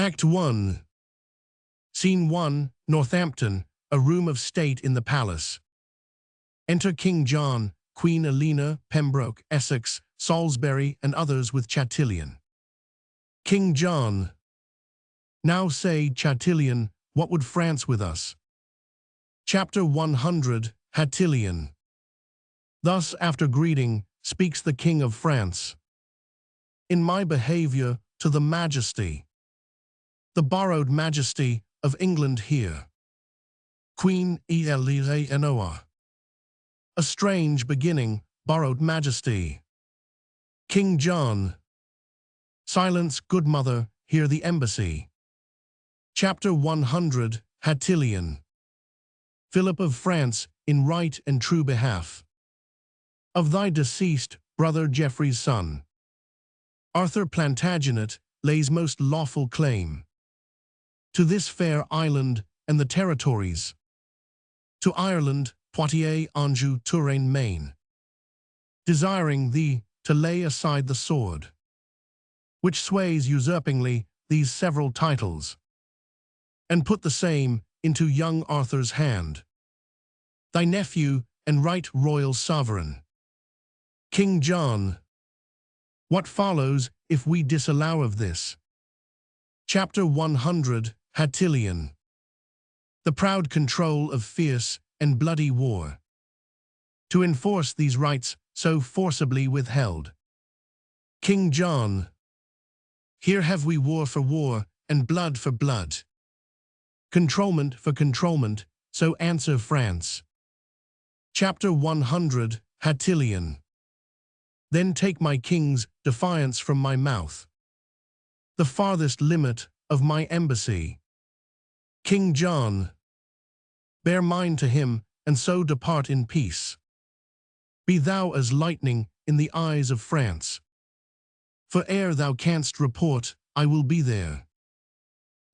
Act 1. Scene 1, Northampton, a room of state in the palace. Enter King John, Queen Elena, Pembroke, Essex, Salisbury, and others with Chatillon. King John. Now say, Chatillon, what would France with us? Chapter 100, Chatillon. Thus, after greeting, speaks the King of France. In my behavior to the Majesty, the borrowed Majesty of England here, Queen Eleanor. A strange beginning, borrowed Majesty. King John. Silence, good mother, hear the embassy. Chapter 100, Chatillon. Philip of France, in right and true behalf of thy deceased brother Geoffrey's son, Arthur Plantagenet, lays most lawful claim to this fair island and the territories, to Ireland, Poitiers, Anjou, Touraine, Maine, desiring thee to lay aside the sword, which sways usurpingly these several titles, and put the same into young Arthur's hand, thy nephew and right royal sovereign. King John. What follows if we disallow of this? Chapter 100, Chatillon. The proud control of fierce and bloody war, to enforce these rights so forcibly withheld. King John. Here have we war for war, and blood for blood. Controlment for controlment, so answer France. Chapter 100, Chatillon. Then take my king's defiance from my mouth, the farthest limit of my embassy. King John. Bear mind to him, and so depart in peace. Be thou as lightning in the eyes of France. For ere thou canst report, I will be there.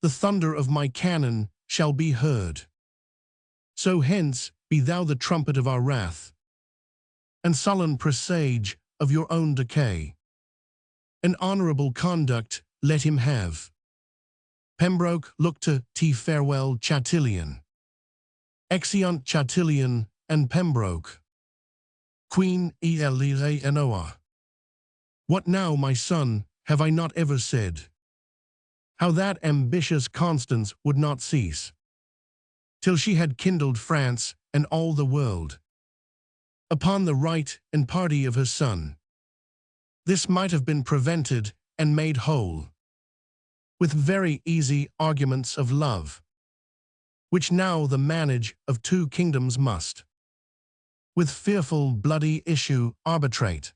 The thunder of my cannon shall be heard. So hence be thou the trumpet of our wrath, and sullen presage of your own decay. An honourable conduct let him have. Pembroke, look to farewell, Chatillon. Exeunt Chatillon and Pembroke. Queen Eleanor. What now, my son, have I not ever said? How that ambitious Constance would not cease, till she had kindled France and all the world upon the right and party of her son. This might have been prevented and made whole with very easy arguments of love, which now the manage of two kingdoms must, with fearful bloody issue, arbitrate.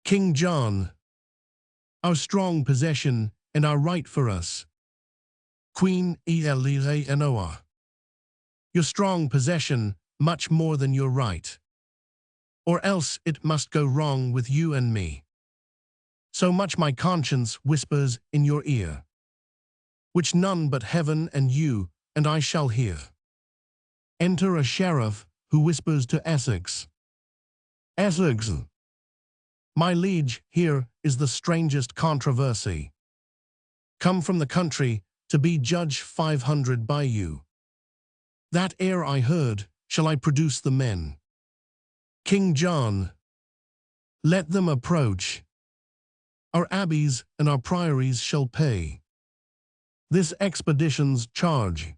King John. Our strong possession and our right for us. Queen Eleanor. Your strong possession much more than your right, or else it must go wrong with you and me. So much my conscience whispers in your ear, which none but heaven and you and I shall hear. Enter a sheriff who whispers to Essex. Essex. My liege, here is the strangest controversy. Come from the country to be judge 500 by you. That ere I heard, shall I produce the men? King John. Let them approach. Our abbeys and our priories shall pay this expedition's charge.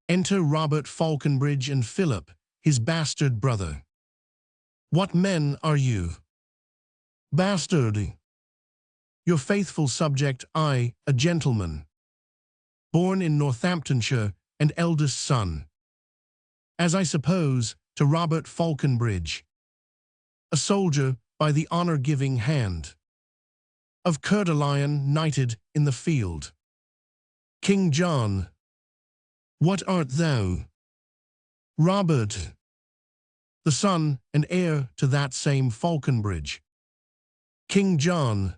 Enter Robert Falconbridge and Philip, his bastard brother. What men are you? Bastard. Your faithful subject, I, a gentleman, born in Northamptonshire and eldest son, as I suppose, to Robert Falconbridge, a soldier by the honour-giving hand of Coeur de Lion, knighted in the field. King John. What art thou? Robert, the son and heir to that same Falconbridge. King John.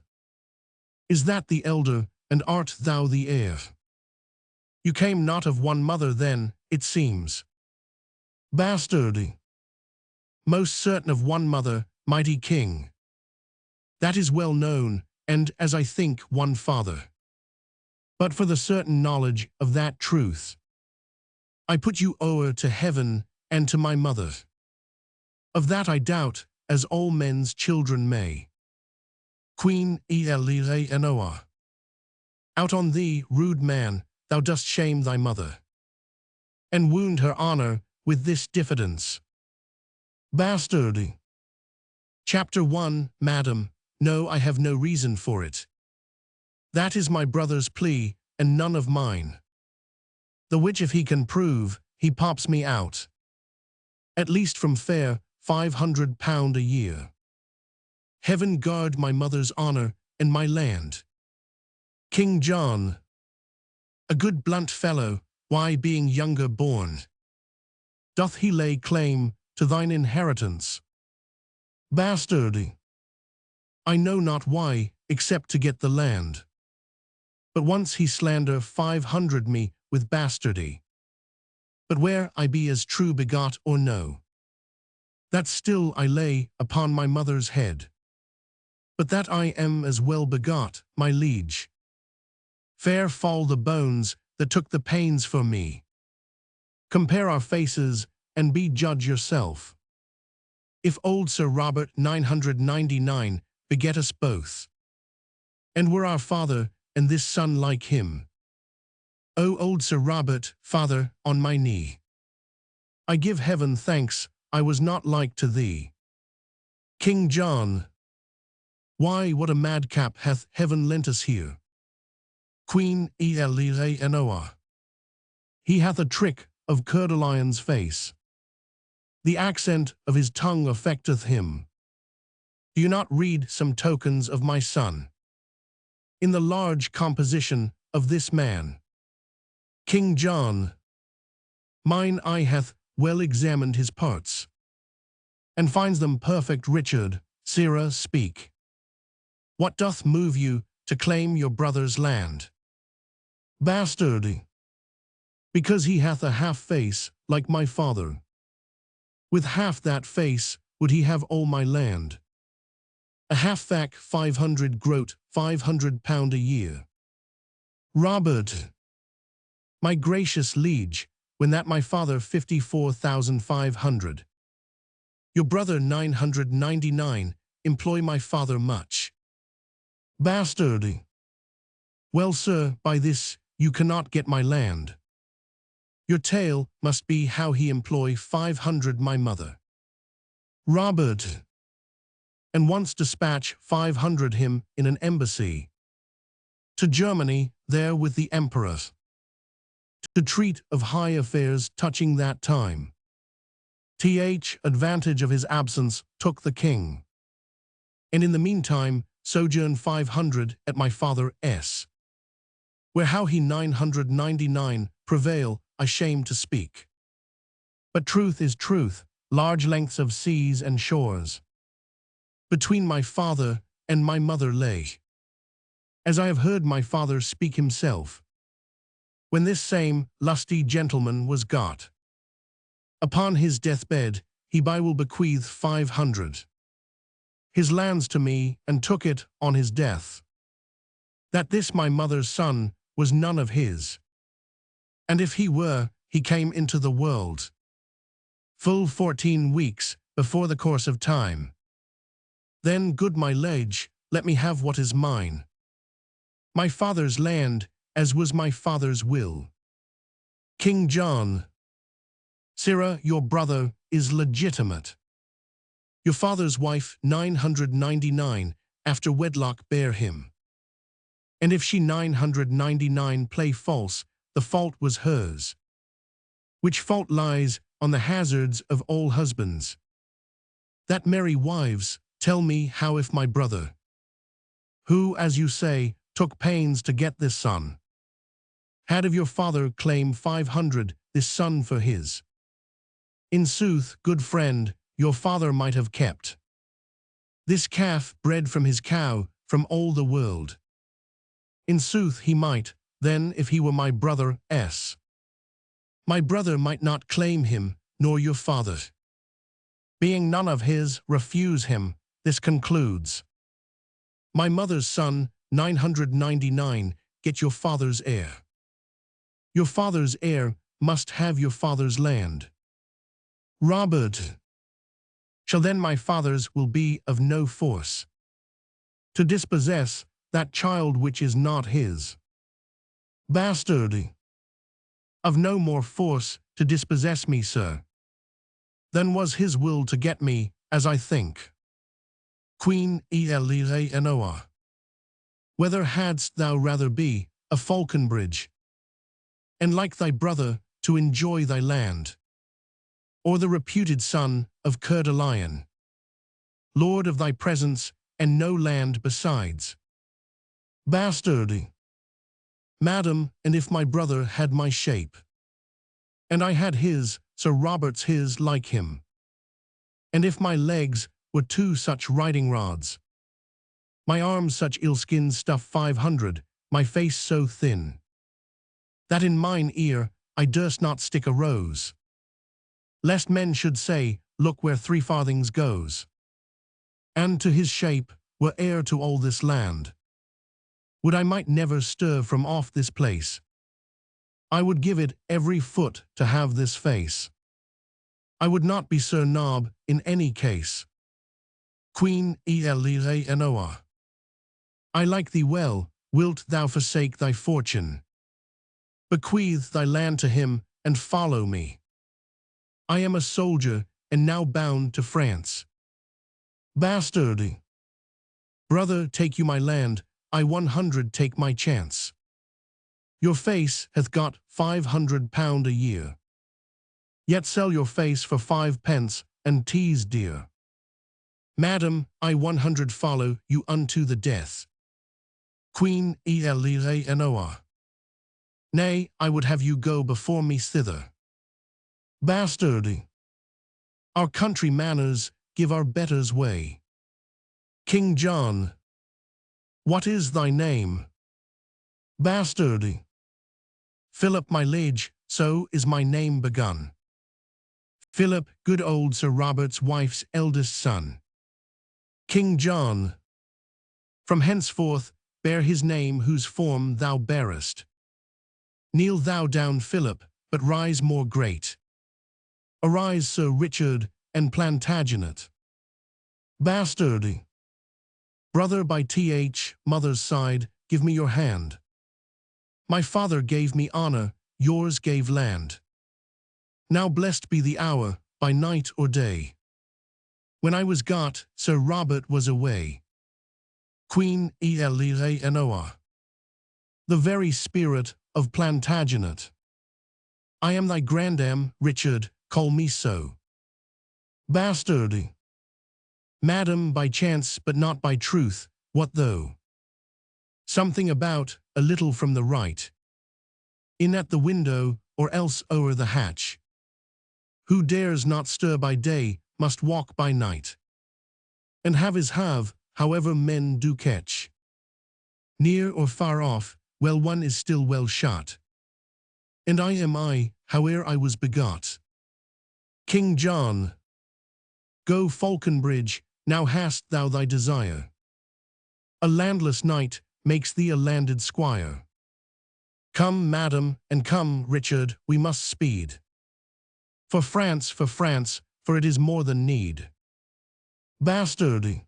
Is that the elder, and art thou the heir? You came not of one mother then, it seems. Bastard. Most certain of one mother, mighty king. That is well known, and, as I think, one father. But for the certain knowledge of that truth, I put you o'er to heaven and to my mother. Of that I doubt, as all men's children may. Queen Eleanor, out on thee, rude man, thou dost shame thy mother, and wound her honor with this diffidence. Bastard. Chapter 1. Madam, no, I have no reason for it. That is my brother's plea, and none of mine. The which if he can prove, he pops me out. At least from fair, £500 a year. Heaven guard my mother's honor and my land. King John, a good blunt fellow, why being younger born, doth he lay claim to thine inheritance? Bastard. I know not why, except to get the land. But once he slander 500 me with bastardy. But where I be as true begot or no, that still I lay upon my mother's head. But that I am as well begot, my liege. Fair fall the bones that took the pains for me. Compare our faces, and be judge yourself. If old Sir Robert 999 beget us both, and were our father and this son like him. O old Sir Robert, father, on my knee, I give heaven thanks I was not like to thee. King John, why what a madcap hath heaven lent us here? Queen Eleanor, he hath a trick of Coeur de Lion's face. The accent of his tongue affecteth him. Do you not read some tokens of my son in the large composition of this man? King John, mine eye hath well examined his parts, and finds them perfect. Richard, sirrah, speak. What doth move you to claim your brother's land? Bastard. Because he hath a half face like my father. With half that face would he have all my land. A half fac 500 groat, £500 a year. Robert, my gracious liege, when that my father 54,500. Your brother 999, employ my father much. Bastard. Well, sir, by this you cannot get my land. Your tale must be how he employ 500 my mother. Robert, and once dispatch 500 him in an embassy to Germany, there with the emperor, to treat of high affairs touching that time. Advantage of his absence took the king, and in the meantime sojourn 500 at my father's, where how he 999 prevail I shame to speak. But truth is truth, large lengths of seas and shores between my father and my mother lay, as I have heard my father speak himself, when this same lusty gentleman was got. Upon his deathbed, he by will bequeath 500 his lands to me, and took it on his death, that this my mother's son was none of his. And if he were, he came into the world full 14 weeks before the course of time. Then, good my liege, let me have what is mine. My father's land, as was my father's will. King John, sirrah, your brother is legitimate. Your father's wife 999 after wedlock bare him. And if she 999 play false, the fault was hers. Which fault lies on the hazards of all husbands. That merry wives, tell me how if my brother, who, as you say, took pains to get this son, had of your father claim 500 this son for his. In sooth, good friend, your father might have kept this calf bred from his cow from all the world. In sooth he might, then, if he were my brother's. My brother might not claim him, nor your father. Being none of his, refuse him, this concludes. My mother's son, 999, get your father's heir. Your father's heir must have your father's land. Robert, shall then my father's will be of no force to dispossess that child which is not his. Bastard, of no more force to dispossess me, sir, than was his will to get me, as I think. Queen Eleanor, whether hadst thou rather be a Falconbridge, and like thy brother to enjoy thy land, or the reputed son of Coeur de Lion, lord of thy presence and no land besides? Bastard, madam, and if my brother had my shape, and I had his, Sir Robert's his like him, and if my legs were two such riding rods, my arms such ill-skin stuff 500, my face so thin, that in mine ear I durst not stick a rose, lest men should say, look where 3 farthings goes, and to his shape were heir to all this land, would I might never stir from off this place, I would give it every foot to have this face, I would not be Sir Nob in any case. Queen Eleanor, I like thee well, wilt thou forsake thy fortune? Bequeath thy land to him, and follow me. I am a soldier, and now bound to France. Bastard, brother, take you my land, I 100 take my chance. Your face hath got £500 a year. Yet sell your face for 5 pence, and tease dear. Madam, I 100 follow you unto the death. Queen Eleanor, nay, I would have you go before me thither. Bastard, our country manners give our betters way. King John, what is thy name? Bastard, Philip my liege, so is my name begun. Philip, good old Sir Robert's wife's eldest son. King John, from henceforth bear his name whose form thou bearest. Kneel thou down, Philip, but rise more great. Arise, Sir Richard and Plantagenet. Bastard, brother by th mother's side, give me your hand. My father gave me honor, yours gave land. Now blessed be the hour, by night or day, when I was got, Sir Robert was away. Queen Eleanor, the very spirit of Plantagenet. I am thy grandam, Richard, call me so. Bastard, madam, by chance but not by truth, what though? Something about, a little from the right, in at the window, or else o'er the hatch. Who dares not stir by day, must walk by night, and have his have, however men do catch. Near or far off, well one is still well shot. And I am I, howe'er I was begot. King John, go Falconbridge, now hast thou thy desire. A landless knight makes thee a landed squire. Come, madam, and come, Richard, we must speed. For France, for it is more than need. Bastard,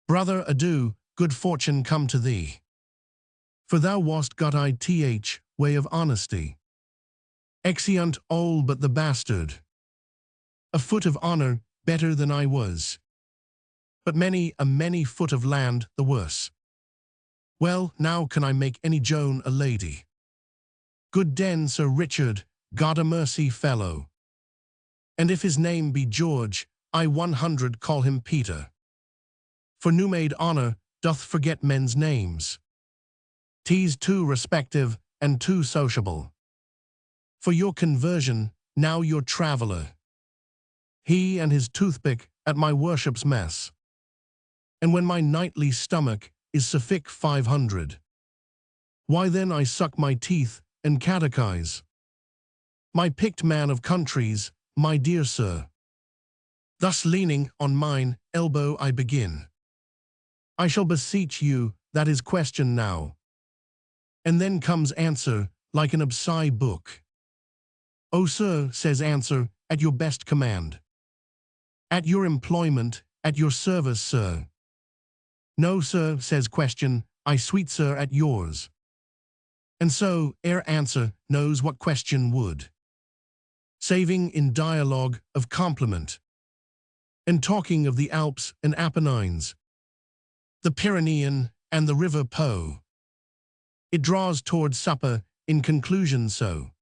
brother, adieu, good fortune come to thee. For thou wast got ith way of honesty. Exeunt all but the bastard. A foot of honor better than I was, but many foot of land the worse. Well, now can I make any Joan a lady? Good den, Sir Richard, God a mercy fellow. And if his name be George, I 100 call him Peter. For new-made honor doth forget men's names. 'Tis too respective and too sociable. For your conversion, now your traveller. He and his toothpick at my worship's mess. And when my nightly stomach is suffic 500, why then I suck my teeth and catechize. My picked man of countries, my dear sir. Thus leaning on mine elbow I begin. I shall beseech you, that is question now. And then comes answer, like an Absai book. "Oh, sir," says answer, "at your best command. At your employment, at your service, sir." "No, sir," says question, "I sweet sir at yours." And so, ere answer knows what question would. Saving in dialogue of compliment. And talking of the Alps and Apennines, the Pyrenean and the river Po. It draws towards supper in conclusion so.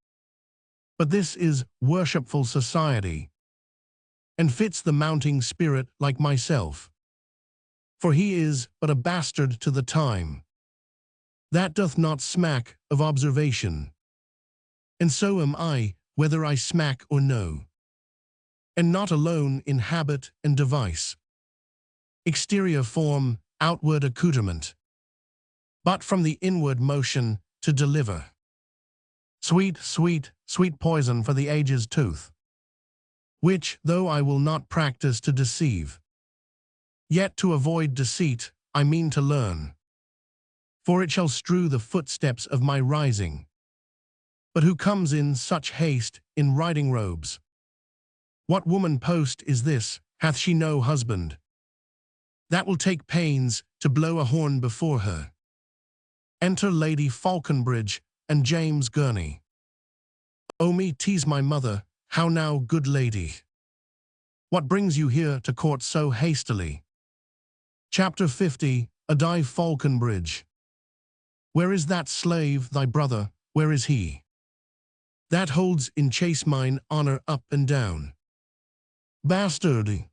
But this is worshipful society, and fits the mounting spirit like myself. For he is but a bastard to the time, that doth not smack of observation. And so am I, whether I smack or no. And not alone in habit and device, exterior form, outward accoutrement, but from the inward motion to deliver sweet, sweet, sweet poison for the age's tooth, which, though I will not practice to deceive, yet to avoid deceit I mean to learn, for it shall strew the footsteps of my rising. But who comes in such haste in riding robes? What woman post is this, hath she no husband, that will take pains to blow a horn before her? Enter Lady Falconbridge and James Gurney. "Oh me tease my mother, how now, good lady? What brings you here to court so hastily?" Chapter 50. Adi Falconbridge. "Where is that slave, thy brother, where is he, that holds in chase mine honor up and down? Bastard!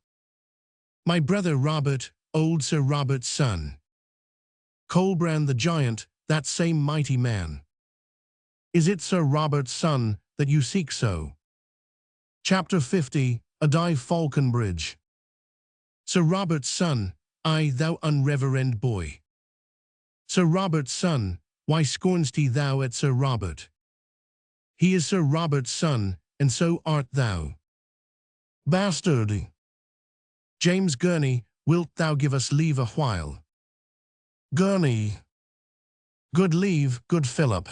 My brother Robert, old Sir Robert's son. Colbrand the giant, that same mighty man. Is it Sir Robert's son that you seek so?" Chapter 50. Adi Falconbridge. "Sir Robert's son, aye, thou unreverend boy. Sir Robert's son, why scorn'st thou at Sir Robert? He is Sir Robert's son, and so art thou. Bastard! James Gurney, wilt thou give us leave a while?" Gurney. "Good leave, good Philip."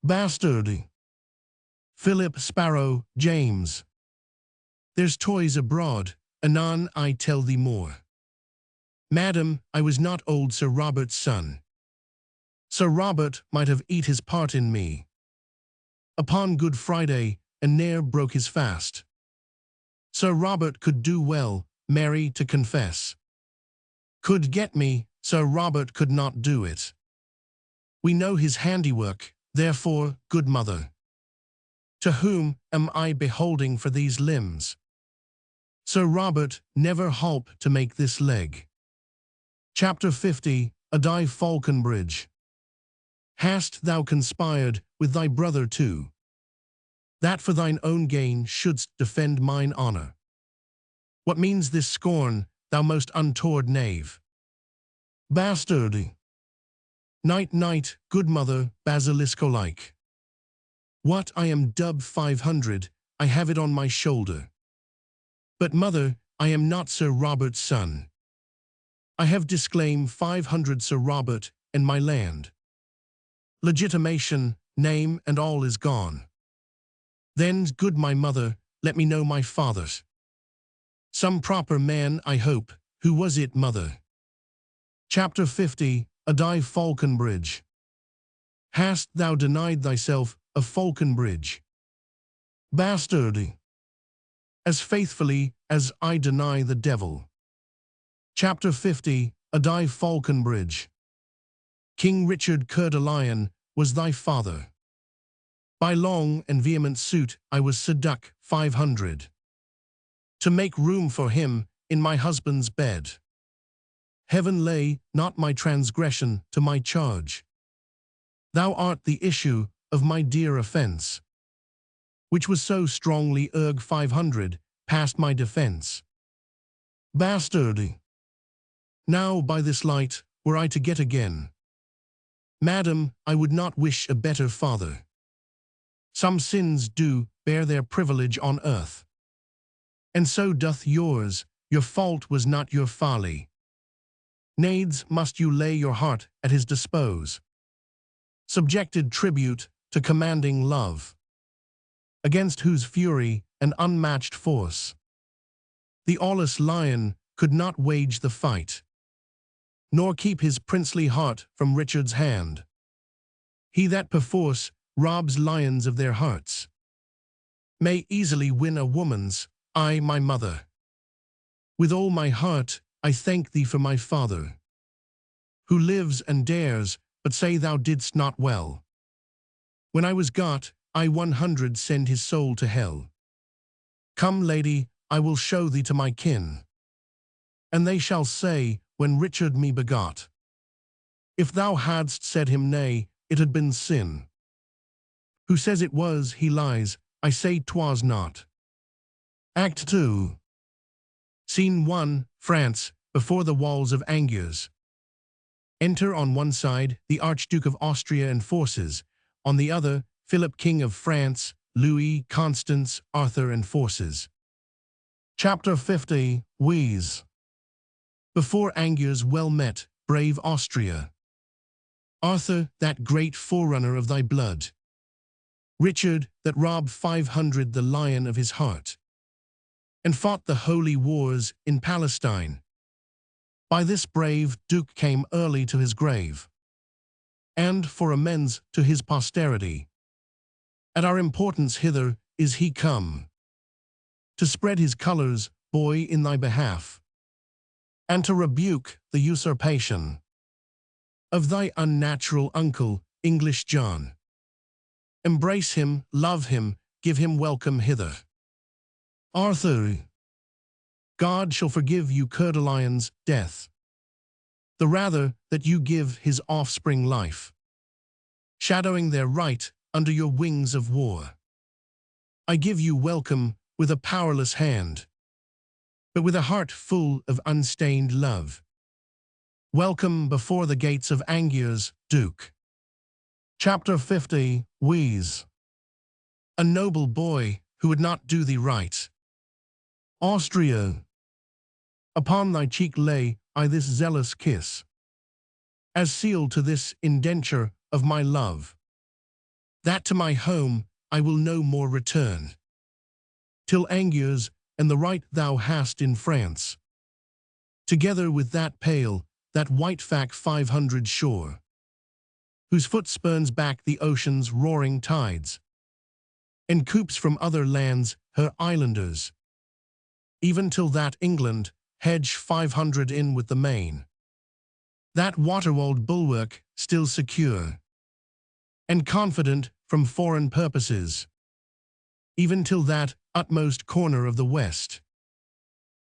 Bastard. Philip Sparrow, James. "There's toys abroad, anon I tell thee more. Madam, I was not old Sir Robert's son. Sir Robert might have eat his part in me upon Good Friday, and ne'er broke his fast. Sir Robert could do well, Mary, to confess. Could get me, Sir Robert could not do it. We know his handiwork, therefore, good mother. To whom am I beholding for these limbs? Sir Robert never holp to make this leg." Chapter 50. Adi Falconbridge. "Hast thou conspired with thy brother too, that for thine own gain shouldst defend mine honor? What means this scorn, thou most untoward knave? Bastard! Night, night, good mother, basilisco-like. What, I am dubbed 500, I have it on my shoulder. But mother, I am not Sir Robert's son. I have disclaimed 500 Sir Robert and my land. Legitimation, name, and all is gone. Then, good my mother, let me know my father's. Some proper man, I hope. Who was it, mother?" Chapter 50. Adi Falconbridge. "Hast thou denied thyself of Falconbridge?" Bastard! "As faithfully as I deny the devil." Chapter 50. Adi Falconbridge. "King Richard Coeur de Lion was thy father. By long and vehement suit I was seduct 500, to make room for him in my husband's bed. Heaven lay not my transgression to my charge. Thou art the issue of my dear offense, which was so strongly 500 past my defense. Bastard! Now by this light were I to get again. Madam, I would not wish a better father. Some sins do bear their privilege on earth, and so doth yours. Your fault was not your folly. Needs must you lay your heart at his dispose. subjected tribute to commanding love, against whose fury and unmatched force the aweless lion could not wage the fight, nor keep his princely heart from Richard's hand. He that perforce robs lions of their hearts may easily win a woman's, I, my mother. With all my heart I thank thee for my father, who lives and dares, but say thou didst not well. When I was got, I 100 send his soul to hell. Come, lady, I will show thee to my kin, and they shall say, when Richard me begot, if thou hadst said him nay, it had been sin. Who says it was, he lies, I say 'twas not. Act 2. Scene 1, France, before the walls of Angers. Enter on one side the Archduke of Austria and forces, on the other Philip King of France, Louis, Constance, Arthur and forces. Chapter 50, Wheeze. Before Angers well met, brave Austria. Arthur, that great forerunner of thy blood. Richard, that robbed 500 the lion of his heart, and fought the holy wars in Palestine. By this brave Duke came early to his grave, and for amends to his posterity, at our importance hither is he come, to spread his colours, boy, in thy behalf, and to rebuke the usurpation of thy unnatural uncle, English John. Embrace him, love him, give him welcome hither. Arthur, God shall forgive you Coeur de Lion's death, the rather that you give his offspring life, shadowing their right under your wings of war. I give you welcome with a powerless hand, but with a heart full of unstained love. Welcome before the gates of Angers, Duke. Chapter 50, Wheeze. A noble boy who would not do thee right. Austria, upon thy cheek lay I this zealous kiss, as sealed to this indenture of my love, that to my home I will no more return, till Angers and the right thou hast in France, together with that pale, that white fac 500 shore, whose foot spurns back the ocean's roaring tides, and coops from other lands her islanders, even till that England hedge 500 in with the main, that water-walled bulwark still secure, and confident from foreign purposes, even till that utmost corner of the west.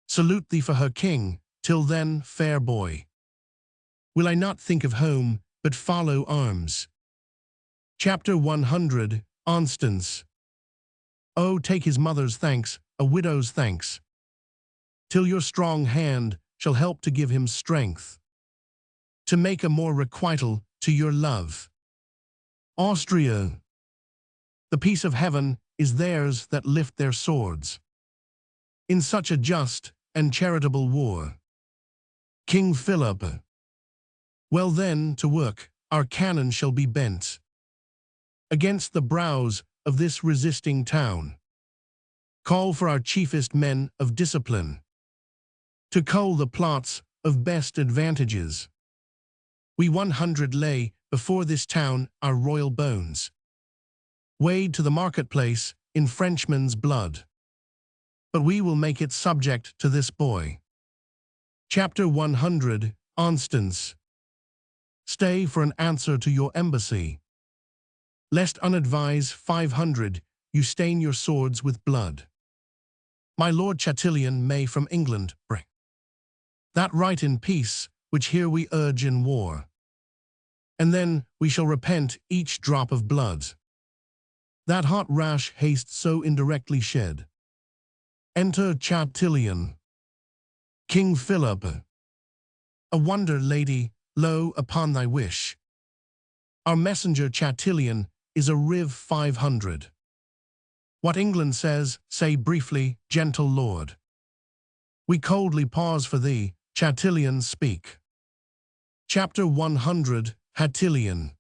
Salute thee for her king, till then, fair boy, will I not think of home, but follow arms. Chapter 100, Constance. Oh, take his mother's thanks, a widow's thanks, till your strong hand shall help to give him strength, to make a more requital to your love. Austria, the peace of heaven is theirs that lift their swords in such a just and charitable war. King Philip, well then, to work, our cannon shall be bent against the brows of this resisting town. Call for our chiefest men of discipline, to cull the plots of best advantages. We 100 lay before this town our royal bones, weighed to the marketplace in Frenchmen's blood. But we will make it subject to this boy. Chapter 100, Constance. Stay for an answer to your embassy, lest unadvised 500 you stain your swords with blood. My Lord Chatillon may from England bring that right in peace which here we urge in war, and then we shall repent each drop of blood that hot rash haste so indirectly shed. Enter Chatillon. King Philip. A wonder, lady, lo, upon thy wish. Our messenger Chatillon is a Riv 500. What England says, say briefly, gentle lord. We coldly pause for thee, Chatillon, speak. Chapter 100, Chatillon.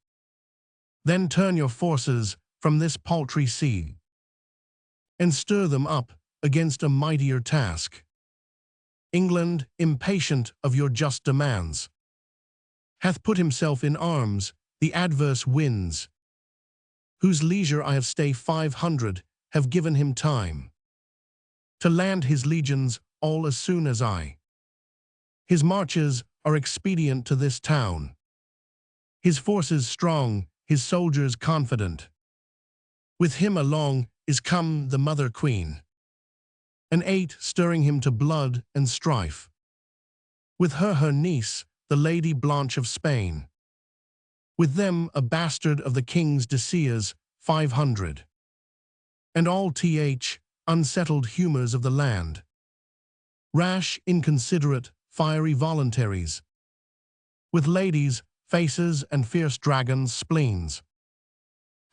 Then turn your forces from this paltry sea, and stir them up against a mightier task. England, impatient of your just demands, hath put himself in arms, the adverse winds, whose leisure I have stay 500, have given him time to land his legions all as soon as I. His marches are expedient to this town, his forces strong, his soldiers confident. With him along is come the mother queen, an 8 stirring him to blood and strife. With her niece, the Lady Blanche of Spain. With them a bastard of the king's Decias, 500. And all unsettled humours of the land. Rash, inconsiderate, fiery voluntaries. With ladies, faces, and fierce dragons' spleens.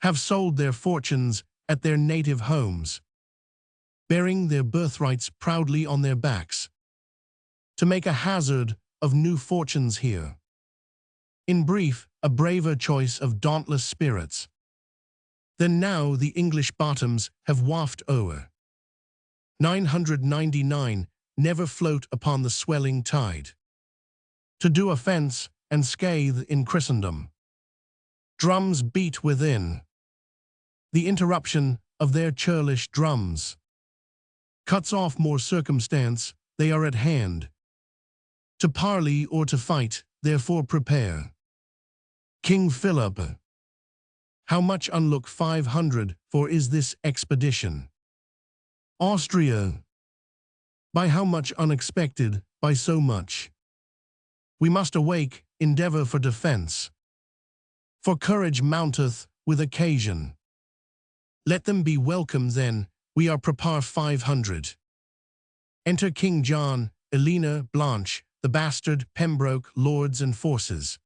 Have sold their fortunes at their native homes, bearing their birthrights proudly on their backs, to make a hazard of new fortunes here. In brief, a braver choice of dauntless spirits than now the English bottoms have wafted o'er. 999 never float upon the swelling tide, to do offence and scathe in Christendom. Drums beat within. The interruption of their churlish drums cuts off more circumstance, they are at hand. To parley or to fight, therefore prepare. King Philip, how much unlook 500 for is this expedition? Austria, by how much unexpected, by so much. We must awake, endeavour for defence. For courage mounteth with occasion. Let them be welcome then, we are prepare 500. Enter King John, Elena, Blanche, the bastard, Pembroke, lords and forces.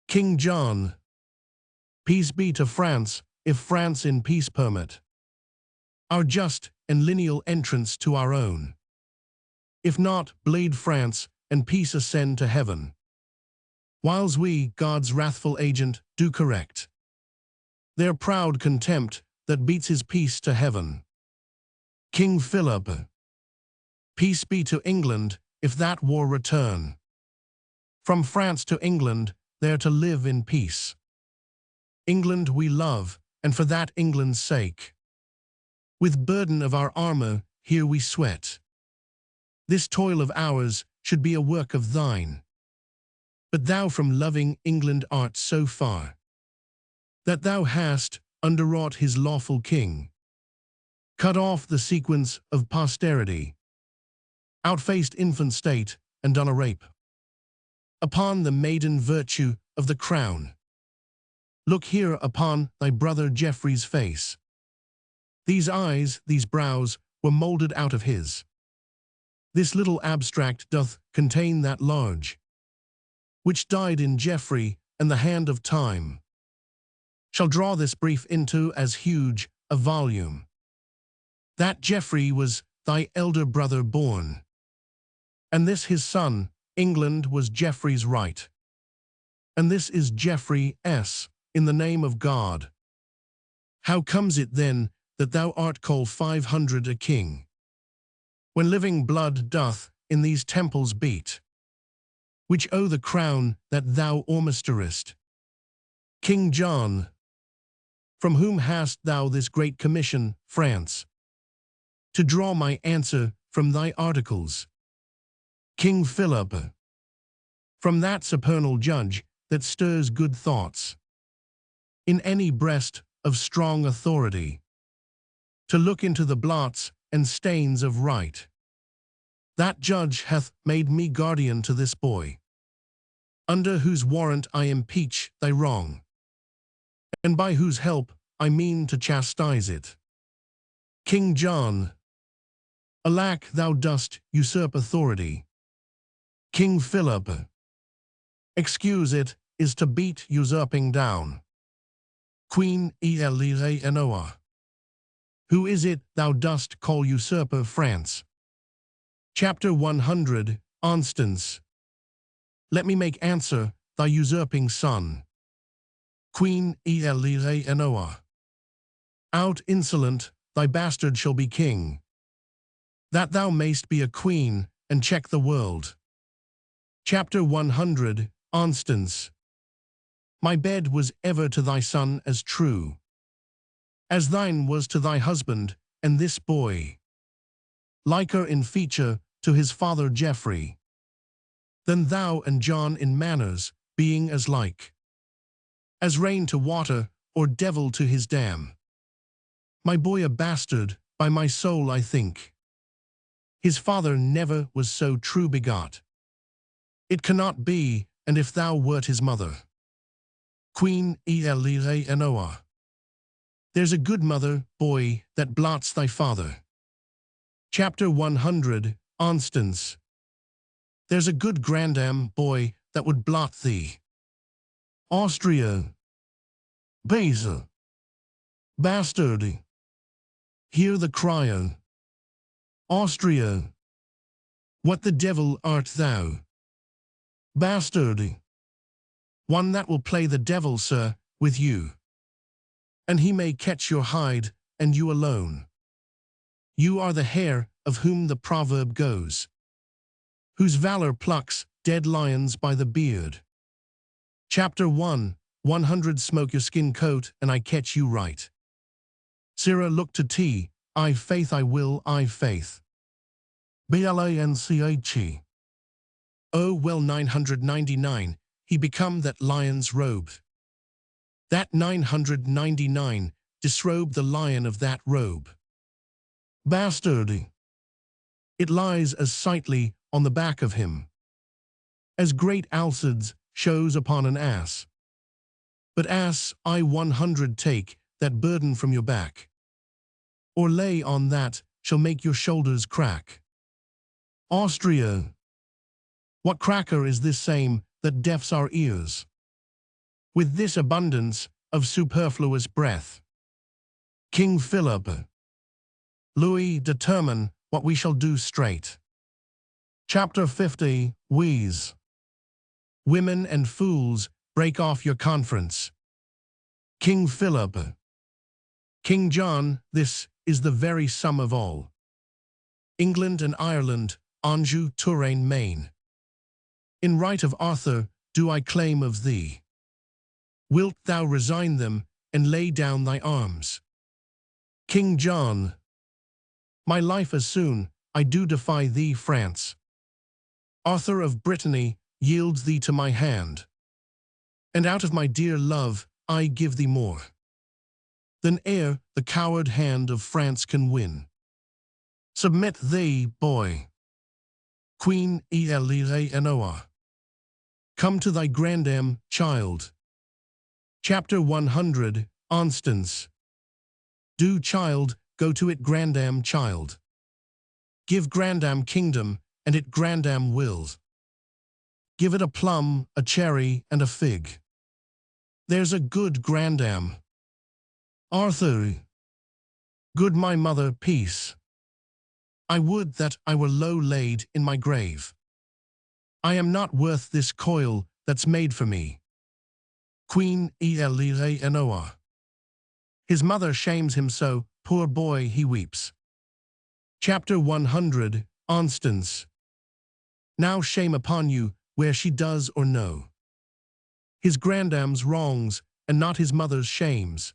King John, peace be to France, if France in peace permit our just and lineal entrance to our own. If not, bleed France, and peace ascend to heaven. Whiles we, God's wrathful agent, do correct their proud contempt that beats his peace to heaven. King Philip, peace be to England, if that war return. From France to England, there to live in peace. England we love, and for that England's sake, with burden of our armour, here we sweat. This toil of ours should be a work of thine. But thou from loving England art so far, that thou hast, underwrought his lawful king, cut off the sequence of posterity, outfaced infant state, and done a rape upon the maiden virtue of the crown. Look here upon thy brother Geoffrey's face. These eyes, these brows, were moulded out of his. This little abstract doth contain that large, which died in Geoffrey, and the hand of time shall draw this brief into as huge a volume. That Geoffrey was thy elder brother born, and this his son, England was Geoffrey's right. And this is Geoffrey S., in the name of God. How comes it then that thou art called 500 a king, when living blood doth in these temples beat, which owe the crown that thou ormesterest? King John, from whom hast thou this great commission, France? To draw my answer from thy articles. King Philip, from that supernal judge that stirs good thoughts in any breast of strong authority, to look into the blots and stains of right. That judge hath made me guardian to this boy, under whose warrant I impeach thy wrong, and by whose help I mean to chastise it. King John, alack, thou dost usurp authority. King Philip, excuse it is to beat usurping down. Queen Eleanor, who is it thou dost call usurper France? Chapter 100, Constance. Let me make answer, thy usurping son. Queen Eleanor. Out, insolent, thy bastard shall be king, that thou mayst be a queen, and check the world. Chapter 100, Constance. My bed was ever to thy son as true, as thine was to thy husband, and this boy, liker in feature to his father Geoffrey, than thou and John in manners, being as like as rain to water, or devil to his dam. My boy a bastard, by my soul I think, his father never was so true begot. It cannot be, and if thou wert his mother. Queen Eleanor. There's a good mother, boy, that blots thy father. Chapter 100, Constance. There's a good grandam, boy, that would blot thee. Austria. Basil. Bastard. Hear the crier. Austria. What the devil art thou? Bastard. One that will play the devil, sir, with you. And he may catch your hide, and you alone. You are the hare of whom the proverb goes, whose valor plucks dead lions by the beard. Chapter 100 Smoke your skin coat, and I catch you right. Sirrah, look to tea, I faith I will, I faith. Blanche. Oh well, 999, he become that lion's robe. That 999 disrobe the lion of that robe. Bastard. It lies as sightly on the back of him as great Alcides shows upon an ass. But ass, I 100 take that burden from your back, or lay on that shall make your shoulders crack. Austria. What cracker is this same that deafs our ears with this abundance of superfluous breath? King Philip. Louis, determine what we shall do straight. Chapter 50, Wheeze. Women and fools, break off your conference. King Philip. King John, this is the very sum of all. England and Ireland, Anjou, Touraine, Maine. In right of Arthur do I claim of thee. Wilt thou resign them, and lay down thy arms? King John. My life as soon, I do defy thee, France. Arthur of Brittany yields thee to my hand, and out of my dear love I give thee more than e'er the coward hand of France can win. Submit thee, boy. Queen Eleanor. Come to thy grandam, child. Chapter 100, Constance. Do, child, go to it, grandam, child. Give grandam kingdom, and it grandam wills. Give it a plum, a cherry, and a fig. There's a good grandam. Arthur. Good my mother, peace. I would that I were low laid in my grave. I am not worth this coil that's made for me. Queen Eleanor. His mother shames him so, poor boy, he weeps. Chapter 100, Constance. Now shame upon you, where she does or no. His grandam's wrongs, and not his mother's shames,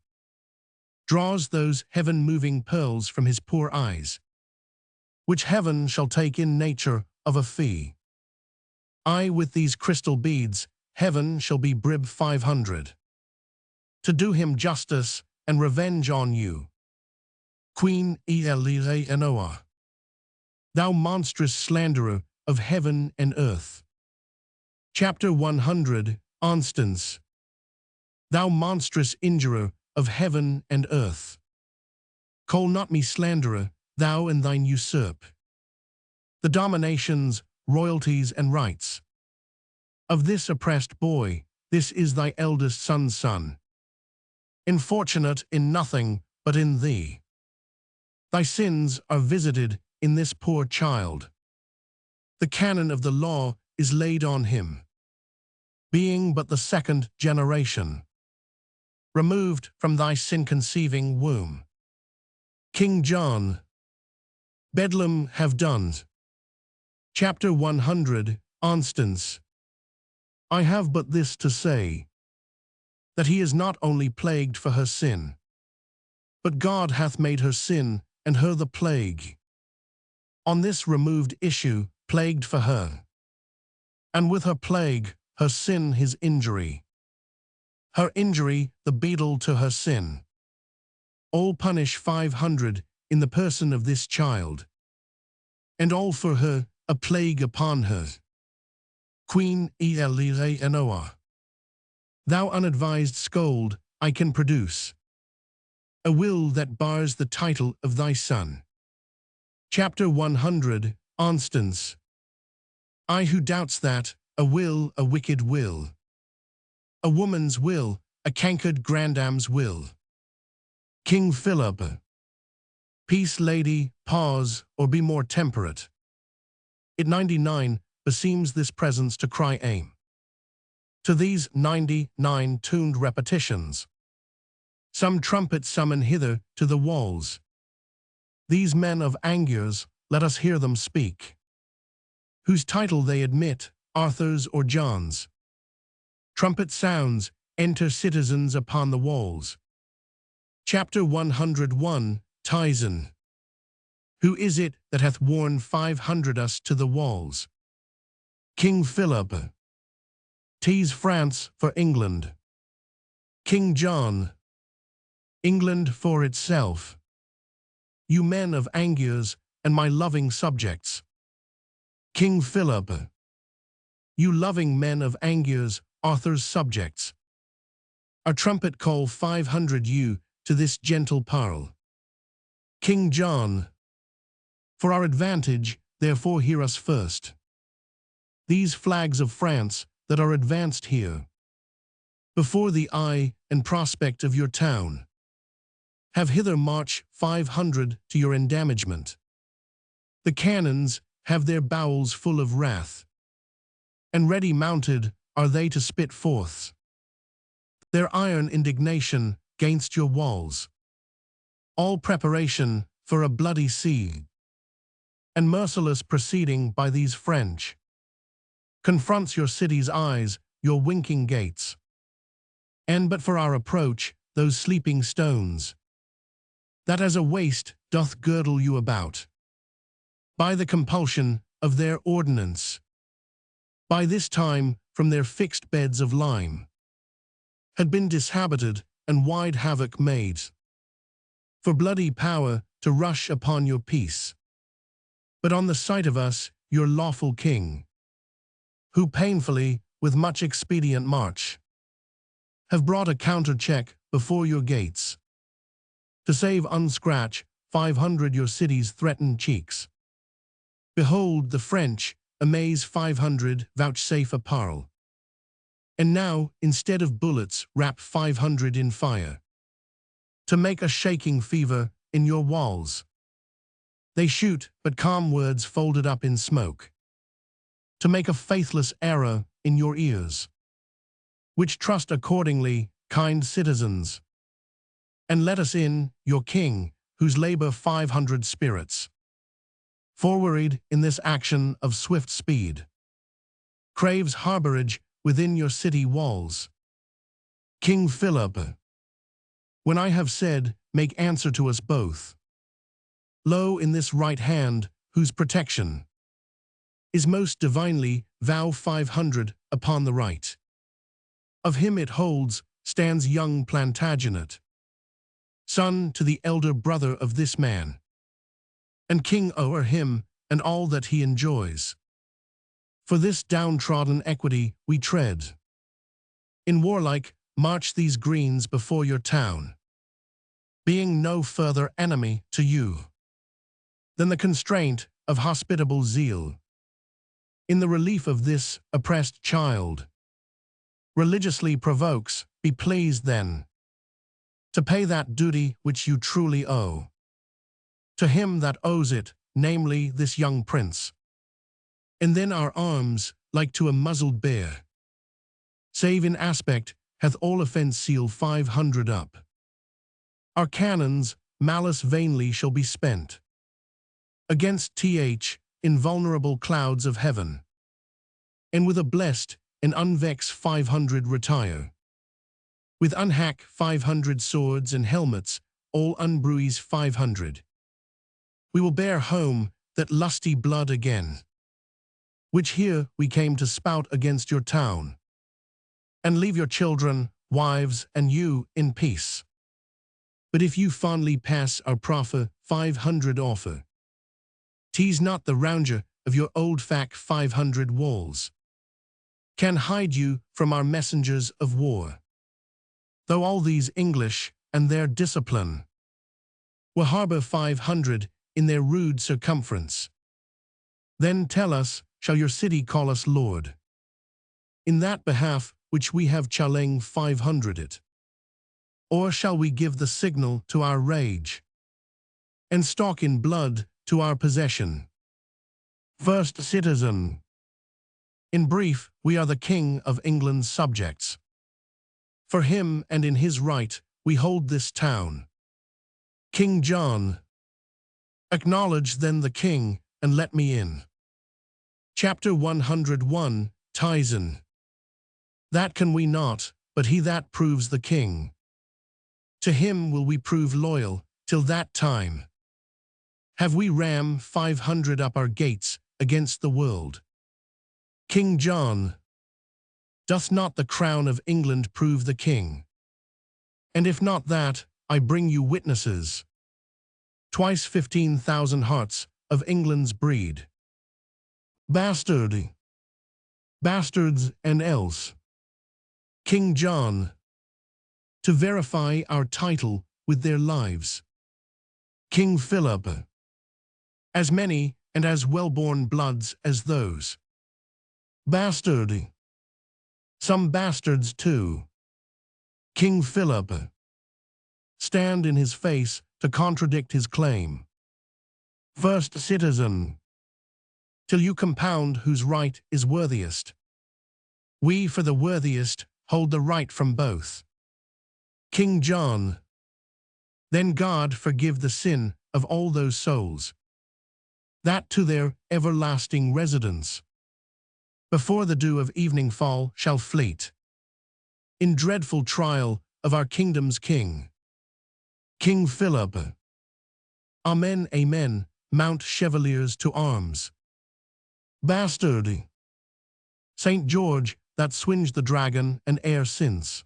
draws those heaven-moving pearls from his poor eyes, which heaven shall take in nature of a fee. I with these crystal beads, heaven shall be brib 500. To do him justice and revenge on you. Queen Eleanor. Thou monstrous slanderer of heaven and earth. Chapter 100, Constance. Thou monstrous injurer of heaven and earth. Call not me slanderer, thou and thine usurp the dominations, royalties, and rights of this oppressed boy. This is thy eldest son's son, infortunate in nothing but in thee. Thy sins are visited in this poor child. The canon of the law is laid on him, being but the second generation. removed from thy sin-conceiving womb. King John. Bedlam have done. Chapter 100, Constance. I have but this to say, that he is not only plagued for her sin, but God hath made her sin, and her the plague. On this removed issue, plagued for her, and with her plague, her sin his injury. Her injury, the beadle to her sin. All punish 500 in the person of this child, and all for her, a plague upon her. Queen Eleanor. Thou unadvised scold, I can produce a will that bars the title of thy son. Chapter 100, Constance. I who doubts that, a will, a wicked will. A woman's will, a cankered grandam's will. King Philip. Peace, lady, pause, or be more temperate. It 99 beseems this presence to cry aim. To these 99 tuned repetitions, some trumpet summon hither to the walls. These men of Angers, let us hear them speak, whose title they admit, Arthur's or John's. Trumpet sounds, enter citizens upon the walls. Chapter 101, Tyson. Who is it that hath worn 500 us to the walls? King Philip. 'Tis France for England. King John. England for itself. You men of Angers, and my loving subjects. King Philip. You loving men of Angers, Arthur's subjects. A trumpet call 500 you to this gentle parle. King John. For our advantage, therefore hear us first. These flags of France that are advanced here, before the eye and prospect of your town, have hither march 500 to your endamagement. The cannons have their bowels full of wrath, and ready mounted are they to spit forth their iron indignation gainst your walls. All preparation for a bloody siege, and merciless proceeding by these French, confronts your city's eyes, your winking gates. And but for our approach, those sleeping stones, that as a waist doth girdle you about, by the compulsion of their ordinance, by this time from their fixed beds of lime, had been dishabited and wide havoc made, for bloody power to rush upon your peace. But on the sight of us, your lawful king, who painfully, with much expedient march, have brought a counter-check before your gates, to save unscratch 500 your city's threatened cheeks. Behold the French, amaze 500 vouchsafe a parle. And now, instead of bullets, wrap 500 in fire, to make a shaking fever in your walls. They shoot but calm words folded up in smoke, to make a faithless error in your ears, which trust accordingly, kind citizens. And let us in, your king, whose labor 500 spirits, forward in this action of swift speed, craves harborage within your city walls. King Philip. When I have said, make answer to us both. Lo, in this right hand, whose protection is most divinely, vow 500 upon the right. Of him it holds, stands young Plantagenet, son to the elder brother of this man, and king o'er him and all that he enjoys. For this downtrodden equity we tread. In warlike march these greens before your town, being no further enemy to you than the constraint of hospitable zeal. In the relief of this oppressed child, religiously provokes, be pleased then to pay that duty which you truly owe to him that owes it, namely this young prince. And then our arms, like to a muzzled bear, save in aspect, hath all offence seal 500 up. Our cannons, malice vainly shall be spent against invulnerable clouds of heaven, and with a blessed and unvex 500 retire. With unhack 500 swords and helmets, all unbruise 500. We will bear home that lusty blood again, which here we came to spout against your town, and leave your children, wives, and you in peace. But if you fondly pass our proffer 500 offer, tease not the rounger of your old fac 500 walls, can hide you from our messengers of war. Though all these English and their discipline will harbour 500 in their rude circumference, then tell us, shall your city call us lord? In that behalf which we have challenged 500 it, or shall we give the signal to our rage, and stalk in blood to our possession? First citizen, in brief, we are the King of England's subjects. For him and in his right we hold this town. King John, acknowledge then the king, and let me in. Chapter 101, Tyson. That can we not, but he that proves the king. To him will we prove loyal, till that time. Have we ram 500 up our gates against the world. King John, doth not the crown of England prove the king? And if not that, I bring you witnesses. Twice 15,000 hearts of England's breed. Bastard, bastards and else. King John, to verify our title with their lives. King Philip, as many and as well-born bloods as those. Bastard, some bastards too. King Philip, stand in his face to contradict his claim. First citizen, till you compound whose right is worthiest. We for the worthiest hold the right from both. King John, then God forgive the sin of all those souls, that to their everlasting residence, before the dew of evening fall shall fleet, in dreadful trial of our kingdom's king. King Philip, amen, amen, mount chevaliers to arms. Bastard, Saint George, that swinged the dragon and e'er since,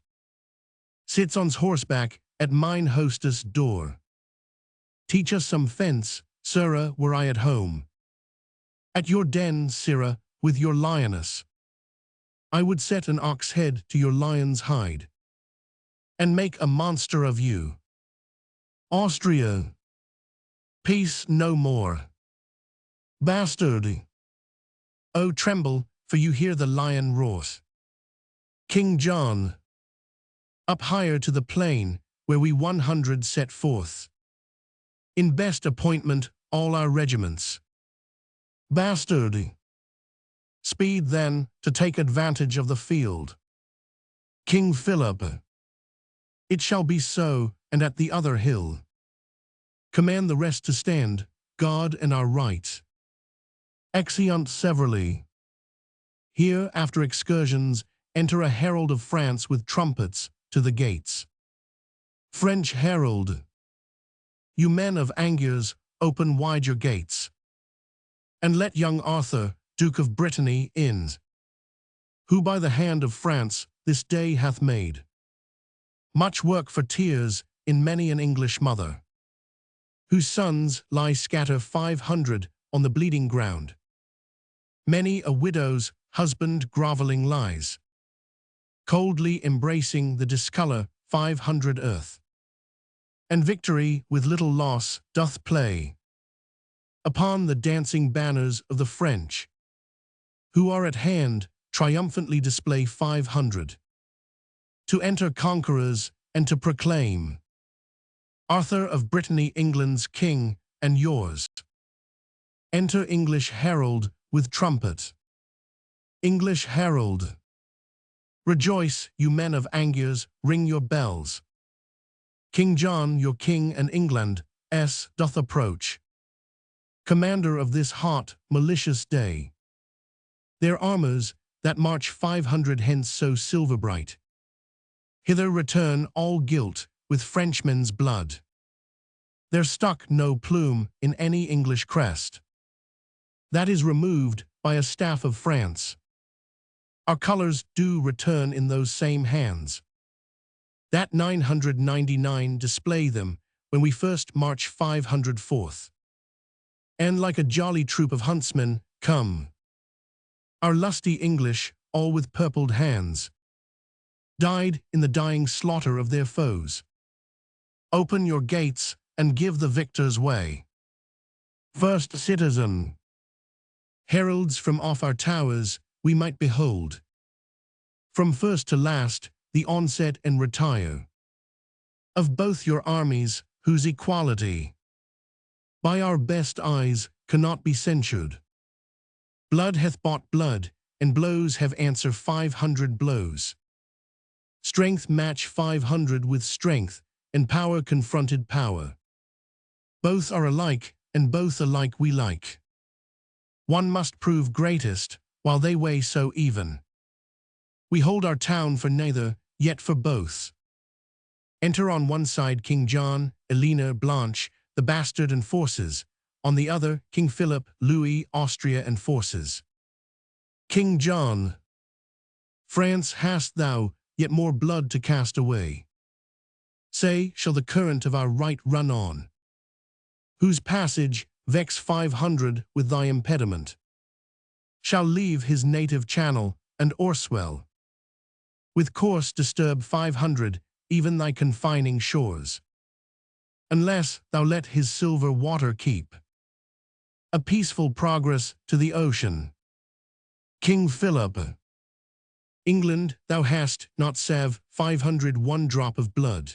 sits on's horseback at mine hostess' door. Teach us some fence, sirrah, were I at home. At your den, sirrah, with your lioness, I would set an ox head to your lion's hide, and make a monster of you. Austria, peace no more. Bastard, oh tremble, for you hear the lion roar. King John, up higher to the plain, where we 100 set forth, in best appointment all our regiments. Bastard, speed then to take advantage of the field. King Philip, it shall be so, and at the other hill. Command the rest to stand, God and our right. Exeunt severally. Here, after excursions, enter a herald of France with trumpets to the gates. French herald, you men of Angers, open wide your gates, and let young Arthur, Duke of Brittany, in, who by the hand of France this day hath made much work for tears in many an English mother, whose sons lie scatter 500 on the bleeding ground. Many a widow's husband grovelling lies, coldly embracing the discolour 500 earth. And victory with little loss doth play upon the dancing banners of the French, who are at hand triumphantly display 500, to enter conquerors and to proclaim Arthur of Brittany England's king and yours. Enter English herald with trumpet. English herald, Rejoice, you men of Angers, ring your bells. King John, your king and England, doth approach. Commander of this hot, malicious day. Their armours, that march 500 hence so silver bright, hither return all gilt with Frenchmen's blood. There stuck no plume in any English crest. That is removed by a staff of France. Our colours do return in those same hands. That 999 display them when we first march 500 forth. And like a jolly troop of huntsmen, come. Our lusty English, all with purpled hands, died in the dying slaughter of their foes. Open your gates and give the victors way. First citizen. Heralds from off our towers we might behold, from first to last, the onset and retire of both your armies, whose equality by our best eyes cannot be censured. Blood hath bought blood, and blows have answer 500 blows. Strength match 500 with strength, and power confronted power. Both are alike, and both alike we like. One must prove greatest, while they weigh so even. We hold our town for neither, yet for both. Enter on one side King John, Elena, Blanche, the bastard and forces, on the other King Philip, Louis, Austria and forces. King John. France hast thou, yet more blood to cast away. Say, shall the current of our right run on, whose passage vex 500 with thy impediment, shall leave his native channel, and o'erswell with course disturb 500, even thy confining shores, unless thou let his silver water keep a peaceful progress to the ocean. King Philip. England, thou hast not saved 501 drop of blood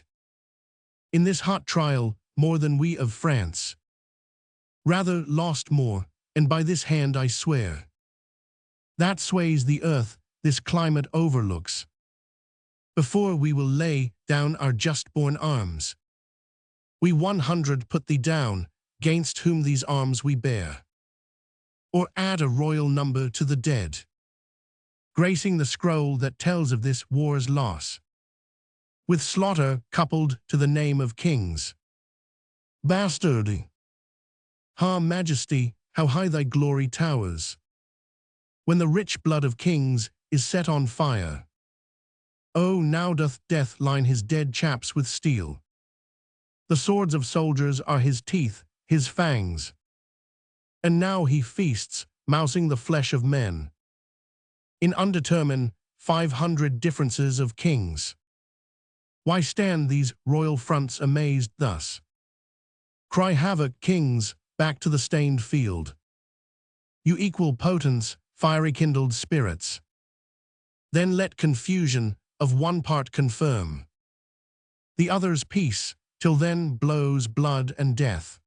in this hot trial, more than we of France. Rather lost more, and by this hand I swear, that sways the earth this climate overlooks, before we will lay down our just-born arms. We 100 put thee down, gainst whom these arms we bear, or add a royal number to the dead, gracing the scroll that tells of this war's loss, with slaughter coupled to the name of kings. Bastard! Ha, Majesty, how high thy glory towers, when the rich blood of kings is set on fire. Oh, now doth death line his dead chaps with steel. The swords of soldiers are his teeth, his fangs. And now he feasts, mousing the flesh of men, in undetermined 500 differences of kings. Why stand these royal fronts amazed thus? Cry havoc, kings, back to the stained field. You equal potence, fiery kindled spirits. Then let confusion of one part confirm the other's peace, till then blows blood and death.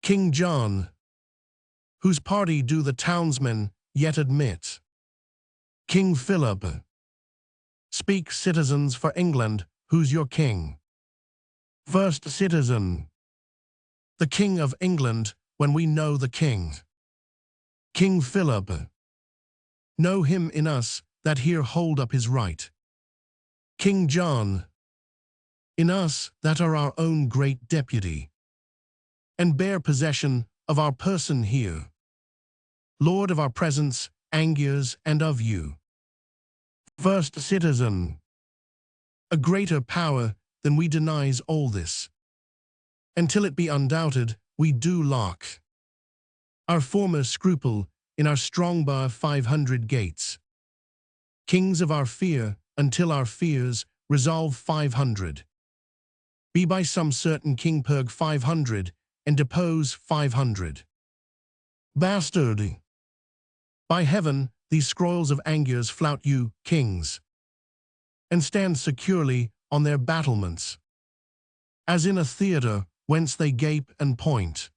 King John. Whose party do the townsmen yet admit? King Philip. Speak, citizens, for England, who's your king? First citizen. The King of England, when we know the king. King Philip. Know him in us, that here hold up his right. King John. In us, that are our own great deputy, and bear possession of our person here. Lord of our presence, Angers, and of you. First citizen. A greater power than we denies all this. Until it be undoubted, we do lock our former scruple in our strong bar 500 gates. Kings of our fear, until our fears resolve 500. Be by some certain King Purg 500, and depose 500. Bastard! By heaven, these scrolls of Angers flout you, kings, and stand securely on their battlements, as in a theatre whence they gape and point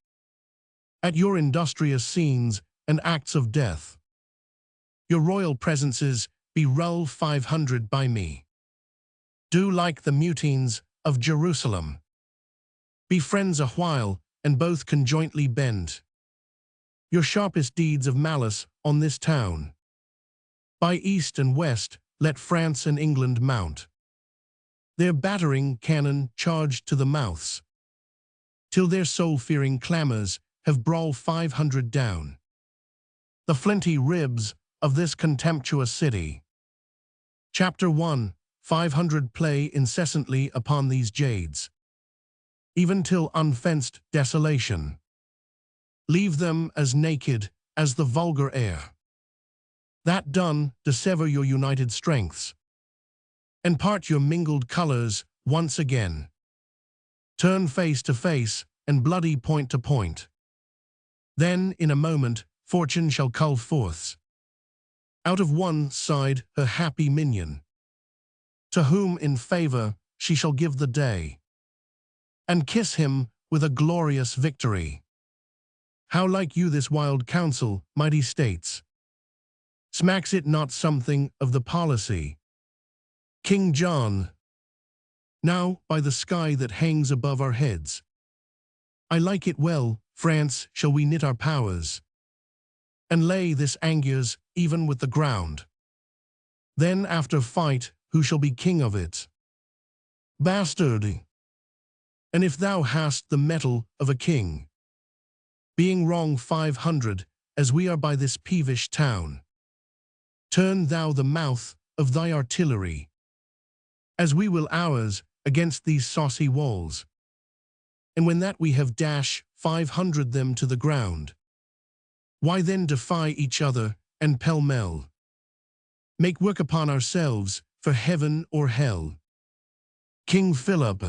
at your industrious scenes and acts of death. Your royal presences be roll 500 by me. Do like the mutines of Jerusalem. Be friends a while, and both conjointly bend your sharpest deeds of malice on this town. By east and west, let France and England mount their battering cannon charged to the mouths, till their soul-fearing clamours have brawl 500 down the flinty ribs of this contemptuous city. Chapter 1. 500 play incessantly upon these jades, even till unfenced desolation. Leave them as naked as the vulgar air. That done, dissever your united strengths, and part your mingled colours once again. Turn face to face, and bloody point to point. Then, in a moment, fortune shall cull forth out of one side her happy minion, to whom in favour she shall give the day, and kiss him with a glorious victory. How like you this wild counsel, mighty states? Smacks it not something of the policy? King John, now by the sky that hangs above our heads, I like it well, France, shall we knit our powers, and lay this Angers even with the ground. Then after fight, who shall be king of it? Bastard! And if thou hast the mettle of a king, being wrong 500, as we are by this peevish town, turn thou the mouth of thy artillery, as we will ours, against these saucy walls. And when that we have dash 500 them to the ground, why then defy each other, and pell-mell make work upon ourselves for heaven or hell? King Philip,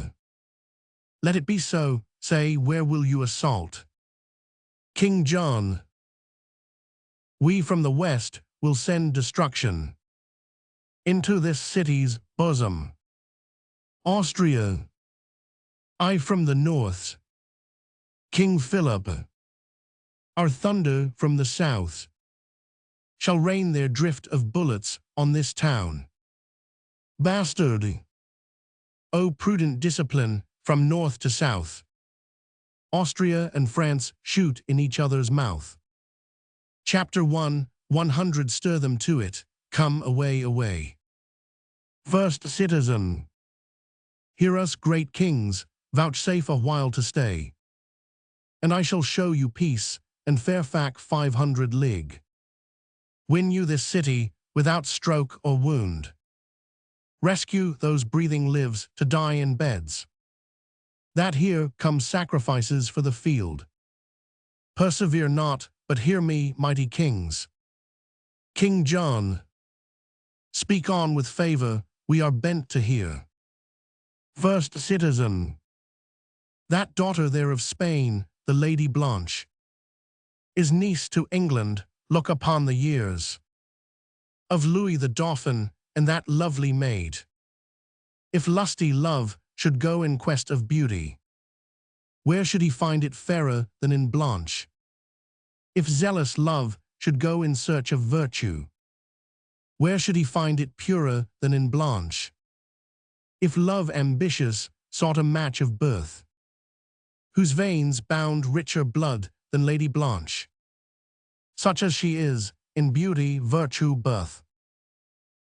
let it be so. Say, where will you assault? King John, we from the west will send destruction into this city's bosom. Austria, I from the north. King Philip, our thunder from the south shall rain their drift of bullets on this town. Bastard! O prudent discipline from north to south. Austria and France shoot in each other's mouth. Chapter 1. 100 stir them to it, come away, away. First citizen, hear us great kings, vouchsafe a while to stay, and I shall show you peace, and fair fac 500 lig. Win you this city without stroke or wound. Rescue those breathing lives to die in beds. That here come sacrifices for the field. Persevere not, but hear me, mighty kings. King John, speak on with favour, we are bent to hear. First citizen, that daughter there of Spain, the Lady Blanche, is niece to England, look upon the years of Louis the Dauphin and that lovely maid. If lusty love should go in quest of beauty, where should he find it fairer than in Blanche? If zealous love should go in search of virtue, where should he find it purer than in Blanche? If love ambitious sought a match of birth, whose veins bound richer blood than Lady Blanche, such as she is, in beauty, virtue, birth,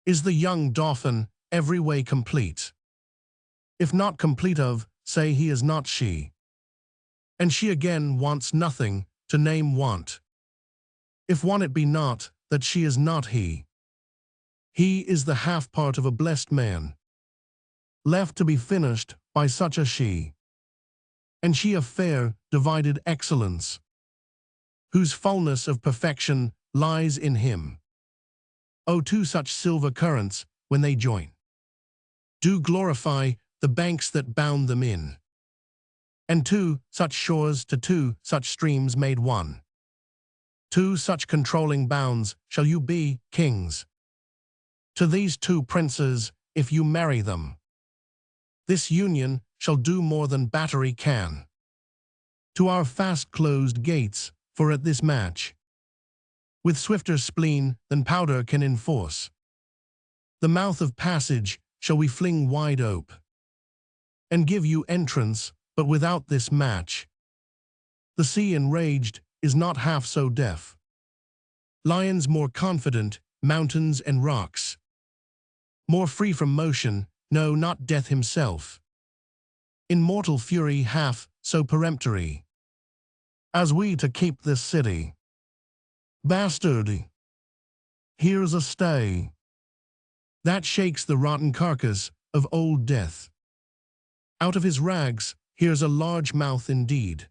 is the young Dauphin every way complete. If not complete of, say he is not she. And she again wants nothing, to name want. If one it be not, that she is not he. He is the half part of a blessed man, left to be finished by such a she. And she of fair, divided excellence, whose fullness of perfection lies in him. O two such silver currents, when they join, do glorify the banks that bound them in. And two such shores to two such streams made one. Two such controlling bounds shall you be, kings. To these two princes, if you marry them, this union shall do more than battery can. To our fast-closed gates, for at this match, with swifter spleen than powder can enforce, The mouth of passage shall we fling wide ope, and give you entrance, but without this match. The sea enraged is not half so deaf. Lions more confident, mountains and rocks. More free from motion, no, not death himself. In mortal fury half so peremptory, as we to keep this city. Bastard, here's a stay that shakes the rotten carcass of old death. Out of his rags, here's a large mouth indeed,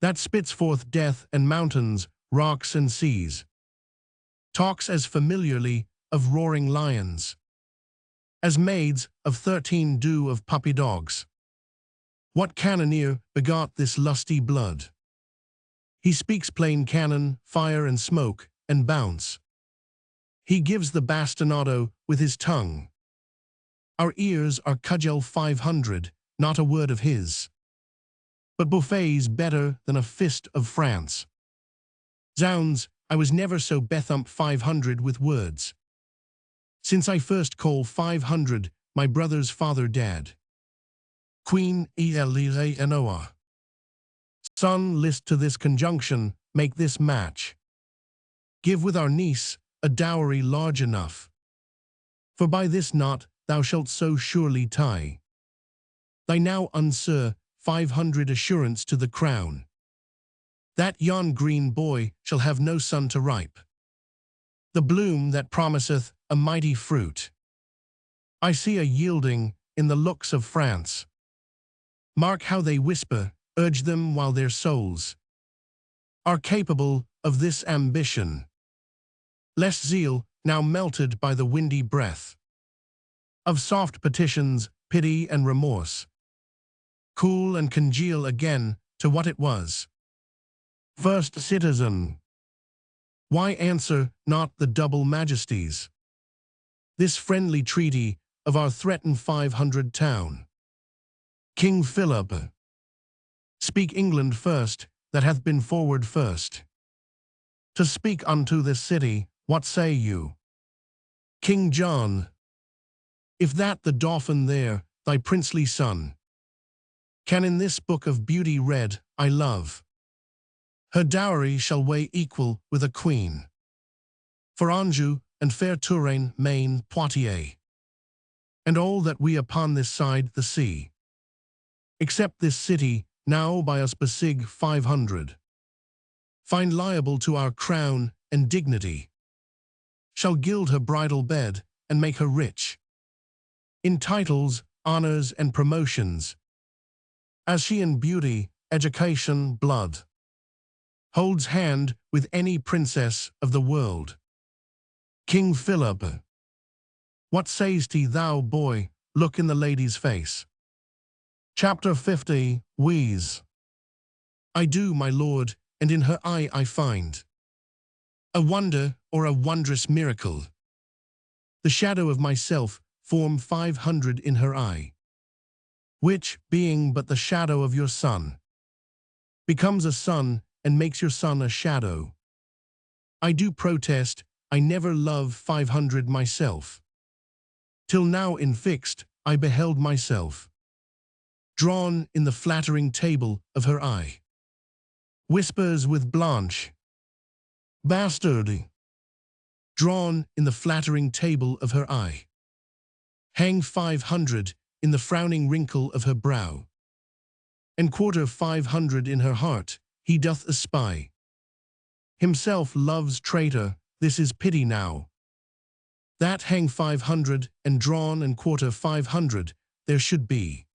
that spits forth death and mountains, rocks and seas, talks as familiarly of roaring lions, as maids of 13 do of puppy dogs. What cannoneer begot this lusty blood? He speaks plain cannon, fire and smoke, and bounce. He gives the bastinado with his tongue. Our ears are cudgel 500, not a word of his. But Buffet's better than a fist of France. Zounds, I was never so bethump 500 with words, since I first call 500 my brother's father dad. Queen Elise Enoa. Son, list to this conjunction, make this match. Give with our niece a dowry large enough, for by this knot thou shalt so surely tie thy now unsir 500 assurance to the crown, that yon green boy shall have no son to ripe the bloom that promiseth a mighty fruit. I see a yielding in the looks of France. Mark how they whisper, urge them while their souls are capable of this ambition. Less zeal, now melted by the windy breath of soft petitions, pity and remorse, cool and congeal again to what it was. First citizen, why answer not the double majesties this friendly treaty of our threatened 500 town? King Philip, speak England first, that hath been forward first to speak unto this city. What say you? King John, if that the Dauphin there, thy princely son, can in this book of beauty read, I love, her dowry shall weigh equal with a queen. For Anjou and fair Touraine, Maine, Poitiers, and all that we upon this side the sea, except this city, now by us besig 500, find liable to our crown and dignity, shall gild her bridal bed and make her rich in titles, honors, and promotions, as she in beauty, education, blood holds hand with any princess of the world. King Philip, what sayst thou, boy? Look in the lady's face. Chapter 50, Wheeze. I do, my lord, and in her eye I find a wonder or a wondrous miracle. The shadow of myself form 500 in her eye, which, being but the shadow of your son, becomes a sun and makes your son a shadow. I do protest, I never love 500 myself. Till now in fixed, I beheld myself drawn in the flattering table of her eye. Whispers with Blanche, bastard, drawn in the flattering table of her eye. Hang 500 in the frowning wrinkle of her brow, and quarter 500 in her heart he doth espy. Himself loves traitor, this is pity now. That hang 500 and drawn and quarter 500 there should be,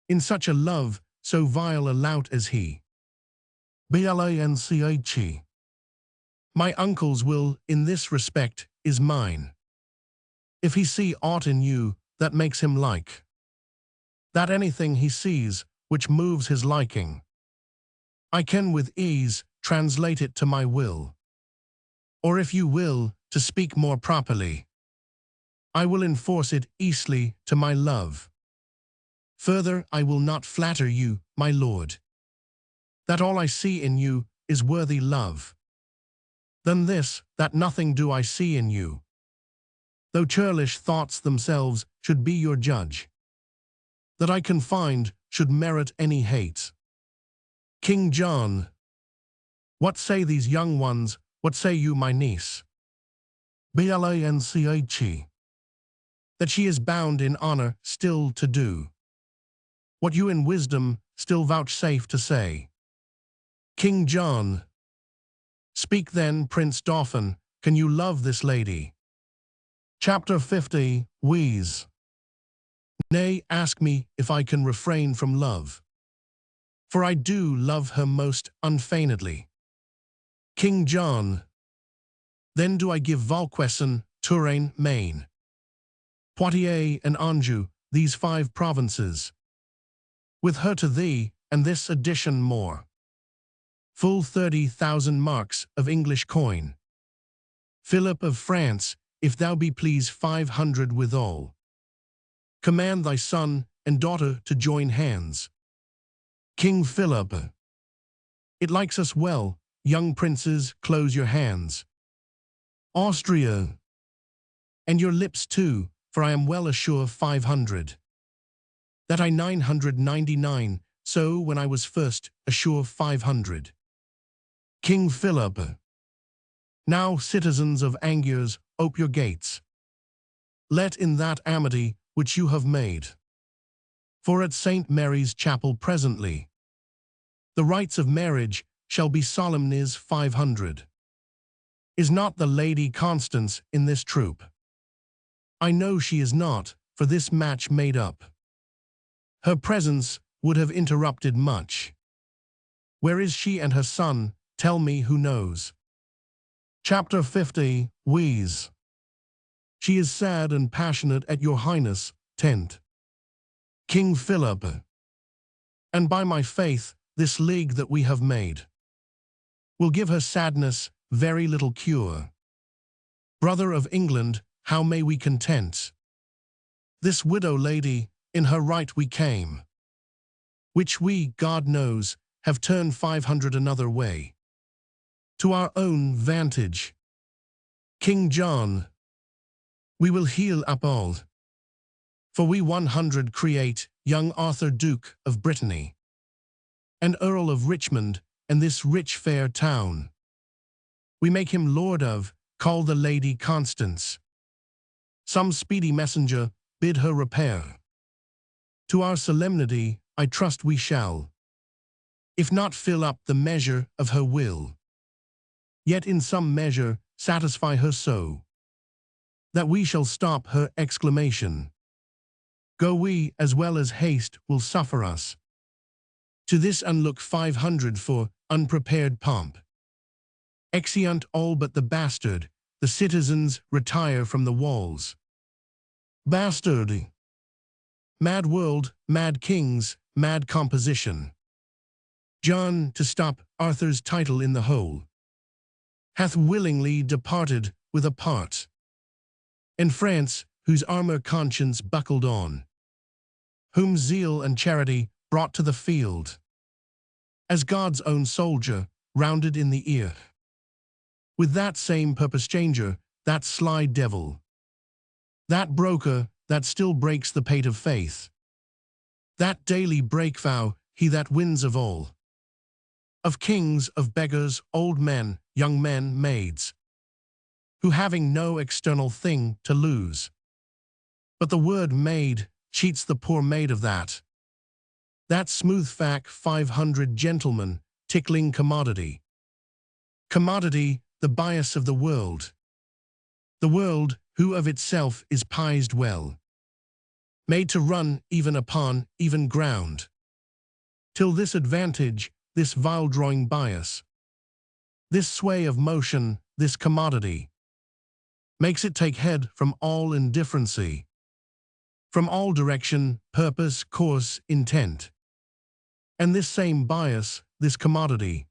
in such a love, so vile a lout as he. Blanche. My uncle's will in this respect is mine. If he see aught in you that makes him like, that anything he sees which moves his liking, I can with ease translate it to my will. Or if you will, to speak more properly, I will enforce it easily to my love. Further, I will not flatter you, my lord, that all I see in you is worthy love. Than this, that nothing do I see in you though churlish thoughts themselves should be your judge, that I can find should merit any hate. King John. What say these young ones, what say you, my niece? Blanche. That she is bound in honor still to do what you in wisdom still vouchsafe to say. King John. Speak then, Prince Dauphin, can you love this lady? Chapter 50, Wheeze. Nay, ask me if I can refrain from love, for I do love her most unfeignedly. King John. Then do I give Vauquesson, Touraine, Maine, Poitiers and Anjou, these 5 provinces, with her to thee, and this addition more, full 30,000 marks of English coin. Philip of France, if thou be pleased 500 withal. Command thy son and daughter to join hands. King Philip. It likes us well, young princes, close your hands. Austria. And your lips too, for I am well assured 500. That I 999, so when I was first, assure 500. King Philip. Now, citizens of Angers, ope your gates. Let in that amity which you have made. For at St. Mary's Chapel presently, the rites of marriage shall be solemniz 500. Is not the Lady Constance in this troop? I know she is not, for this match made up. Her presence would have interrupted much. Where is she and her son? Tell me who knows. Chapter 50, Wheeze. She is sad and passionate at your highness' tent. King Philip. And by my faith, this league that we have made will give her sadness very little cure. Brother of England, how may we content this widow lady? In her right we came, which we, God knows, have turned 500 another way, to our own vantage. King John. We will heal up all, for we 100 create young Arthur Duke of Brittany, and Earl of Richmond, and this rich fair town. We make him lord of, call the Lady Constance. Some speedy messenger, bid her repair. To our solemnity, I trust we shall, if not fill up the measure of her will, yet in some measure satisfy her so, that we shall stop her exclamation. Go we, as well as haste will suffer us. To this unlook 500 for unprepared pomp. Exeunt all but the bastard, the citizens retire from the walls. Bastard. Mad world, mad kings, mad composition. John, to stop Arthur's title in the whole, hath willingly departed with a part. And France, whose armor conscience buckled on, whom zeal and charity brought to the field, as God's own soldier, rounded in the ear, with that same purpose changer, that sly devil, that broker, that still breaks the pate of faith, that daily break vow, he that wins of all, of kings, of beggars, old men, young men, maids, who having no external thing to lose, but the word maid, cheats the poor maid of that smooth fac 500 gentlemen, tickling commodity. Commodity, the bias of the world, who of itself is prized well, made to run even upon even ground, till this advantage, this vile drawing bias, this sway of motion, this commodity, makes it take head from all indifferency, from all direction, purpose, course, intent. And this same bias, this commodity,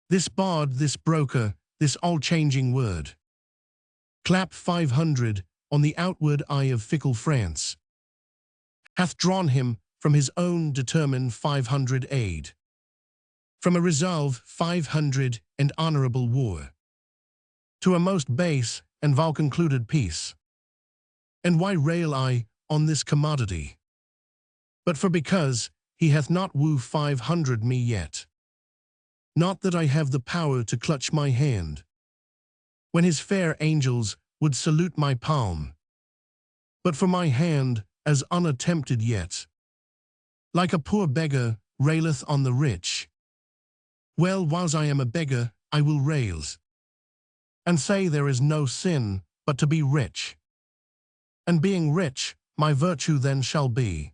this bard, this broker, this all-changing word, clap 500 on the outward eye of fickle France, hath drawn him from his own determined 500 aid, from a resolve 500 and honorable war, to a most base and vile concluded peace. And why rail I on this commodity? But for because he hath not woo 500 me yet. Not that I have the power to clutch my hand, when his fair angels would salute my palm, but for my hand as unattempted yet, like a poor beggar raileth on the rich. Well, whiles I am a beggar, I will rails, and say there is no sin but to be rich. And being rich, my virtue then shall be,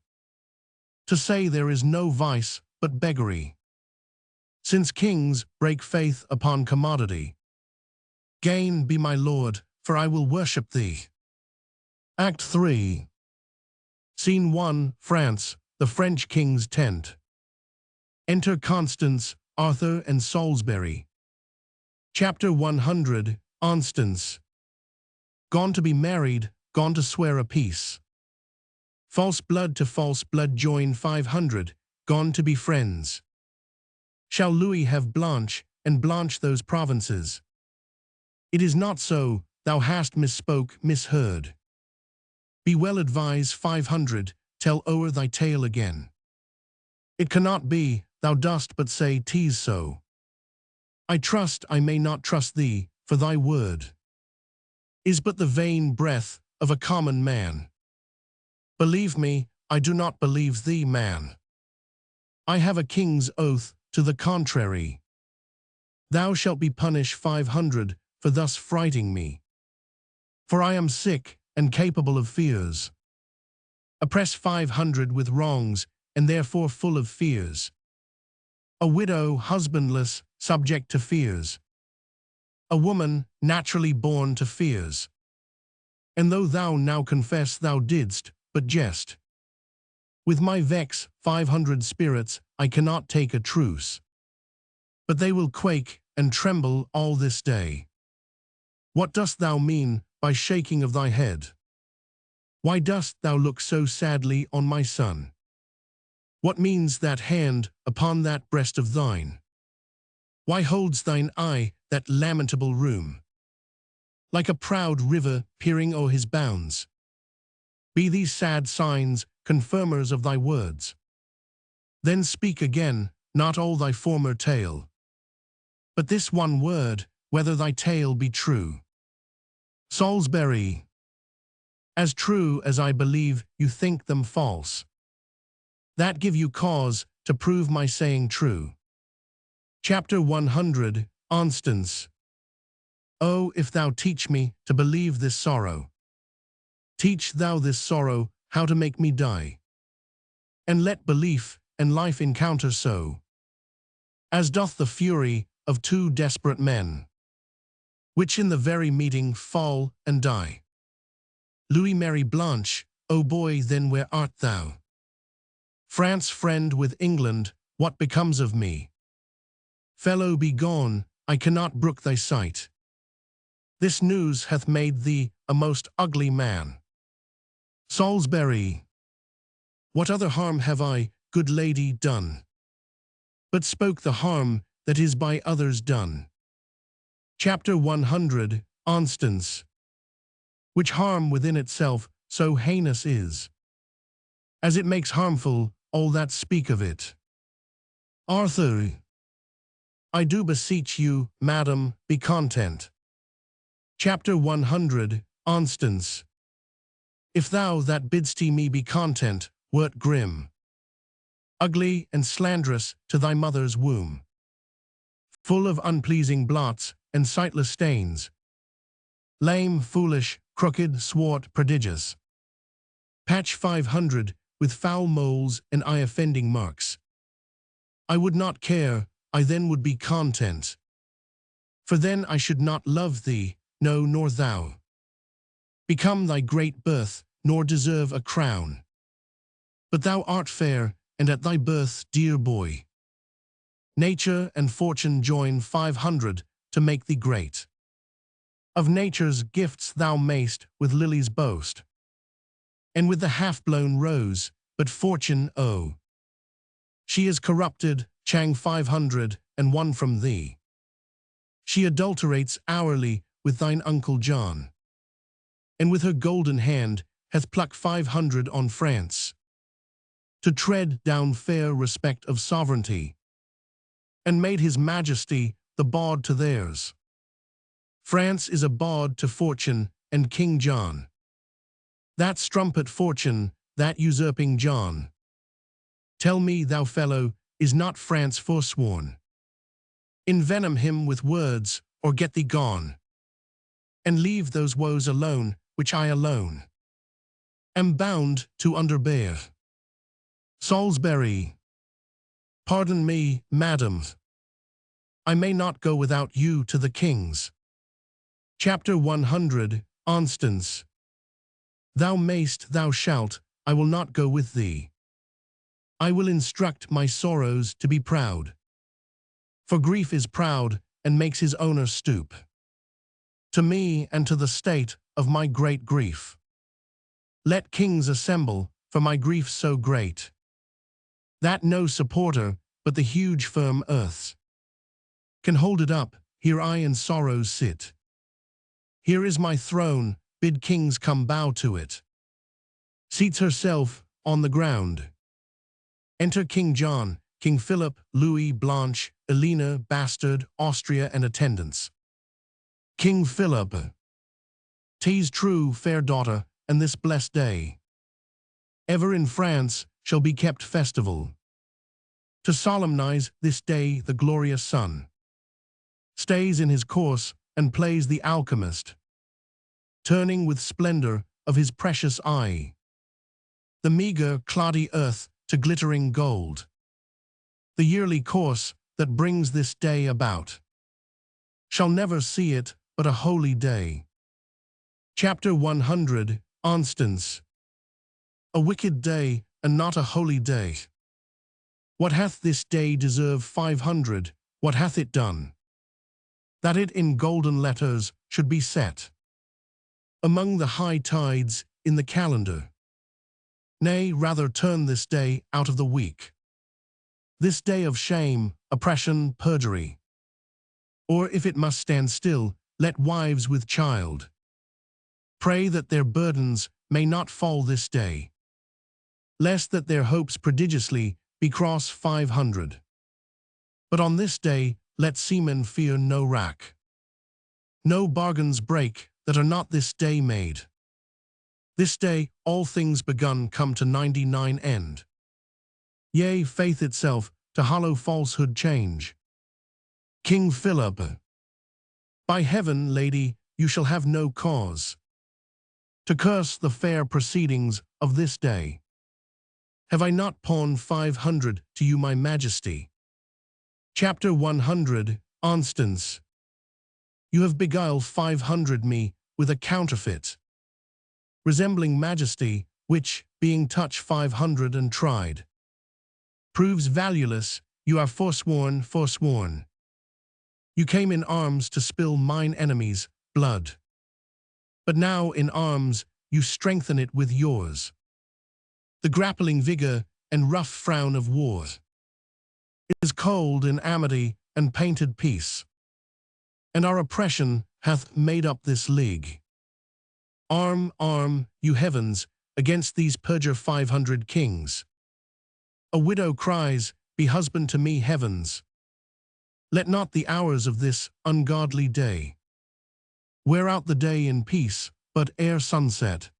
to say there is no vice but beggary. Since kings break faith upon commodity, gain be my lord, for I will worship thee. Act 3. Scene 1, France, the French king's tent. Enter Constance, Arthur, and Salisbury. Chapter 100, Constance. Gone to be married, gone to swear a peace. False blood to false blood join 500, gone to be friends. Shall Louis have Blanche, and Blanche those provinces? It is not so, thou hast misspoke, misheard. Be well advised 500, tell o'er thy tale again. It cannot be, thou dost but say 'tis so. I trust I may not trust thee, for thy word is but the vain breath of a common man. Believe me, I do not believe thee, man. I have a king's oath to the contrary. Thou shalt be punished 500 for thus frighting me. For I am sick and capable of fears. Oppress 500 with wrongs, and therefore full of fears. A widow, husbandless, subject to fears. A woman, naturally born to fears. And though thou now confess thou didst but jest, with my vex 500 spirits I cannot take a truce, but they will quake and tremble all this day. What dost thou mean by shaking of thy head? Why dost thou look so sadly on my son? What means that hand upon that breast of thine? Why holds thine eye that lamentable room, like a proud river peering o'er his bounds? Be these sad signs confirmers of thy words? Then speak again, not all thy former tale, but this one word, whether thy tale be true. Salisbury. As true as I believe you think them false. That give you cause to prove my saying true. Chapter 100, Constance. Oh, if thou teach me to believe this sorrow, teach thou this sorrow how to make me die, and let belief and life encounter so, as doth the fury of two desperate men, which in the very meeting fall and die. Louis marry Blanche, O boy, then where art thou? France friend with England, what becomes of me? Fellow, be gone, I cannot brook thy sight. This news hath made thee a most ugly man. Salisbury. What other harm have I, good lady, done? But spoke the harm that is by others done. Chapter 100, Constance. Which harm within itself so heinous is, as it makes harmful all that speak of it. Arthur. I do beseech you, madam, be content. Chapter 100, Constance. If thou that bidst me be content, wert grim, ugly and slanderous to thy mother's womb, full of unpleasing blots and sightless stains, lame, foolish, crooked, swart, prodigious, patch 500 with foul moles and eye-offending marks, I would not care, I then would be content. For then I should not love thee, no, nor thou become thy great birth, nor deserve a crown. But thou art fair, and at thy birth, dear boy, nature and fortune join 500 to make thee great. Of nature's gifts thou mayst with lilies boast, and with the half-blown rose, but fortune, oh, she is corrupted, Chang 500, and won from thee. She adulterates hourly with thine uncle John, and with her golden hand hath plucked 500 on France, to tread down fair respect of sovereignty, and made his majesty the bawd to theirs. France is a bawd to fortune and King John. That strumpet fortune, that usurping John. Tell me, thou fellow, is not France forsworn? Envenom him with words, or get thee gone, and leave those woes alone, which I alone am bound to underbear. Salisbury. Pardon me, madam, I may not go without you to the king's. Chapter 100, Constance. Thou mayst, thou shalt, I will not go with thee. I will instruct my sorrows to be proud. For grief is proud, and makes his owner stoop. To me and to the state of my great grief. Let kings assemble, for my grief so great, that no supporter but the huge firm earths can hold it up. Here I in sorrows sit. Here is my throne, bid kings come bow to it. Seats herself on the ground. Enter King John, King Philip, Louis, Blanche, Elena, Bastard, Austria, and attendants. King Philip. 'Tis true, fair daughter, and this blessed day ever in France shall be kept festival, to solemnize this day the glorious sun stays in his course and plays the alchemist, turning with splendor of his precious eye the meager, cloddy earth to glittering gold. The yearly course that brings this day about shall never see it but a holy day. Chapter 100, Constance. A wicked day, and not a holy day. What hath this day deserved 500? What hath it done, that it in golden letters should be set among the high tides in the calendar? Nay, rather turn this day out of the week, this day of shame, oppression, perjury. Or if it must stand still, let wives with child pray that their burdens may not fall this day, lest that their hopes prodigiously be cross 500. But on this day let seamen fear no rack, no bargains break that are not this day made. This day all things begun come to 99 end. Yea, faith itself to hollow falsehood change. King Philip. By heaven, lady, you shall have no cause to curse the fair proceedings of this day. Have I not pawned 500 to you, my majesty? Chapter 100, Constance. You have beguiled 500 me with a counterfeit, resembling majesty, which, being touched 500 and tried, proves valueless. You are forsworn, forsworn. You came in arms to spill mine enemies' blood. But now in arms you strengthen it with yours. The grappling vigor and rough frown of war is cold in amity and painted peace, and our oppression hath made up this league. Arm, arm, you heavens, against these perjure 500 kings. A widow cries, be husband to me, heavens. Let not the hours of this ungodly day wear out the day in peace, but ere sunset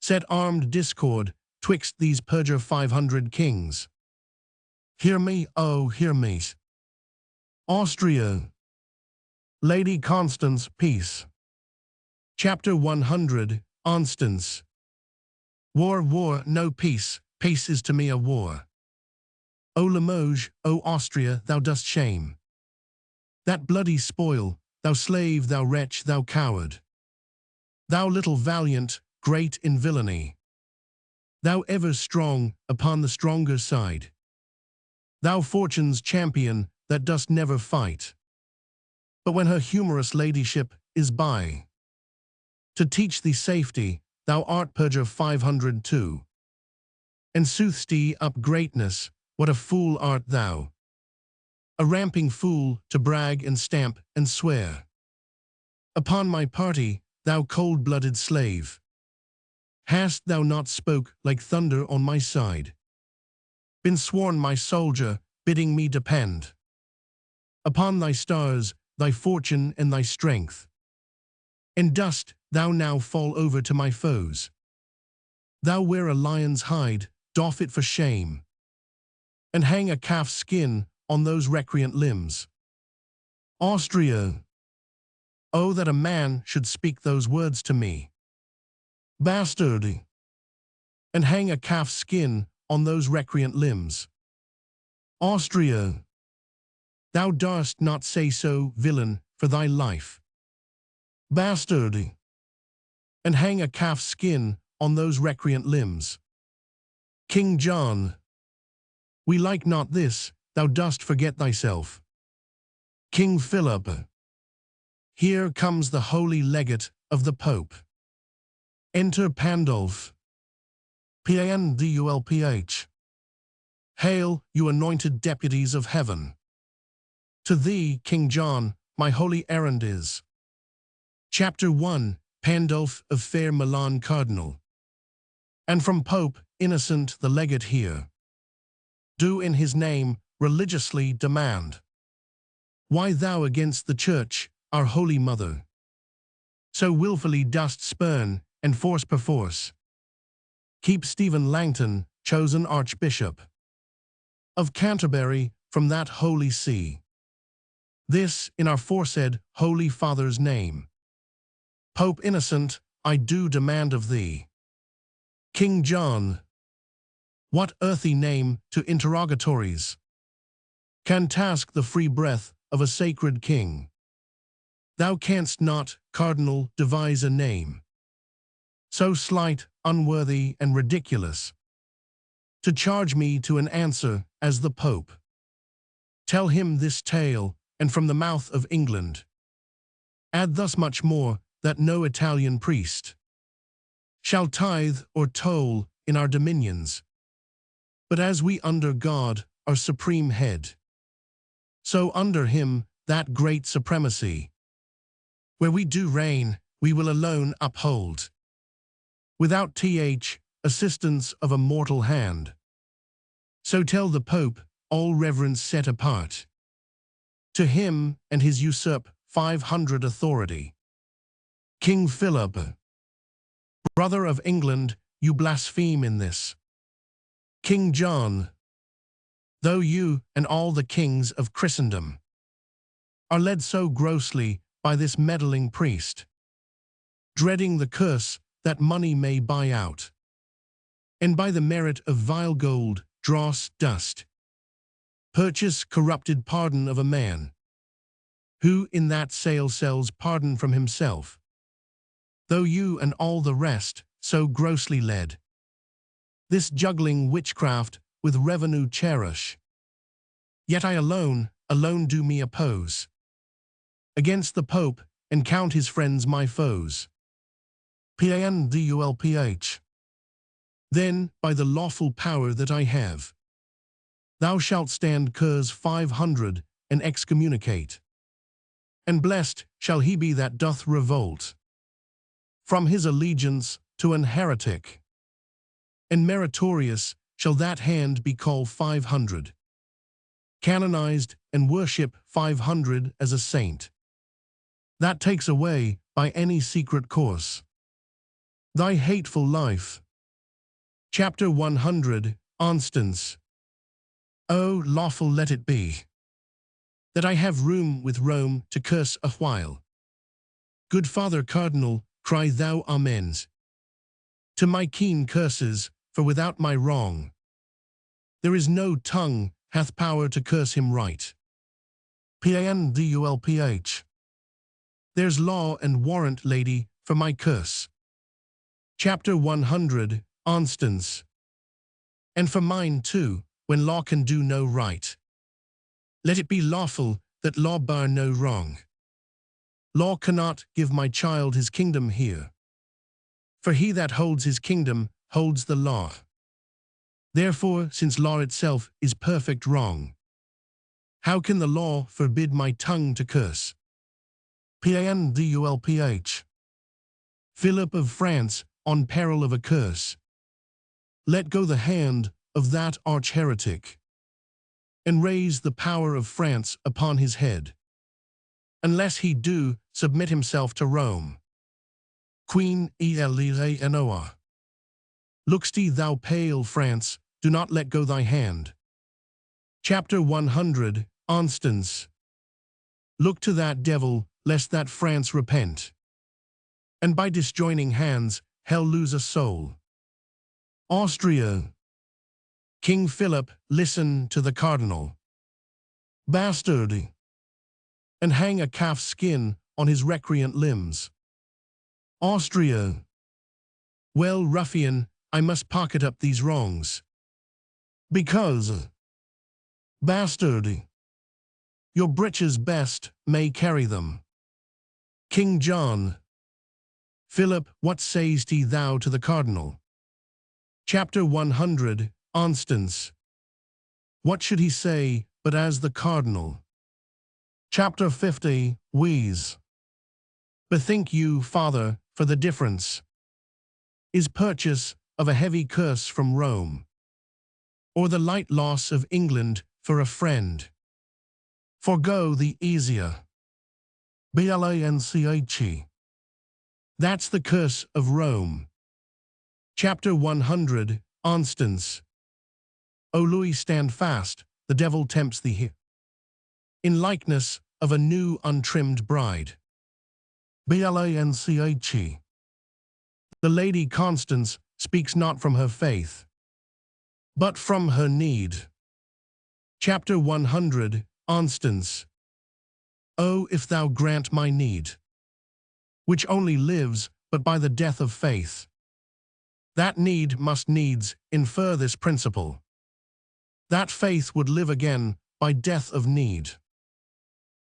set armed discord twixt these perjure 500 kings. Hear me, oh, hear me. Austria. Lady Constance, peace. Chapter 100, Constance. War, war, no peace, peace is to me a war. O Limoges, O Austria, thou dost shame that bloody spoil, thou slave, thou wretch, thou coward, thou little valiant, great in villainy, thou ever strong upon the stronger side, thou fortune's champion that dost never fight, but when her humorous ladyship is by, to teach thee safety, thou art perjure 502, and soothst thee up greatness. What a fool art thou, a ramping fool to brag and stamp and swear upon my party, thou cold-blooded slave. Hast thou not spoke like thunder on my side? Been sworn my soldier, bidding me depend upon thy stars, thy fortune and thy strength? And dost thou now fall over to my foes? Thou wear a lion's hide, doff it for shame, and hang a calf's skin on those recreant limbs. Austria, oh that a man should speak those words to me. Bastard, and hang a calf's skin on those recreant limbs. Austria, thou darst not say so, villain, for thy life. Bastard, and hang a calf's skin on those recreant limbs. King John, we like not this, thou dost forget thyself. King Philip, here comes the holy legate of the Pope. Enter Pandulph. Pandulph. Hail, you anointed deputies of heaven. To thee, King John, my holy errand is. Chapter 1, Pandulph of fair Milan Cardinal. And from Pope Innocent the legate here, do in his name religiously demand, why thou against the Church, our holy mother, so wilfully dost spurn and force perforce keep Stephen Langton, chosen Archbishop of Canterbury, from that holy see. This in our foresaid Holy Father's name. Pope Innocent, I do demand of thee. King John, what earthly name to interrogatories can task the free breath of a sacred king? Thou canst not, Cardinal, devise a name so slight, unworthy, and ridiculous, to charge me to an answer as the Pope. Tell him this tale, and from the mouth of England add thus much more, that no Italian priest shall tithe or toll in our dominions, but as we under God, our supreme head, so under him that great supremacy, where we do reign, we will alone uphold, without assistance of a mortal hand. So tell the Pope, all reverence set apart, to him and his usurp 500 authority. King Philip, brother of England, you blaspheme in this. King John, though you and all the kings of Christendom are led so grossly by this meddling priest, dreading the curse that money may buy out, and by the merit of vile gold dross dust, purchase corrupted pardon of a man, who in that sale sells pardon from himself, though you and all the rest so grossly led this juggling witchcraft with revenue cherish. Yet I alone do me oppose against the Pope, and count his friends my foes. Pandulph. Then, by the lawful power that I have, thou shalt stand curs 500 and excommunicate, and blessed shall he be that doth revolt from his allegiance to an heretic, and meritorious shall that hand be called 500, canonized and worship 500 as a saint, that takes away by any secret course thy hateful life. Chapter 100, Instance. O lawful let it be, that I have room with Rome to curse a while. Good Father Cardinal, cry thou amens to my keen curses, for without my wrong there is no tongue hath power to curse him right. Pandulph. There's law and warrant, lady, for my curse. Chapter 100, Instance. And for mine too, when law can do no right. Let it be lawful that law bar no wrong. Law cannot give my child his kingdom here, for he that holds his kingdom holds the law. Therefore, since law itself is perfect wrong, how can the law forbid my tongue to curse? Pandulph. Philip of France, on peril of a curse. Let go the hand of that arch-heretic, and raise the power of France upon his head, unless he do submit himself to Rome. Queen Eleanor. Look'st thou pale France, do not let go thy hand. Chapter 100, Constance. Look to that devil, lest that France repent, and by disjoining hands, hell lose a soul. Austria. King Philip, listen to the cardinal. Bastard. And hang a calf's skin on his recreant limbs. Austria. Well, ruffian, I must pocket up these wrongs. Because, bastard, your breeches best may carry them. King John. Philip, what say'st thou to the cardinal? Chapter 100, Constance. What should he say, but as the cardinal? Chapter 50, Wheeze. Bethink you, father, for the difference is purchase of a heavy curse from Rome, or the light loss of England for a friend. Forgo the easier. Blanche. That's the curse of Rome. Chapter 100, Constance. O Louis, stand fast, the devil tempts thee here, in likeness of a new untrimmed bride. Blanche. The Lady Constance speaks not from her faith, but from her need. Chapter 100, Constance. Oh, if thou grant my need, which only lives but by the death of faith, that need must needs infer this principle, that faith would live again by death of need.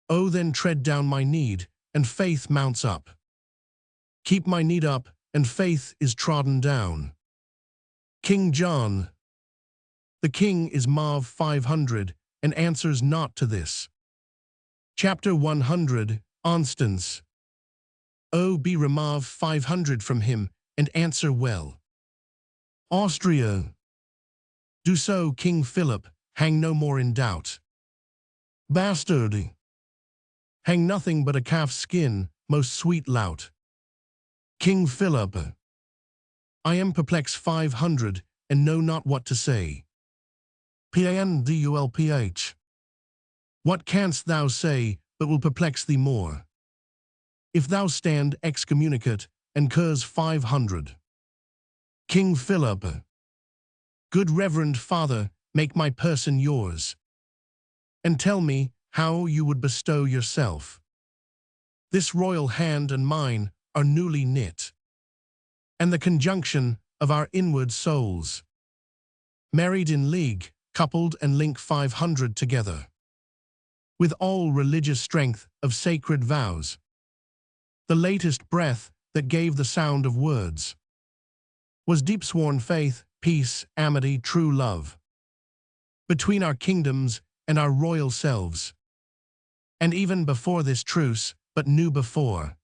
Oh, then tread down my need, and faith mounts up. Keep my need up, and faith is trodden down. King John. The king is Mav 500, and answers not to this. Chapter 100, Constance. Oh, be remove 500 from him, and answer well. Austria. Do so, King Philip, hang no more in doubt. Bastard. Hang nothing but a calf's skin, most sweet lout. King Philip. I am perplexed 500, and know not what to say. Pandulph. What canst thou say, but will perplex thee more? If thou stand excommunicate, and curse 500. King Philip. Good reverend father, make my person yours, and tell me how you would bestow yourself. This royal hand and mine are newly knit, and the conjunction of our inward souls, married in league, coupled and link 500 together, with all religious strength of sacred vows, the latest breath that gave the sound of words, was deep-sworn faith, peace, amity, true love, between our kingdoms and our royal selves, and even before this truce, but knew before,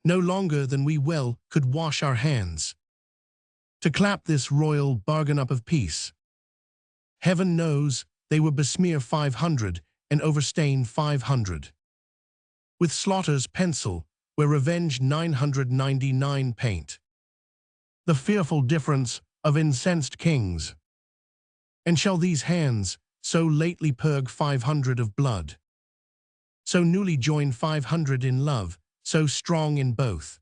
no longer than we well could wash our hands, to clap this royal bargain up of peace. Heaven knows they would besmear 500 and overstain 500 with slaughter's pencil, where revenge 999 paint. The fearful difference of incensed kings. And shall these hands, so lately purge 500 of blood, so newly join 500 in love, so strong in both,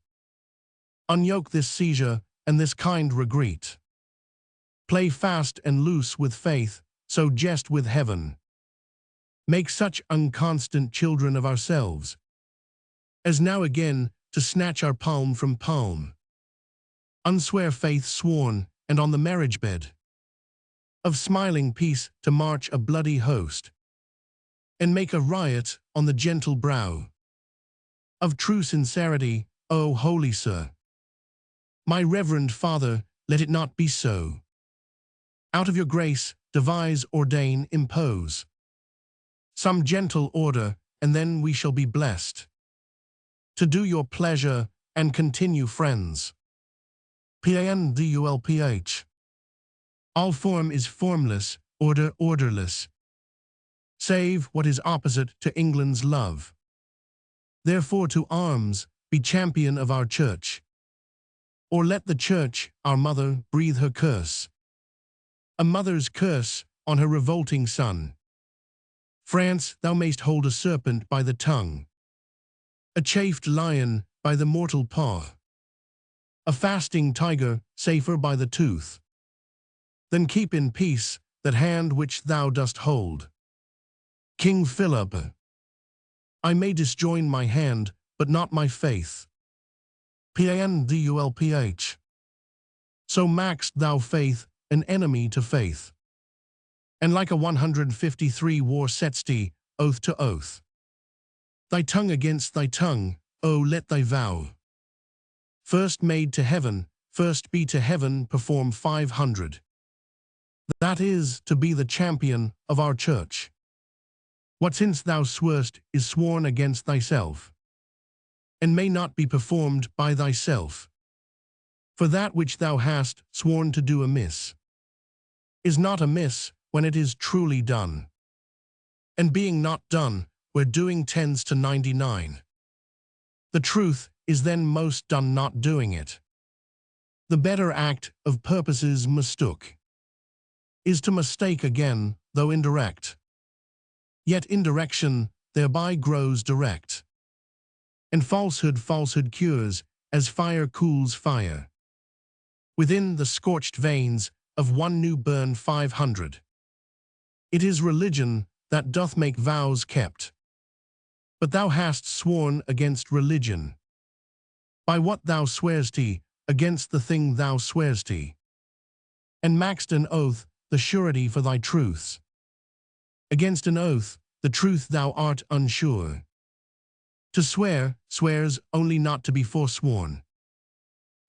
unyoke this seizure and this kind regret, play fast and loose with faith, so jest with heaven, make such unconstant children of ourselves, as now again to snatch our palm from palm, unswear faith sworn, and on the marriage bed of smiling peace to march a bloody host, and make a riot on the gentle brow of true sincerity, O holy sir. My reverend father, let it not be so. Out of your grace, devise, ordain, impose some gentle order, and then we shall be blessed to do your pleasure and continue friends. Pandulph. All form is formless, order orderless, save what is opposite to England's love. Therefore to arms, be champion of our church. Or let the church, our mother, breathe her curse. A mother's curse on her revolting son. France, thou mayst hold a serpent by the tongue, a chafed lion by the mortal paw, a fasting tiger safer by the tooth. Then keep in peace that hand which thou dost hold. King Philip. I may disjoin my hand, but not my faith. Pandulph. So maxed thou faith, an enemy to faith. And like a 153 war setst oath to oath. Thy tongue against thy tongue, O let thy vow. First made to heaven, first be to heaven perform 500. That is, to be the champion of our church. What since thou swerst is sworn against thyself, and may not be performed by thyself. For that which thou hast sworn to do amiss is not amiss when it is truly done. And being not done, where doing tends to 99. The truth is then most done not doing it. The better act of purposes mistook is to mistake again, though indirect. Yet indirection thereby grows direct. And falsehood cures, as fire cools fire. Within the scorched veins of one new burn 500. It is religion that doth make vows kept. But thou hast sworn against religion. By what thou swearst against the thing thou swearst, and maxed an oath the surety for thy truths. Against an oath, the truth thou art unsure. To swear, swears only not to be forsworn.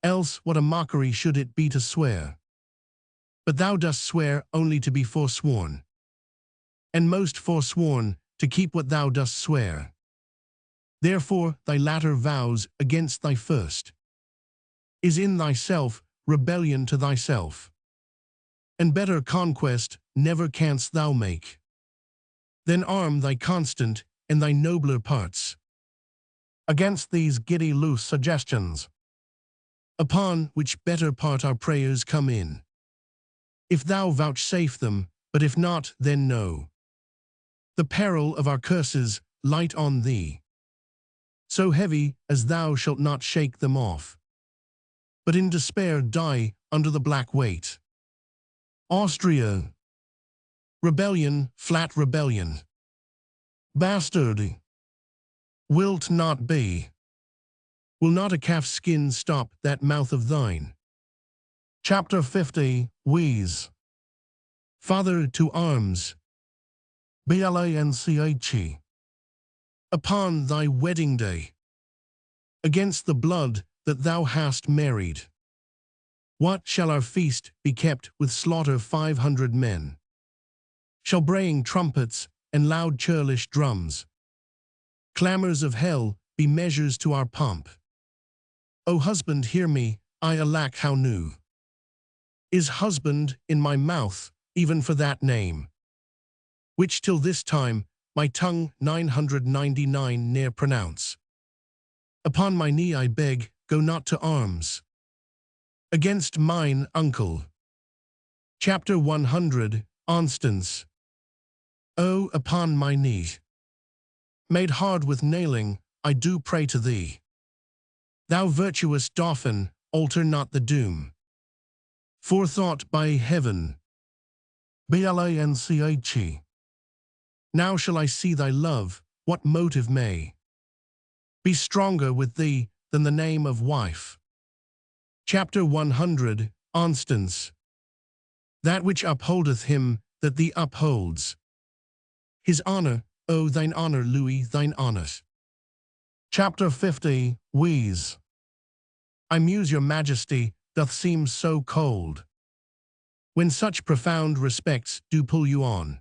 Else what a mockery should it be to swear. But thou dost swear only to be forsworn. And most forsworn to keep what thou dost swear. Therefore thy latter vows against thy first is in thyself rebellion to thyself. And better conquest never canst thou make. Then arm thy constant and thy nobler parts against these giddy loose suggestions, upon which better part our prayers come in. If thou vouchsafe them, but if not, then know the peril of our curses light on thee, so heavy as thou shalt not shake them off, but in despair die under the black weight. Austria. Rebellion, flat rebellion. Bastard. Wilt not be. Will not a calf's skin stop that mouth of thine? Chapter 50, Wheeze. Father to arms. Blanch. Upon thy wedding day. Against the blood that thou hast married. What shall our feast be kept with slaughter 500 men? Shall braying trumpets and loud churlish drums, clamors of hell, be measures to our pomp? O husband, hear me, I alack how new is husband in my mouth, even for that name, which till this time my tongue 999 ne'er pronounce. Upon my knee I beg, go not to arms against mine uncle. Chapter 100, Constance. O, upon my knee, made hard with nailing, I do pray to thee. Thou virtuous dauphin, alter not the doom forethought by heaven. Blanch. Now shall I see thy love, what motive may be stronger with thee than the name of wife. Chapter 100, Constance. That which upholdeth him that thee upholds. His honor, O thine honor, Louis, thine honor. Chapter 50, Wheeze. I muse your majesty doth seem so cold, when such profound respects do pull you on.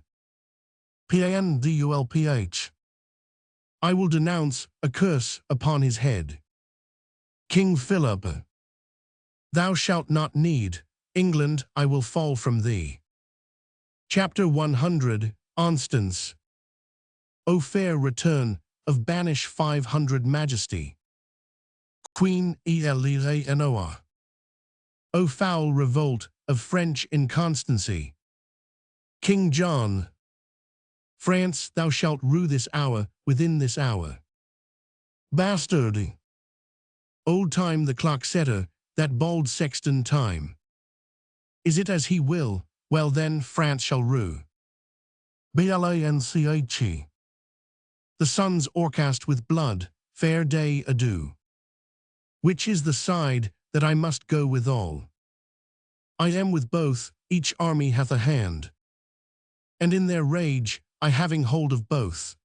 Pandulph. I will denounce a curse upon his head. King Philip. Thou shalt not need, England, I will fall from thee. Chapter 100, Constance. O fair return of banish 500 majesty. Queen Eleanor. O foul revolt of French inconstancy. King John. France, thou shalt rue this hour within this hour. Bastard. Old Time the clock setter, that bald sexton Time. Is it as he will? Well then, France shall rue. Blanche. The sun's o'ercast with blood, fair day adieu. Which is the side that I must go withal? I am with both, each army hath a hand. And in their rage, I having hold of both.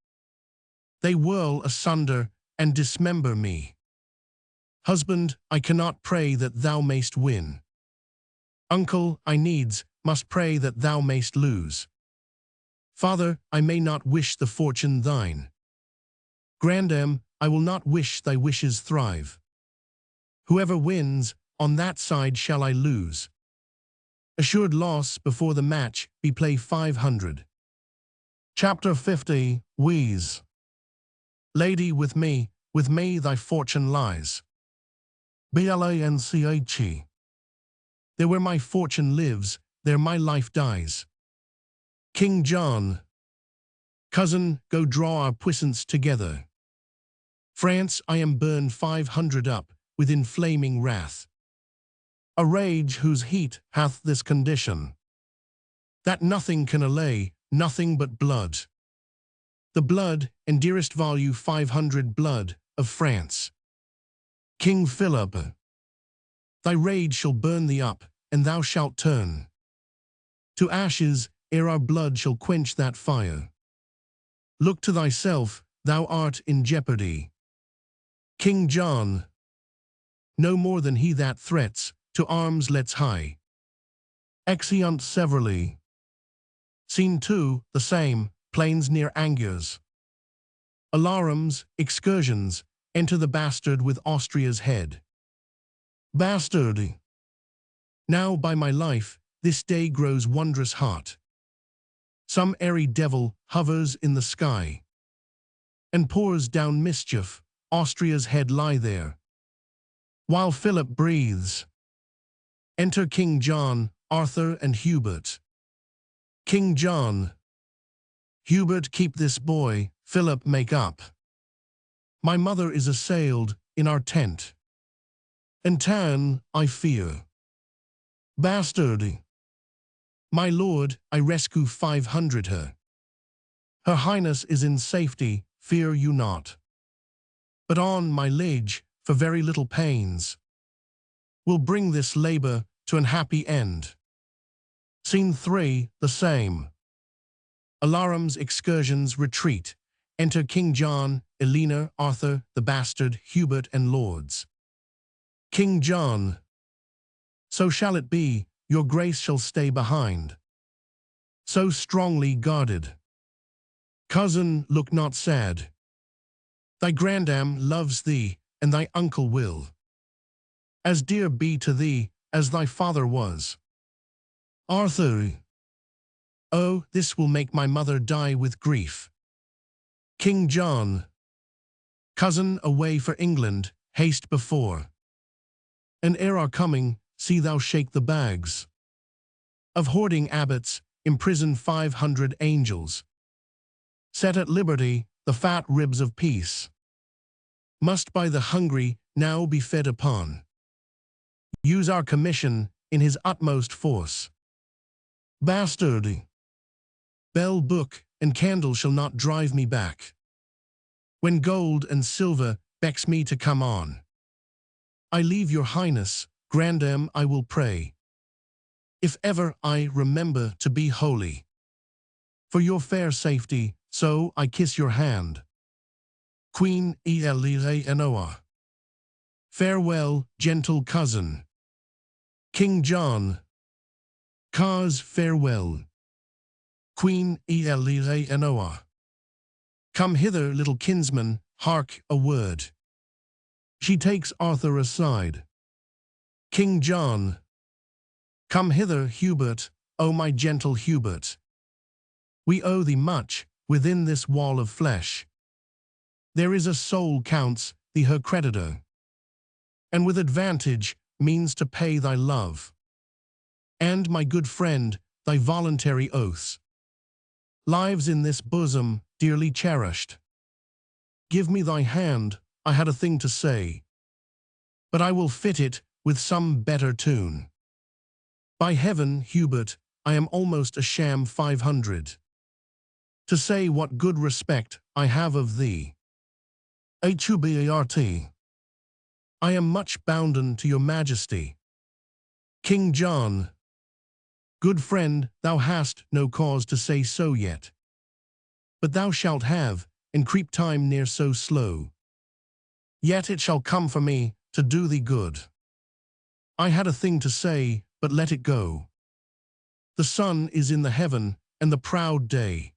They whirl asunder, and dismember me. Husband, I cannot pray that thou mayst win. Uncle, I needs must pray that thou mayst lose. Father, I may not wish the fortune thine. Grandam, I will not wish thy wishes thrive. Whoever wins, on that side shall I lose. Assured loss before the match, be play 500. Chapter 50, Wheeze. Lady, with me thy fortune lies. Blanche. There where my fortune lives, there my life dies. King John. Cousin, go draw our puissance together. France, I am burned 500 up, with inflaming wrath. A rage whose heat hath this condition, that nothing can allay, nothing but blood. The blood, and dearest value 500 blood, of France. King Philip. Thy rage shall burn thee up, and thou shalt turn to ashes, ere our blood shall quench that fire. Look to thyself, thou art in jeopardy. King John. No more than he that threats, to arms let's hie. Exeunt severally. Scene 2, the same, plains near Angers. Alarums, excursions, enter the bastard with Austria's head. Bastard. Now by my life, this day grows wondrous hot. Some airy devil hovers in the sky, and pours down mischief, Austria's head lie there, while Philip breathes. Enter King John, Arthur and Hubert. King John. Hubert, keep this boy, Philip, make up. My mother is assailed, in our tent. And Tan, I fear. Bastard. My lord, I rescue 500 her. Her highness is in safety, fear you not. But on, my liege, for very little pains, will bring this labor to an happy end. Scene 3, the same. Alarums, excursions, retreat. Enter King John, Eleanor, Arthur, the bastard, Hubert, and lords. King John. So shall it be, your grace shall stay behind. So strongly guarded. Cousin, look not sad. Thy grandam loves thee, and thy uncle will as dear be to thee, as thy father was. Arthur. Oh, this will make my mother die with grief. King John. Cousin, away for England, haste before. And ere our coming, see thou shake the bags of hoarding abbots, imprison 500 angels. Set at liberty the fat ribs of peace. Must by the hungry now be fed upon. Use our commission in his utmost force. Bastard. Bell, book, and candle shall not drive me back. When gold and silver becks me to come on, I leave your highness, grandam, I will pray. If ever I remember to be holy, for your fair safety, so I kiss your hand. Queen Eleanor. Farewell, gentle cousin. King John. Cause farewell. Queen Eleanor. Come hither, little kinsman, hark a word. She takes Arthur aside. King John. Come hither, Hubert, O my gentle Hubert. We owe thee much, within this wall of flesh. There is a soul counts thee her creditor, and with advantage means to pay thy love. And, my good friend, thy voluntary oaths. Lives in this bosom, dearly cherished. Give me thy hand, I had a thing to say, but I will fit it with some better tune. By heaven, Hubert, I am almost a sham 500. To say what good respect I have of thee. Hubert, I am much bounden to your majesty. King John. Good friend, thou hast no cause to say so yet. But thou shalt have, and creep time ne'er so slow. Yet it shall come for me, to do thee good. I had a thing to say, but let it go. The sun is in the heaven, and the proud day,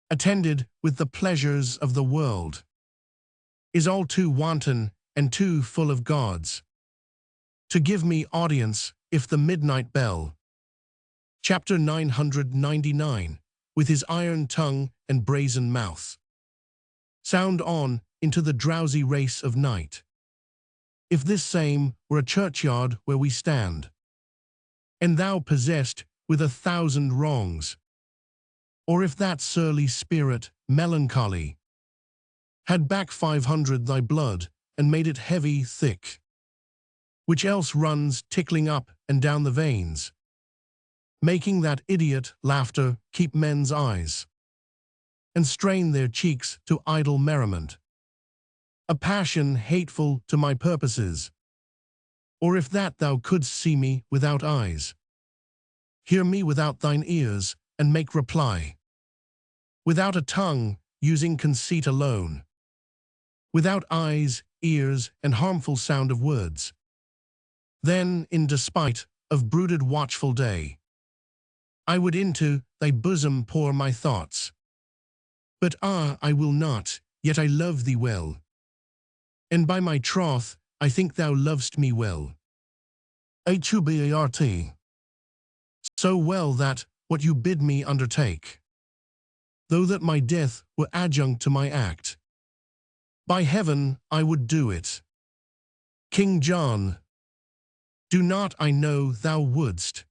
attended with the pleasures of the world, is all too wanton and too full of gods, to give me audience if the midnight bell. Chapter 999, with his iron tongue and brazen mouth, sound on into the drowsy race of night. If this same were a churchyard where we stand, and thou possessed with 1,000 wrongs, or if that surly spirit, melancholy, had back 500 thy blood, and made it heavy thick, which else runs tickling up and down the veins, making that idiot laughter keep men's eyes, and strain their cheeks to idle merriment, a passion hateful to my purposes. Or if that thou couldst see me without eyes, hear me without thine ears, and make reply, without a tongue, using conceit alone, without eyes, ears, and harmful sound of words, then, in despite of brooded watchful day, I would into thy bosom pour my thoughts. But I will not, yet I love thee well, and by my troth I think thou lovest me well. Hubert, so well that, what you bid me undertake, though that my death were adjunct to my act, by heaven I would do it. King John. Do not I know thou wouldst.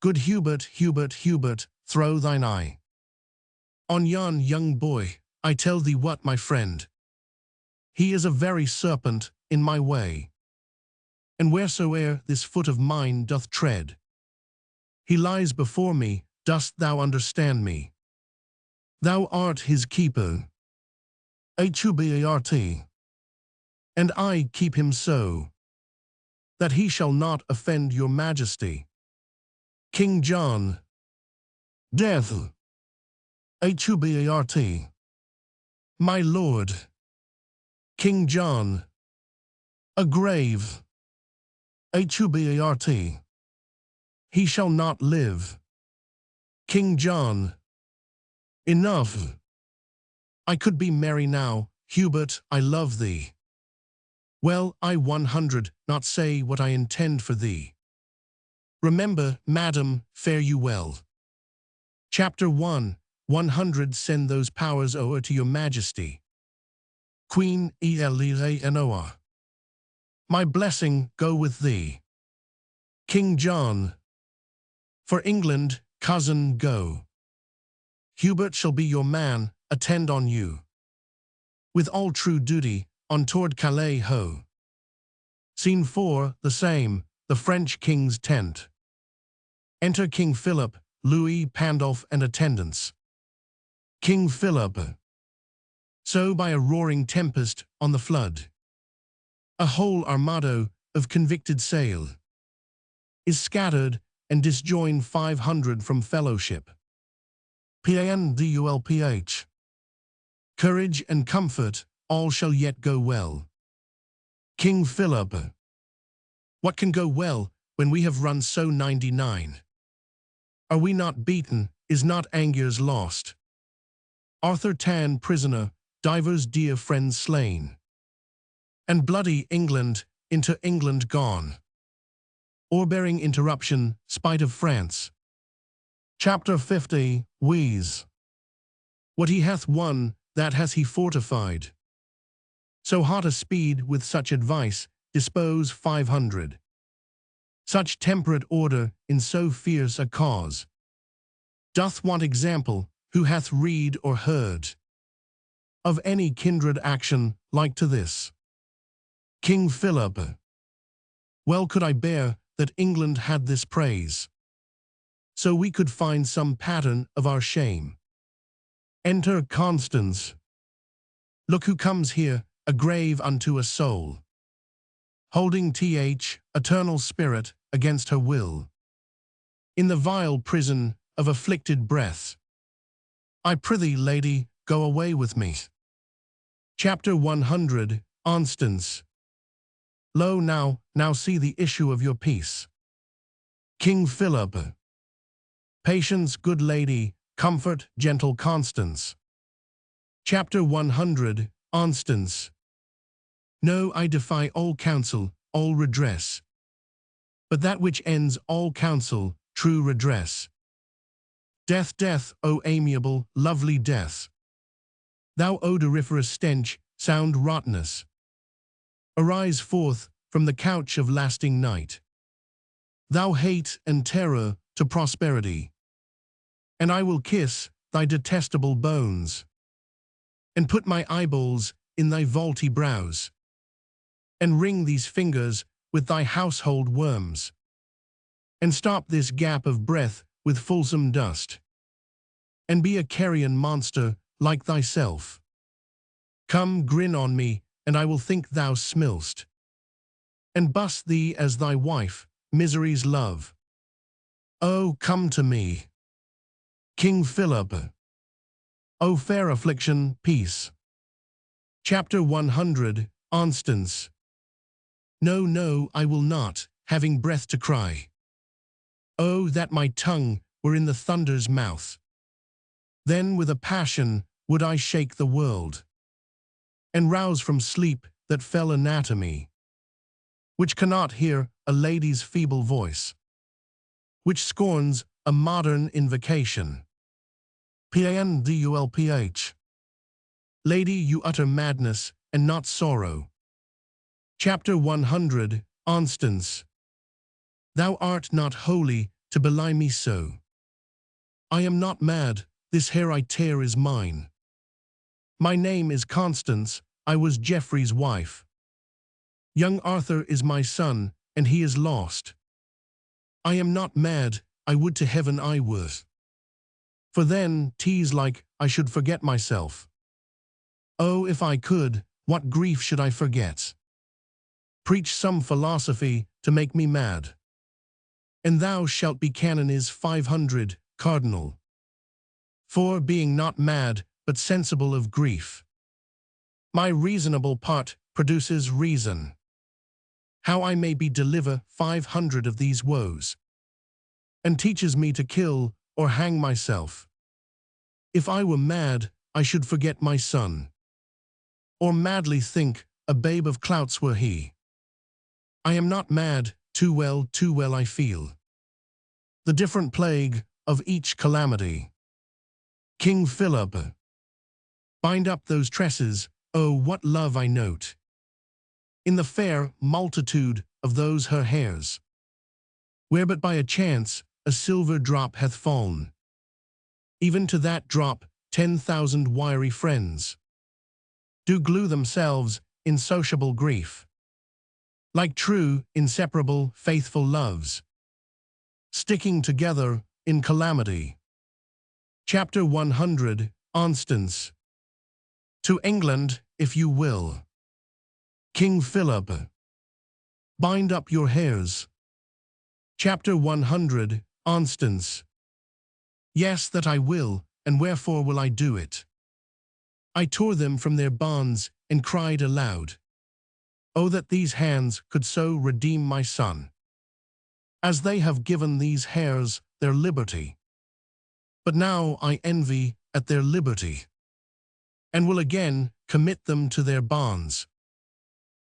Good Hubert, Hubert, Hubert, throw thine eye on yon young boy. I tell thee what, my friend, he is a very serpent in my way, and wheresoe'er this foot of mine doth tread, he lies before me. Dost thou understand me? Thou art his keeper, Hubert, and I keep him so, that he shall not offend your majesty. King John. Death. Hubert. My lord. King John. A grave. Hubert. He shall not live. King John. Enough. I could be merry now, Hubert, I love thee. Well, I 100 not say what I intend for thee. Remember, madam, fare you well. Chapter 1, 100 Send those powers o'er to your majesty. Queen Eleanor. My blessing go with thee. King John. For England, cousin, go. Hubert shall be your man, attend on you, with all true duty, on toward Calais ho. Scene 4, the same, the French king's tent. Enter King Philip, Louis, Pandolf, and attendants. King Philip. So by a roaring tempest on the flood, a whole armado of convicted sail is scattered and disjoined 500 from fellowship. Pandulph. Courage and comfort, all shall yet go well. King Philip. What can go well when we have run so 99? Are we not beaten? Is not Angers lost? Arthur Tan prisoner, divers dear friends slain, and bloody England into England gone. o'erbearing interruption, spite of France. Chapter 50, Wheeze. What he hath won, that has he fortified. So hot a speed with such advice, dispose 500. Such temperate order in so fierce a cause. Doth want example, who hath read or heard of any kindred action like to this. King Philip. Well could I bear that England had this praise, so we could find some pattern of our shame. Enter Constance. Look who comes here, a grave unto a soul, holding eternal spirit against her will, in the vile prison of afflicted breath. I prithee, lady, go away with me. Chapter 100, Constance. Lo now see the issue of your peace. King Philip. Patience, good lady, comfort, gentle Constance. Chapter 100, Constance. No, I defy all counsel, all redress, but that which ends all counsel, true redress. Death, death, O amiable, lovely death. Thou odoriferous stench, sound rottenness. Arise forth from the couch of lasting night. Thou hate and terror to prosperity. And I will kiss thy detestable bones, and put my eyeballs in thy vaulty brows, and wring these fingers with thy household worms, and stop this gap of breath with fulsome dust, and be a carrion monster like thyself. Come, grin on me, and I will think thou smilst, and bust thee as thy wife, misery's love. Oh, come to me. King Philip. O fair affliction, peace. Chapter 100, Constance. No, no, I will not, having breath to cry. Oh, that my tongue were in the thunder's mouth. Then with a passion would I shake the world, and rouse from sleep that fell anatomy, which cannot hear a lady's feeble voice, which scorns a modern invocation. Pandulph. Lady, you utter madness and not sorrow. Chapter 100, Constance. Thou art not holy to belie me so. I am not mad, this hair I tear is mine. My name is Constance, I was Geoffrey's wife. Young Arthur is my son, and he is lost. I am not mad, I would to heaven I were. For then, 'tis like I should forget myself. Oh, if I could, what grief should I forget? Preach some philosophy to make me mad, and thou shalt be canonized 500, cardinal. For being not mad, but sensible of grief, my reasonable part produces reason. How I may be deliver 500 of these woes, and teaches me to kill or hang myself. If I were mad, I should forget my son, or madly think a babe of clouts were he. I am not mad, too well I feel the different plague of each calamity. King Philip. Bind up those tresses, oh, what love I note in the fair multitude of those her hairs, where but by a chance a silver drop hath fallen. Even to that drop 10,000 wiry friends do glue themselves in sociable grief, like true, inseparable, faithful loves, sticking together in calamity. Chapter 100, Constance. To England, if you will. King Philip. Bind up your hairs. Chapter 100, Constance. Yes, that I will, and wherefore will I do it? I tore them from their bonds and cried aloud, oh, that these hands could so redeem my son, as they have given these hairs their liberty. But now I envy at their liberty, and will again commit them to their bonds,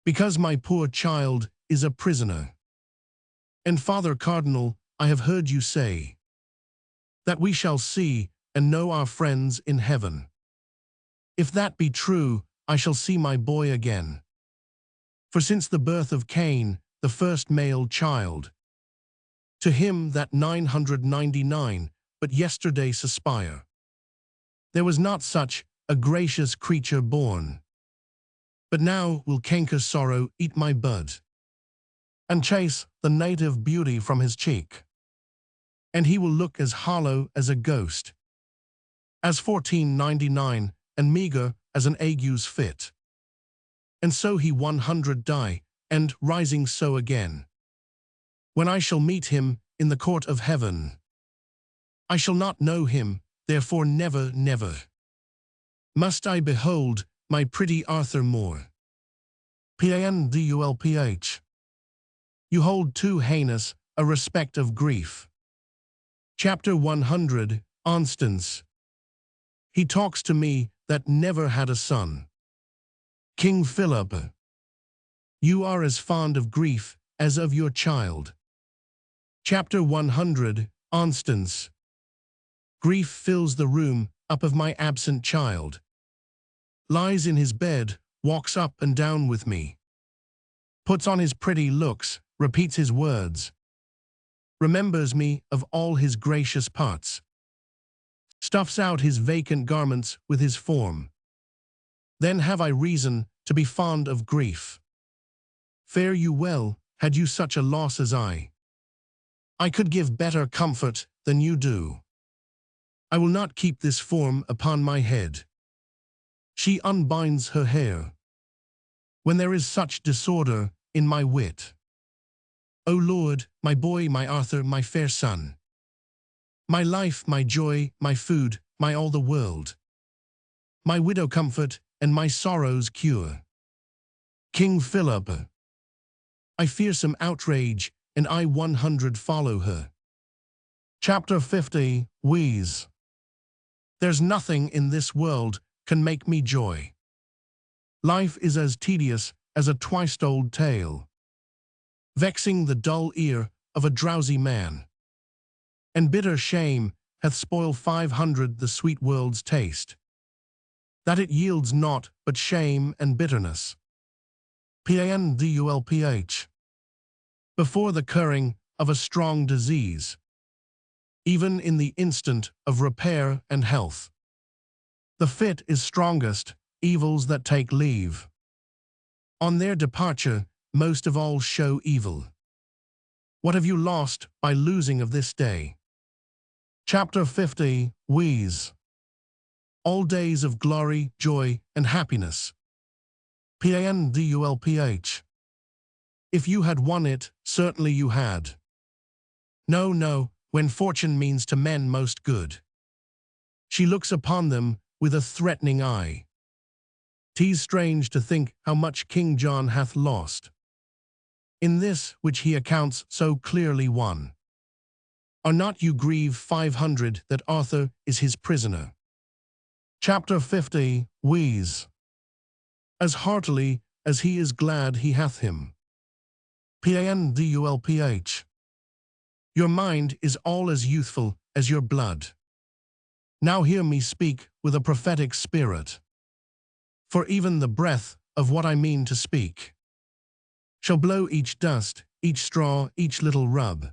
because my poor child is a prisoner. And Father Cardinal, I have heard you say that we shall see and know our friends in heaven. If that be true, I shall see my boy again. For since the birth of Cain, the first male child, to him that 999 but yesterday suspire, there was not such a gracious creature born. But now will canker sorrow eat my bud, and chase the native beauty from his cheek, and he will look as hollow as a ghost, as 1499, and meager as an ague's fit. And so he 100 die, and rising so again. When I shall meet him in the court of heaven, I shall not know him, therefore never, never must I behold my pretty Arthur more. Pandulph. You hold too heinous a respect of grief. Chapter 100, Constance. He talks to me that never had a son. King Philip. You are as fond of grief as of your child. Chapter 100, Constance. Grief fills the room up of my absent child. Lies in his bed, walks up and down with me. Puts on his pretty looks, repeats his words. Remembers me of all his gracious parts. Stuffs out his vacant garments with his form. Then have I reason to be fond of grief. Fare you well, had you such a loss as I. I could give better comfort than you do. I will not keep this form upon my head. She unbinds her hair. When there is such disorder in my wit. O Lord, my boy, my Arthur, my fair son. My life, my joy, my food, my all the world. My widow comfort, and my sorrows cure. King Philip. I fear some outrage, and I 100 follow her. Chapter 50, Wheeze. There's nothing in this world can make me joy. Life is as tedious as a twice-told tale, vexing the dull ear of a drowsy man. And bitter shame hath spoiled 500 the sweet world's taste, that it yields naught but shame and bitterness. Pandulph. Before the curing of a strong disease, even in the instant of repair and health, the fit is strongest, evils that take leave. On their departure, most of all show evil. What have you lost by losing of this day? Chapter 50, Wheeze. All days of glory, joy, and happiness. Pandulph. If you had won it, certainly you had. No, no, when fortune means to men most good, she looks upon them with a threatening eye. 'Tis strange to think how much King John hath lost in this which he accounts so clearly won. Are not you grieved 500 that Arthur is his prisoner? Chapter 50, Wheeze. As heartily as he is glad he hath him. Pandulph. Your mind is all as youthful as your blood. Now hear me speak with a prophetic spirit. For even the breath of what I mean to speak shall blow each dust, each straw, each little rub,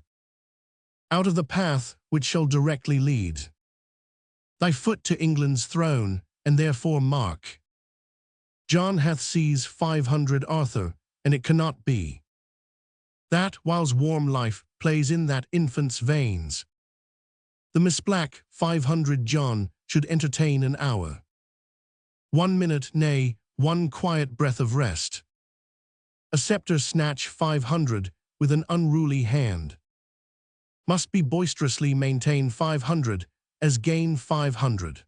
out of the path which shall directly lead thy foot to England's throne, and therefore mark. John hath seized 500 Arthur, and it cannot be that, whiles warm life plays in that infant's veins, the misblack 500 John should entertain an hour. 1 minute, nay, 1 quiet breath of rest. A scepter snatch 500 with an unruly hand. Must be boisterously maintain 500, as gain 500.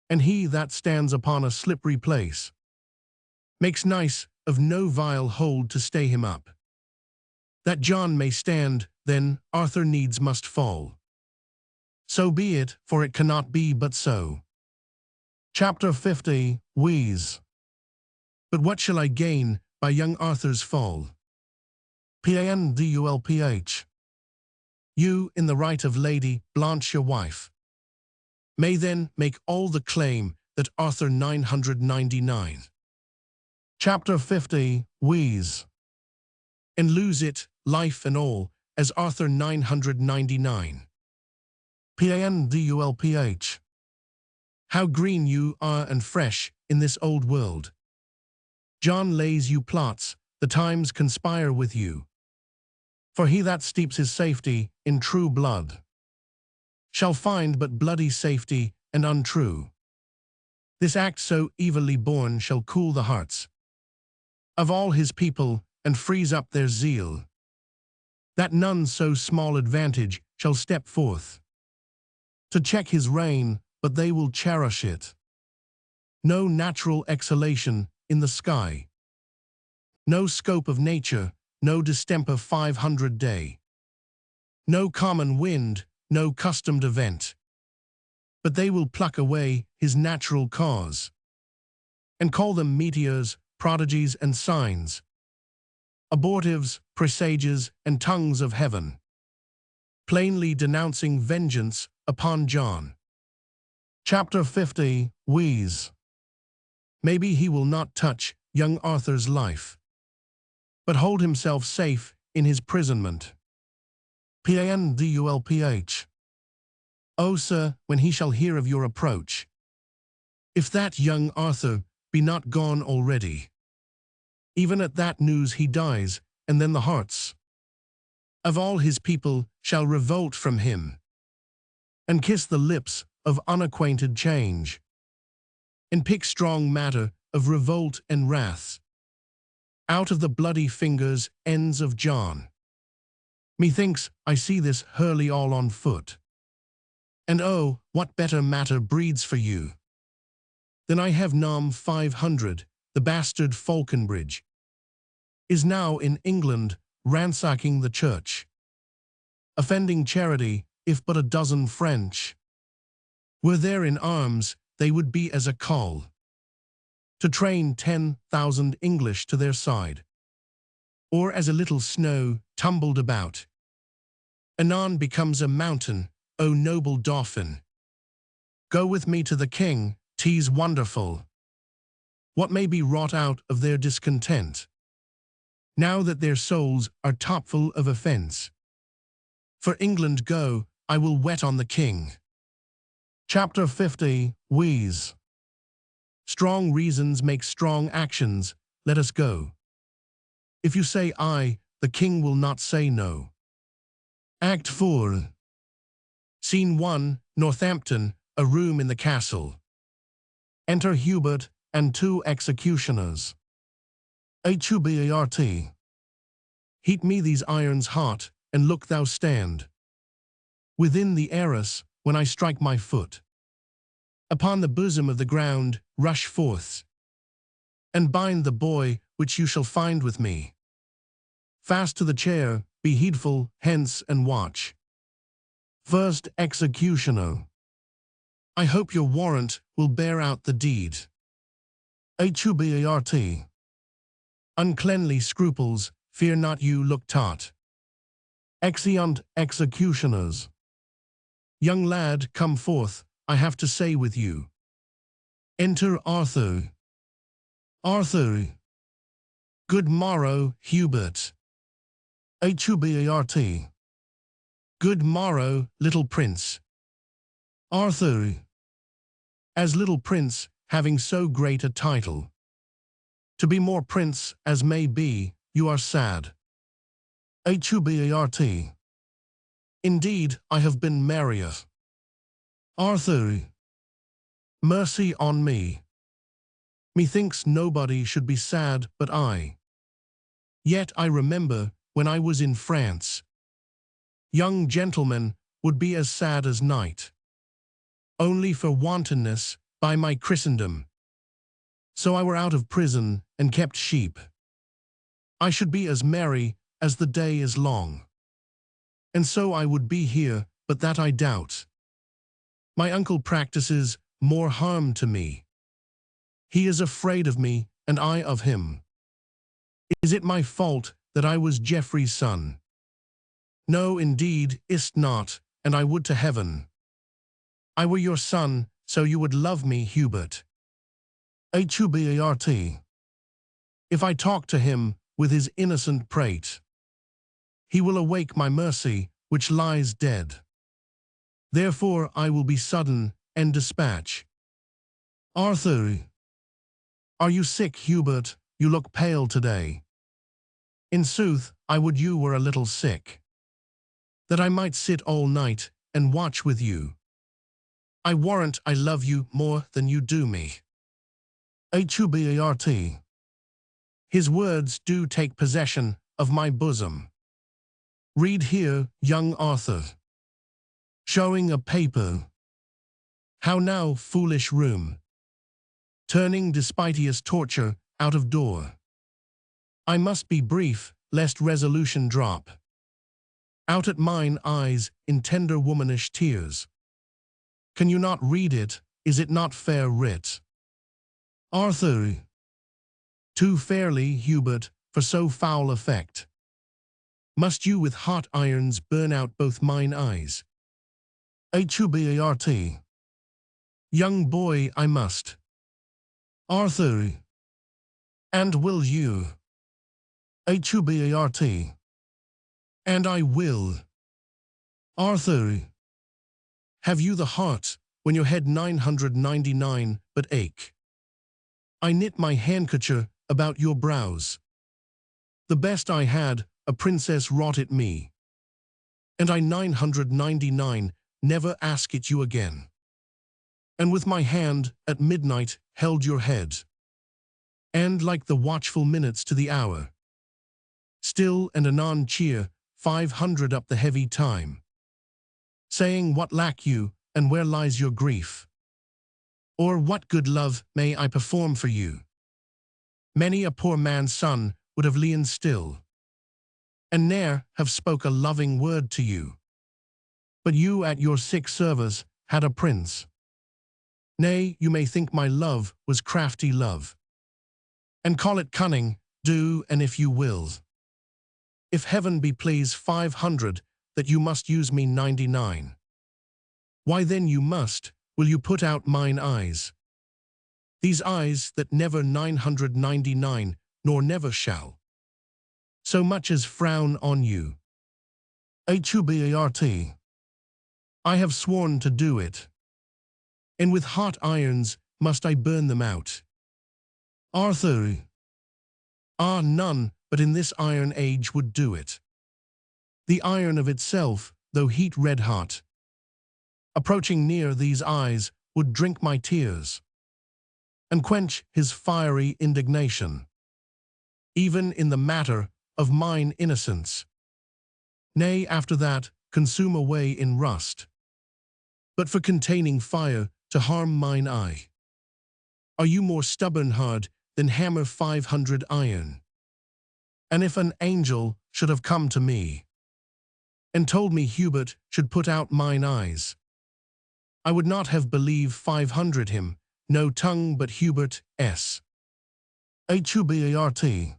And he that stands upon a slippery place makes nice of no vile hold to stay him up. That John may stand, then Arthur needs must fall. So be it, for it cannot be but so. Chapter 50, Wheeze. But what shall I gain by young Arthur's fall? Pandulph. You, in the right of Lady Blanche your wife, may then make all the claim that Arthur 999. Chapter 50, Wheeze. And lose it, life and all, as Arthur 999. Pandulph. How green you are and fresh in this old world. John lays you plots, the times conspire with you. For he that steeps his safety in true blood shall find but bloody safety and untrue. This act so evilly born shall cool the hearts of all his people and freeze up their zeal, that none so small advantage shall step forth to check his reign, but they will cherish it. No natural exhalation in the sky, no scope of nature, no distemper 500 day, no common wind, no customed event, but they will pluck away his natural cause, and call them meteors, prodigies, and signs, abortives, presages, and tongues of heaven, plainly denouncing vengeance upon John. Chapter 50, Wheeze. Maybe he will not touch young Arthur's life, but hold himself safe in his prisonment. Pandulph. O sir, when he shall hear of your approach, if that young Arthur be not gone already, even at that news he dies, and then the hearts of all his people shall revolt from him, and kiss the lips of unacquainted change, and pick strong matter of revolt and wrath out of the bloody fingers ends of John. Methinks I see this hurly all on foot. And oh, what better matter breeds for you than I have nom 500, the bastard Falconbridge is now in England ransacking the church, offending charity, if but a dozen French were there in arms, they would be as a call to train 10,000 English to their side, or as a little snow tumbled about anon becomes a mountain. O noble Dauphin, go with me to the king, 'tis wonderful what may be wrought out of their discontent, now that their souls are topful of offence. For England go, I will wet on the king. Chapter 50, Wheeze. Strong reasons make strong actions, let us go. If you say aye, the king will not say no. Act 4. Scene 1, Northampton, a room in the castle. Enter Hubert and 2 executioners. Hubert. Heat me these irons hot, and look thou stand within the arras, when I strike my foot upon the bosom of the ground, rush forth, and bind the boy which you shall find with me fast to the chair. Be heedful, hence, and watch. First executioner. I hope your warrant will bear out the deed. Hubert. Uncleanly scruples, fear not you look taut. Exeunt executioners. Young lad, come forth, I have to say with you. Enter Arthur. Arthur. Good morrow, Hubert. Hubert. Good morrow, little prince. Arthur. As little prince, having so great a title, to be more prince as may be, you are sad. Hubert. Indeed, I have been merrier. Arthur. Mercy on me. Methinks nobody should be sad but I. Yet I remember, when I was in France, young gentlemen would be as sad as night, only for wantonness, by my Christendom. So I were out of prison, and kept sheep. I should be as merry as the day is long. And so I would be here, but that I doubt. My uncle practices more harm to me. He is afraid of me, and I of him. Is it my fault that I was Geoffrey's son. No, indeed, is't not, and I would to heaven I were your son, so you would love me, Hubert. Hubert. If I talk to him with his innocent prate, he will awake my mercy, which lies dead. Therefore I will be sudden, and dispatch. Arthur. Are you sick, Hubert? You look pale today. In sooth, I would you were a little sick, that I might sit all night, and watch with you. I warrant I love you more than you do me. Hubert. His words do take possession of my bosom. Read here, young Arthur. Showing a paper. How now, foolish room? Turning despiteous torture out of door. I must be brief, lest resolution drop out at mine eyes in tender womanish tears. Can you not read it? Is it not fair writ? Arthur. Too fairly, Hubert, for so foul effect. Must you with hot irons burn out both mine eyes? Hubert. Young boy, I must. Arthur. And will you? Hubert. And I will. Arthur. Have you the heart, when your head 999 but ache? I knit my handkerchief about your brows. The best I had, a princess wrought it me. And I 999 never ask it you again. And with my hand, at midnight, held your head. And like the watchful minutes to the hour, still and anon cheer 500 up the heavy time, saying what lack you, and where lies your grief? Or what good love may I perform for you? Many a poor man's son would have liened still, and ne'er have spoke a loving word to you. But you at your sick service had a prince. Nay, you may think my love was crafty love, and call it cunning, do, and if you will. If heaven be please 500, that you must use me 99. Why then you must, will you put out mine eyes? These eyes that never 999, nor never shall, so much as frown on you. Hubert. I have sworn to do it, and with hot irons must I burn them out. Arthur. Ah, none but in this iron age would do it. The iron of itself, though heat red hot, approaching near these eyes, would drink my tears, and quench his fiery indignation, even in the matter of mine innocence. Nay, after that, consume away in rust, but for containing fire to harm mine eye. Are you more stubborn hard than hammer 500 iron? And if an angel should have come to me, and told me Hubert should put out mine eyes, I would not have believed 500 him, no tongue but Hubert s. Hubert.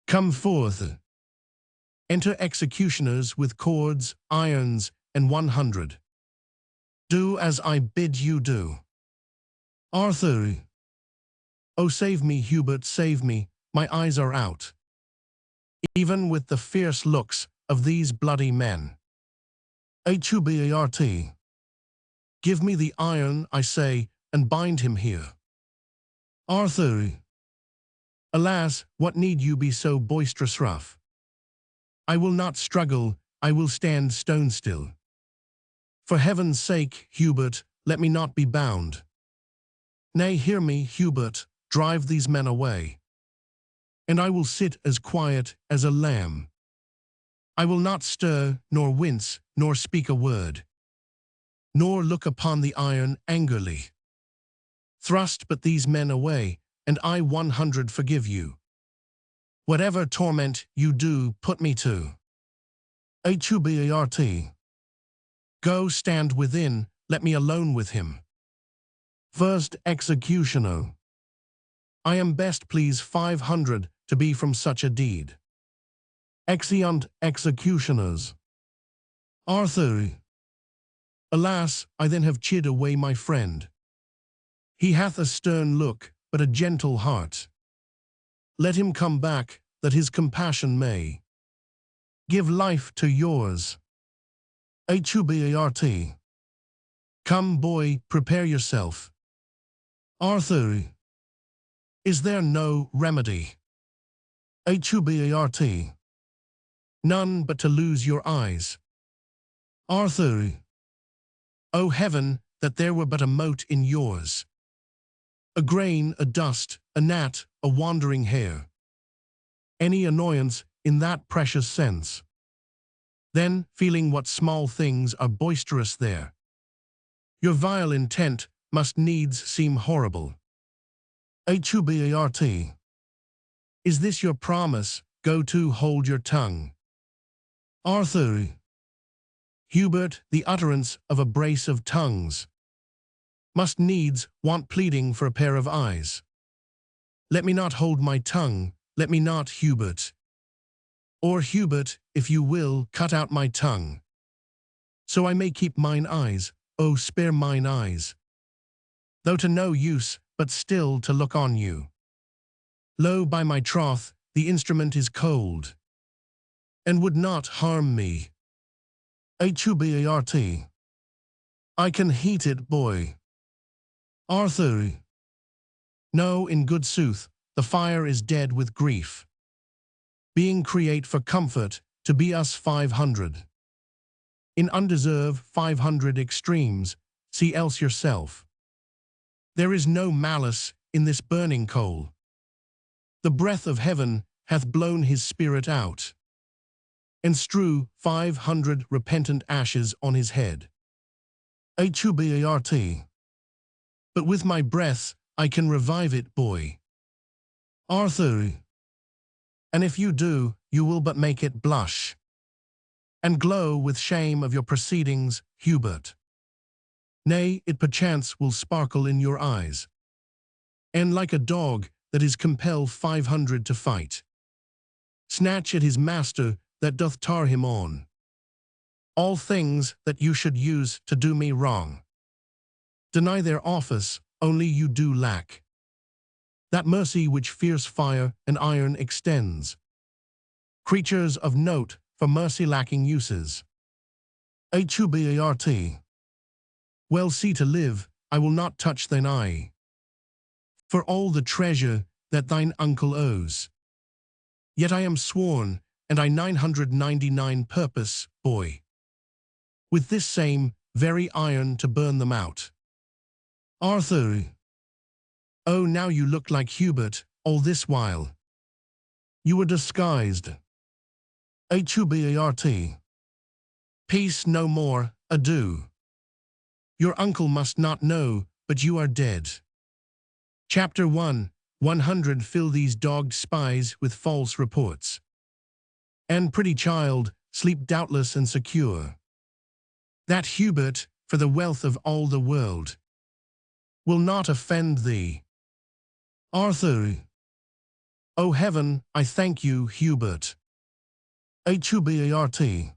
Come forth. Enter executioners with cords, irons, and 100. Do as I bid you do. Arthur. Oh, save me, Hubert, save me, my eyes are out, even with the fierce looks of these bloody men. Hubert. Give me the iron, I say, and bind him here. Arthur. Alas, what need you be so boisterous rough? I will not struggle, I will stand stone still. For heaven's sake, Hubert, let me not be bound. Nay, hear me, Hubert, drive these men away, and I will sit as quiet as a lamb. I will not stir, nor wince, nor speak a word, nor look upon the iron angrily. Thrust but these men away, and I 100 forgive you. Whatever torment you do put me to. Hubert. Go stand within, let me alone with him. First executioner. I am best please 500 to be from such a deed. Exeunt executioners. Arthur. Alas, I then have chid away my friend. He hath a stern look, but a gentle heart. Let him come back, that his compassion may give life to yours. Hubert. Come, boy, prepare yourself. Arthur. Is there no remedy? Hubert. None but to lose your eyes. Arthur. O heaven, that there were but a mote in yours. A grain, a dust, a gnat, a wandering hair. Any annoyance in that precious sense. Then, feeling what small things are boisterous there, your vile intent must needs seem horrible. Hubert. Is this your promise? Go to, hold your tongue. Arthur. Hubert, the utterance of a brace of tongues must needs want pleading for a pair of eyes. Let me not hold my tongue, let me not, Hubert. Or, Hubert, if you will, cut out my tongue, so I may keep mine eyes. Oh, spare mine eyes, though to no use, but still to look on you. Lo, by my troth, the instrument is cold, and would not harm me. Hubert. I can heat it, boy. Arthur. No, in good sooth, the fire is dead with grief, being create for comfort, to be us 500. In undeserved 500 extremes, see else yourself. There is no malice in this burning coal. The breath of heaven hath blown his spirit out, and strew 500 repentant ashes on his head. Hubert. But with my breath I can revive it, boy. Arthur. And if you do, you will but make it blush and glow with shame of your proceedings, Hubert. Nay, it perchance will sparkle in your eyes, and like a dog that is compelled 500 to fight, snatch at his master that doth tar him on. All things that you should use to do me wrong, deny their office, only you do lack that mercy which fierce fire and iron extends. Creatures of note for mercy-lacking uses. Hubert. Well, see to live, I will not touch thine eye, for all the treasure that thine uncle owes. Yet I am sworn, and I 999 purpose, boy, with this same very iron to burn them out. Arthur. Oh, now you look like Hubert, all this while you were disguised. Hubert. Peace no more, adieu. Your uncle must not know, but you are dead. Chapter 1. 100 Fill these dogged spies with false reports. And pretty child, sleep doubtless and secure, that Hubert, for the wealth of all the world, will not offend thee. Arthur. O heaven, I thank you, Hubert. Hubert.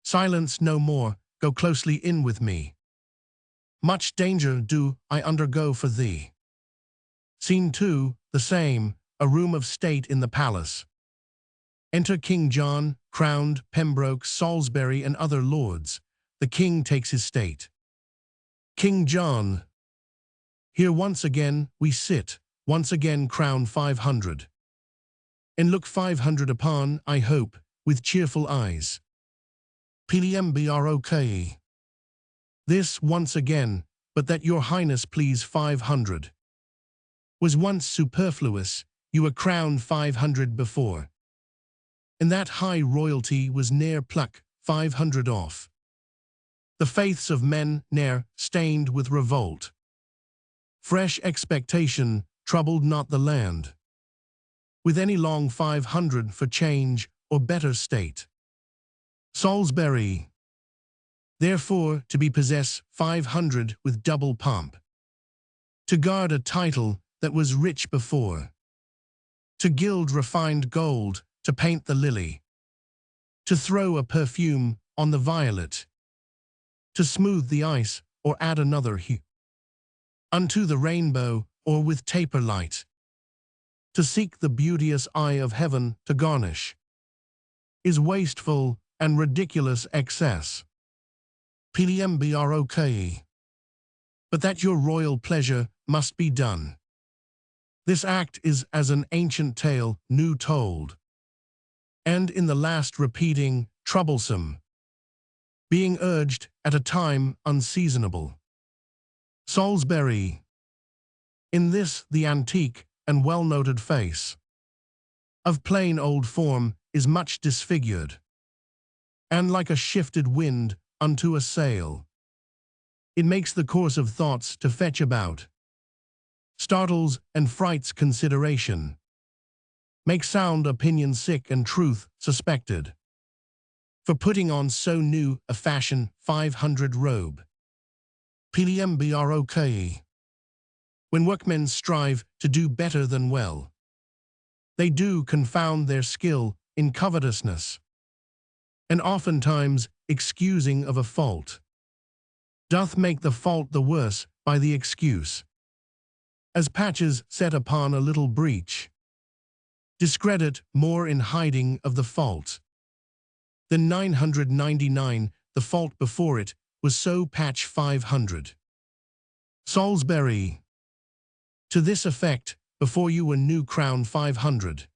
Silence no more, go closely in with me. Much danger do I undergo for thee. Scene 2, the same, a room of state in the palace. Enter King John, crowned, Pembroke, Salisbury, and other lords. The king takes his state. King John. Here once again we sit, once again crown 500. And look 500 upon, I hope, with cheerful eyes. Pembrok. This once again, but that your highness please 500. Was once superfluous, you were crowned 500 before. And that high royalty was ne'er pluck 500 off. The faiths of men ne'er stained with revolt. Fresh expectation troubled not the land with any long 500 for change or better state. Salisbury. Therefore, to be possess 500 with double pomp, to guard a title that was rich before, to gild refined gold, to paint the lily, to throw a perfume on the violet, to smooth the ice or add another hue unto the rainbow or with taper light, to seek the beauteous eye of heaven to garnish, is wasteful and ridiculous excess. Pdmbrok. But that your royal pleasure must be done. This act is as an ancient tale new told, and in the last repeating troublesome, being urged at a time unseasonable. Salisbury. In this the antique and well-noted face of plain old form is much disfigured, and like a shifted wind unto a sail, it makes the course of thoughts to fetch about, startles and frights consideration, makes sound opinion sick and truth suspected, for putting on so new a fashion 500 robe. Pdmbrok. When workmen strive to do better than well, they do confound their skill in covetousness, and oftentimes excusing of a fault, doth make the fault the worse by the excuse, as patches set upon a little breach, discredit more in hiding of the fault, than 999 the fault before it was so patch 500. Salisbury. To this effect, before you a new crown 500.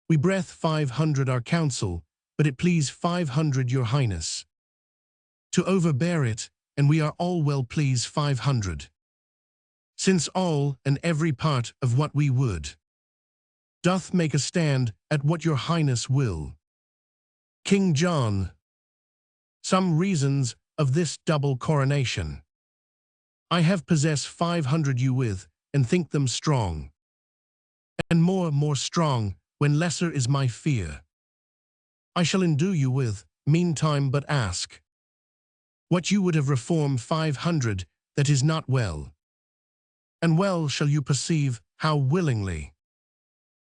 We breath 500 our counsel, but it please 500 your highness to overbear it, and we are all well please 500. Since all and every part of what we would doth make a stand at what your highness will. King John. Some reasons of this double coronation I have possessed 500 you with, and think them strong, and more strong, when lesser is my fear. I shall endue you with, meantime but ask, what you would have reformed 500 that is not well, and well shall you perceive how willingly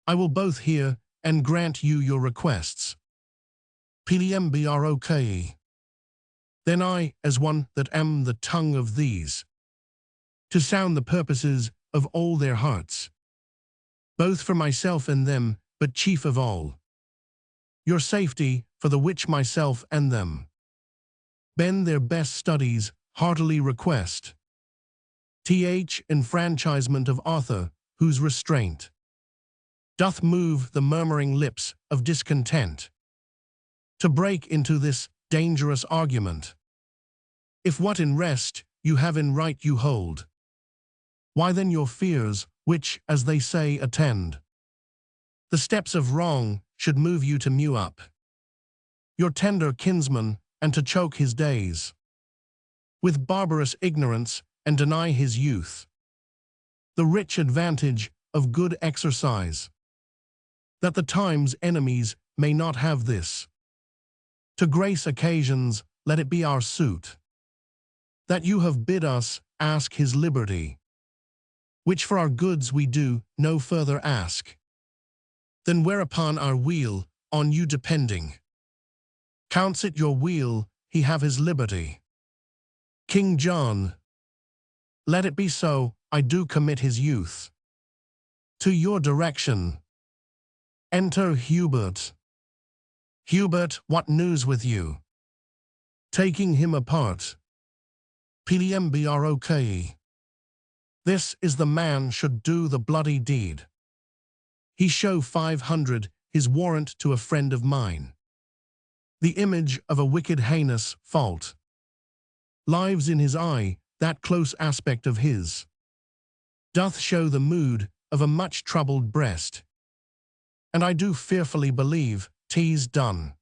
I will both hear and grant you your requests. Pdmbrok. Then I, as one that am the tongue of these, to sound the purposes of all their hearts, both for myself and them, but chief of all, your safety, for the which myself and them bend their best studies, heartily request. Enfranchisement of Arthur, whose restraint doth move the murmuring lips of discontent, to break into this dangerous argument. If what in rest you have in right you hold, why then your fears, which, as they say, attend the steps of wrong, should move you to mew up your tender kinsman, and to choke his days with barbarous ignorance, and deny his youth the rich advantage of good exercise, that the time's enemies may not have this. To grace occasions, let it be our suit, that you have bid us ask his liberty, which for our goods we do no further ask, than whereupon our weal, on you depending, counts it your weal, he have his liberty. King John. Let it be so, I do commit his youth to your direction. Enter Hubert. Hubert, what news with you? Taking him apart. Pdmbrok. This is the man should do the bloody deed. He show 500 his warrant to a friend of mine. The image of a wicked heinous fault lives in his eye, that close aspect of his doth show the mood of a much troubled breast. And I do fearfully believe 'tis done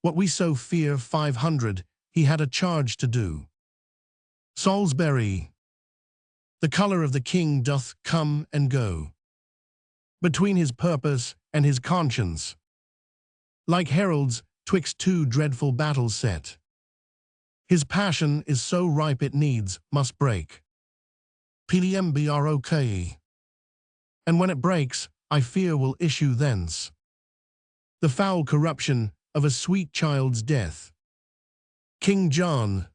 what we so fear 500 he had a charge to do. Salisbury. The colour of the king doth come and go between his purpose and his conscience, like heralds twixt two dreadful battles set. His passion is so ripe it needs must break. Pdmbrok. And when it breaks, I fear will issue thence the foul corruption of a sweet child's death. King John,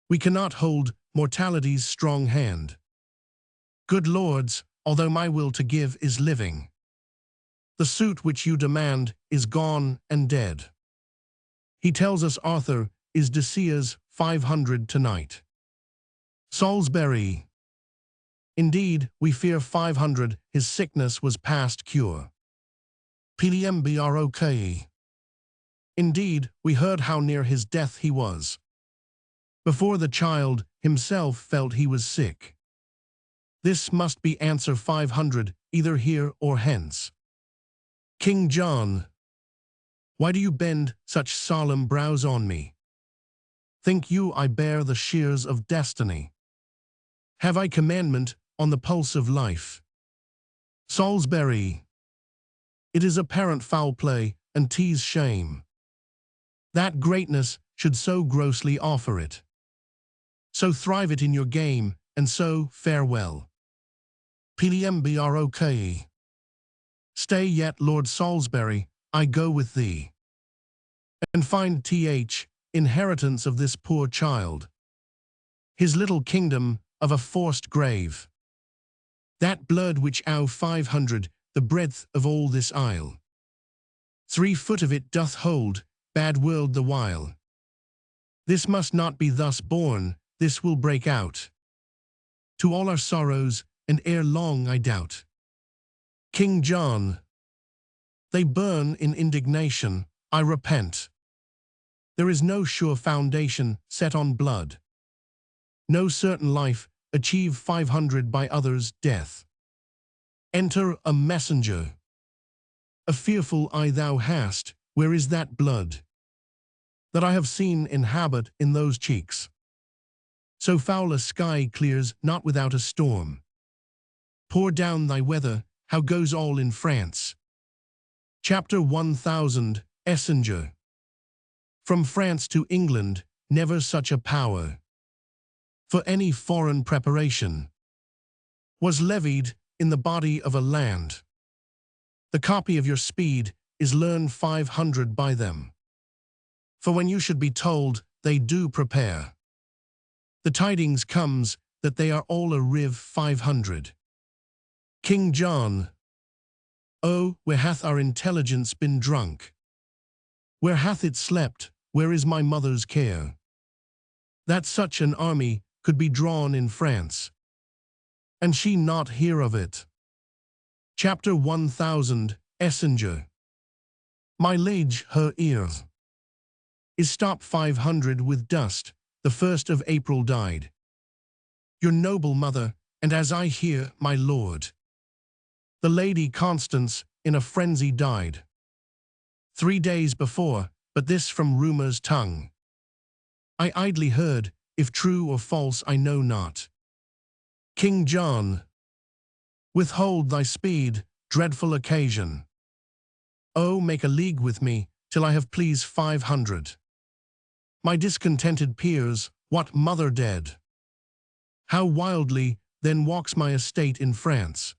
we cannot hold mortality's strong hand. Good lords, although my will to give is living, the suit which you demand is gone and dead. He tells us Arthur is Decia's 500 tonight. Salisbury, indeed, we fear 500, his sickness was past cure. Pembrok, indeed, we heard how near his death he was, before the child himself felt he was sick. This must be answer 500, either here or hence. King John, why do you bend such solemn brows on me? Think you I bear the shears of destiny? Have I commandment on the pulse of life? Salisbury, it is apparent foul play and 'tis shame, that greatness should so grossly offer it. So thrive it in your game, and so farewell. Pembrok, stay yet, Lord Salisbury, I go with thee, and find inheritance of this poor child, his little kingdom of a forced grave, that blood which 500, the breadth of all this isle, 3 foot of it doth hold, bad world the while. This must not be thus born, this will break out to all our sorrows, and ere long I doubt. King John, they burn in indignation, I repent. There is no sure foundation set on blood, no certain life, achieve 500 by others' death. Enter a messenger. A fearful eye thou hast, where is that blood that I have seen inhabit in those cheeks? So foul a sky clears not without a storm. Pour down thy weather, how goes all in France? Chapter 1000, Messenger. From France to England, never such a power for any foreign preparation was levied in the body of a land. The copy of your speed is learned 500 by them. For when you should be told, they do prepare. The tidings comes that they are all a riv 500. King John, oh, where hath our intelligence been drunk? Where hath it slept? Where is my mother's care? That such an army could be drawn in France, and she not hear of it. Chapter 1000, Messenger. My liege, her ear is stopped 500 with dust, the 1st of April died your noble mother, and as I hear, my lord, the Lady Constance, in a frenzy died 3 days before, but this from rumor's tongue I idly heard, if true or false I know not. King John, withhold thy speed, dreadful occasion. Oh, make a league with me, till I have pleased 500. My discontented peers, what mother dead? How wildly then walks my estate in France,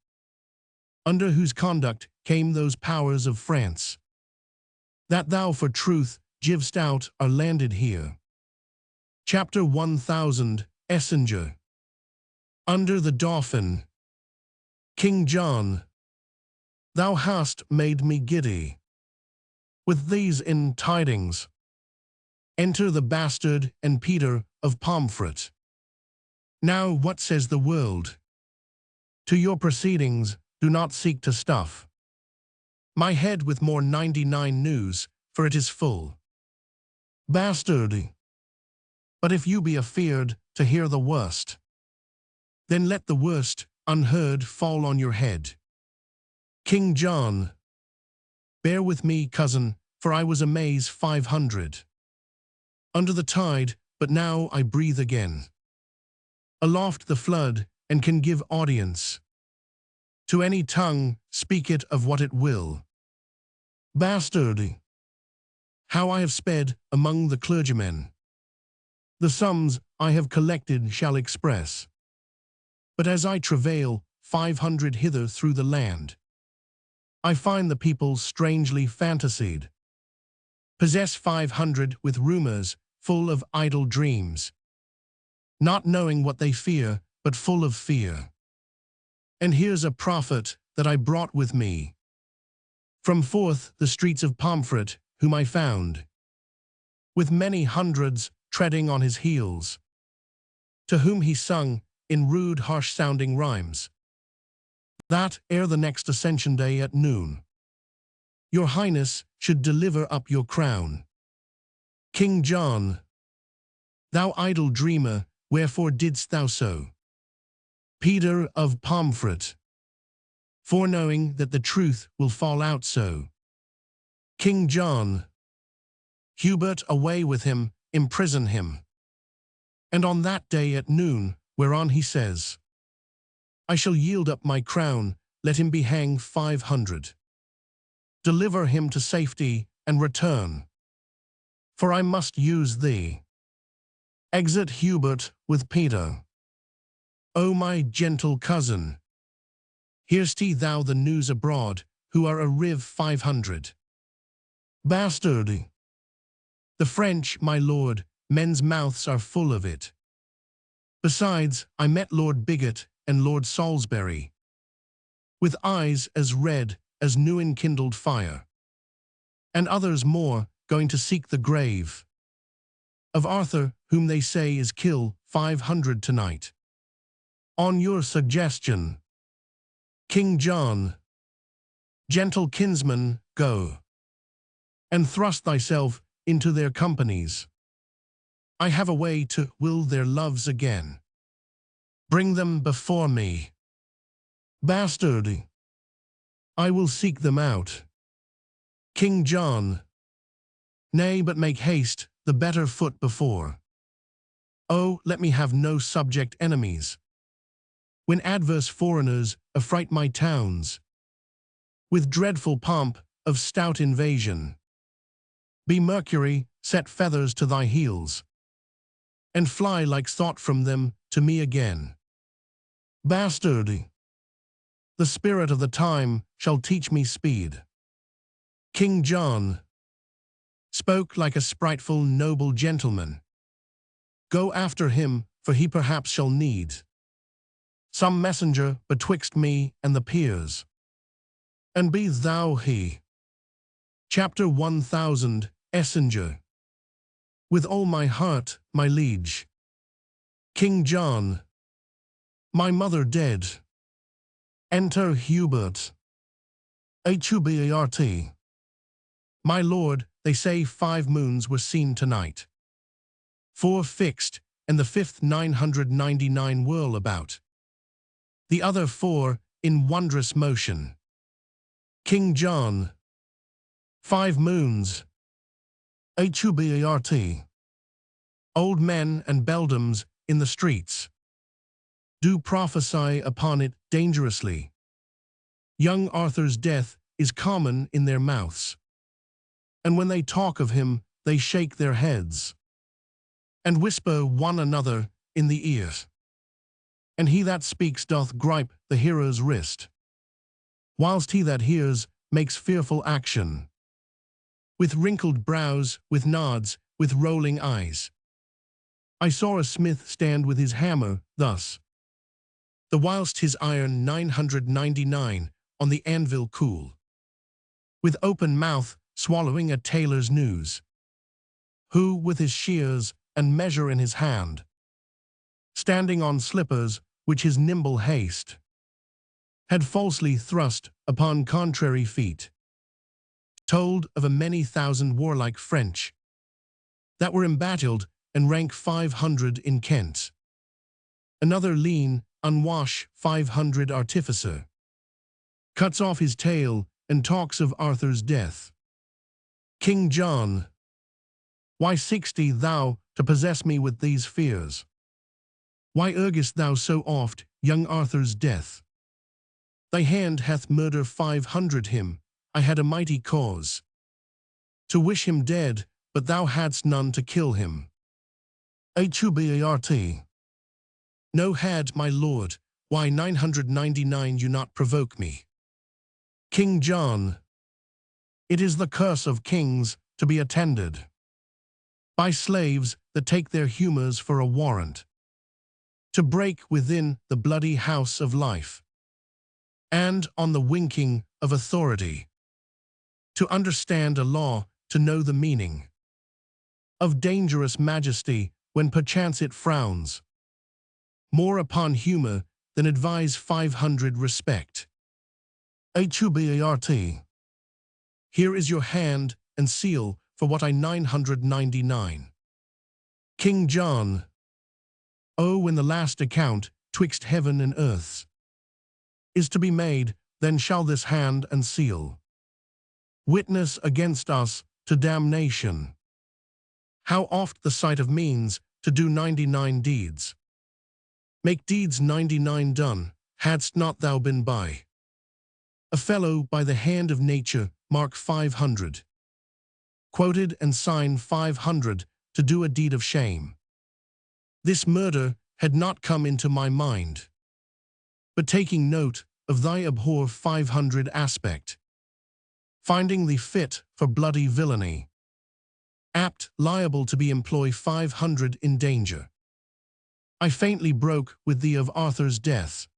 under whose conduct came those powers of France, that thou for truth giv'st out are landed here. Chapter 1000, Messenger. Under the Dauphin. King John, thou hast made me giddy with these in tidings. Enter the bastard and Peter of Pomfret. Now what says the world? To your proceedings do not seek to stuff my head with more 99 news, for it is full. Bastard. But if you be afeard to hear the worst, then let the worst, unheard, fall on your head. King John, bear with me, cousin, for I was amaze 500. Under the tide, but now I breathe again. Aloft the flood, and can give audience to any tongue, speak it of what it will. Bastard, how I have sped among the clergymen. The sums I have collected shall express. But as I travail 500 hither through the land, I find the people strangely fantasied, possess 500 with rumors, full of idle dreams, not knowing what they fear, but full of fear. And here's a prophet that I brought with me, from forth the streets of Pomfret, whom I found, with many hundreds treading on his heels, to whom he sung in rude harsh-sounding rhymes, that ere the next Ascension Day at noon, your Highness should deliver up your crown. King John, thou idle dreamer, wherefore didst thou so? Peter of Pomfret, foreknowing that the truth will fall out so. King John, Hubert away with him, imprison him. And on that day at noon, whereon he says, I shall yield up my crown, let him be hanged 500. Deliver him to safety, and return, for I must use thee. Exit Hubert with Peter. O my gentle cousin, hear'st thou the news abroad, who are a riv 500? Bastard! The French, my lord, men's mouths are full of it. Besides, I met Lord Bigot and Lord Salisbury, with eyes as red as new enkindled fire, and others more, going to seek the grave of Arthur, whom they say is kill 500 tonight. On your suggestion, King John, gentle kinsman, go, and thrust thyself into their companies. I have a way to will their loves again. Bring them before me. Bastard! I will seek them out. King John, nay, but make haste, the better foot before. Oh, let me have no subject enemies, when adverse foreigners affright my towns, with dreadful pomp of stout invasion. Be Mercury, set feathers to thy heels, and fly like thought from them to me again. Bastard! The spirit of the time shall teach me speed. King John spoke like a spriteful noble gentleman. Go after him, for he perhaps shall need some messenger betwixt me and the peers. And be thou he. Chapter 1000, Essenger. With all my heart, my liege. King John, my mother dead. Enter Hubert. Hubert. My lord, they say 5 moons were seen tonight. 4 fixed, and the 5th 999 whirl about. The other 4 in wondrous motion. King John, 5 moons. Hubert. Old men and beldams in the streets do prophesy upon it dangerously. Young Arthur's death is common in their mouths, and when they talk of him, they shake their heads, and whisper one another in the ear. And he that speaks doth gripe the hearer's wrist, whilst he that hears makes fearful action, with wrinkled brows, with nods, with rolling eyes. I saw a smith stand with his hammer thus, the whilst his iron 999 on the anvil cool, with open mouth swallowing a tailor's news, who with his shears and measure in his hand, standing on slippers which his nimble haste had falsely thrust upon contrary feet, told of a many thousand warlike French that were embattled and rank 500 in Kent. Another lean, unwash 500 artificer cuts off his tail and talks of Arthur's death. King John, why seek'st thou to possess me with these fears? Why urgest thou so oft young Arthur's death? Thy hand hath murder 500 him. I had a mighty cause to wish him dead, but thou hadst none to kill him. Hubert. No had, my lord, why 999 you not provoke me? King John. It is the curse of kings to be attended by slaves that take their humors for a warrant, to break within the bloody house of life, and on the winking of authority, to understand a law, to know the meaning of dangerous majesty when perchance it frowns more upon humor than advise 500 respect. HUBART. Here is your hand and seal for what I 999. King John. Oh, when the last account twixt heaven and earth's is to be made, then shall this hand and seal witness against us to damnation. How oft the sight of means to do 99 deeds make deeds 99 done, hadst not thou been by a fellow by the hand of nature, mark 500. Quoted and sign 500 to do a deed of shame. This murder had not come into my mind, but taking note of thy abhor 500 aspect, finding thee fit for bloody villainy, apt liable to be employ 500 in danger. I faintly broke with thee of Arthur's death,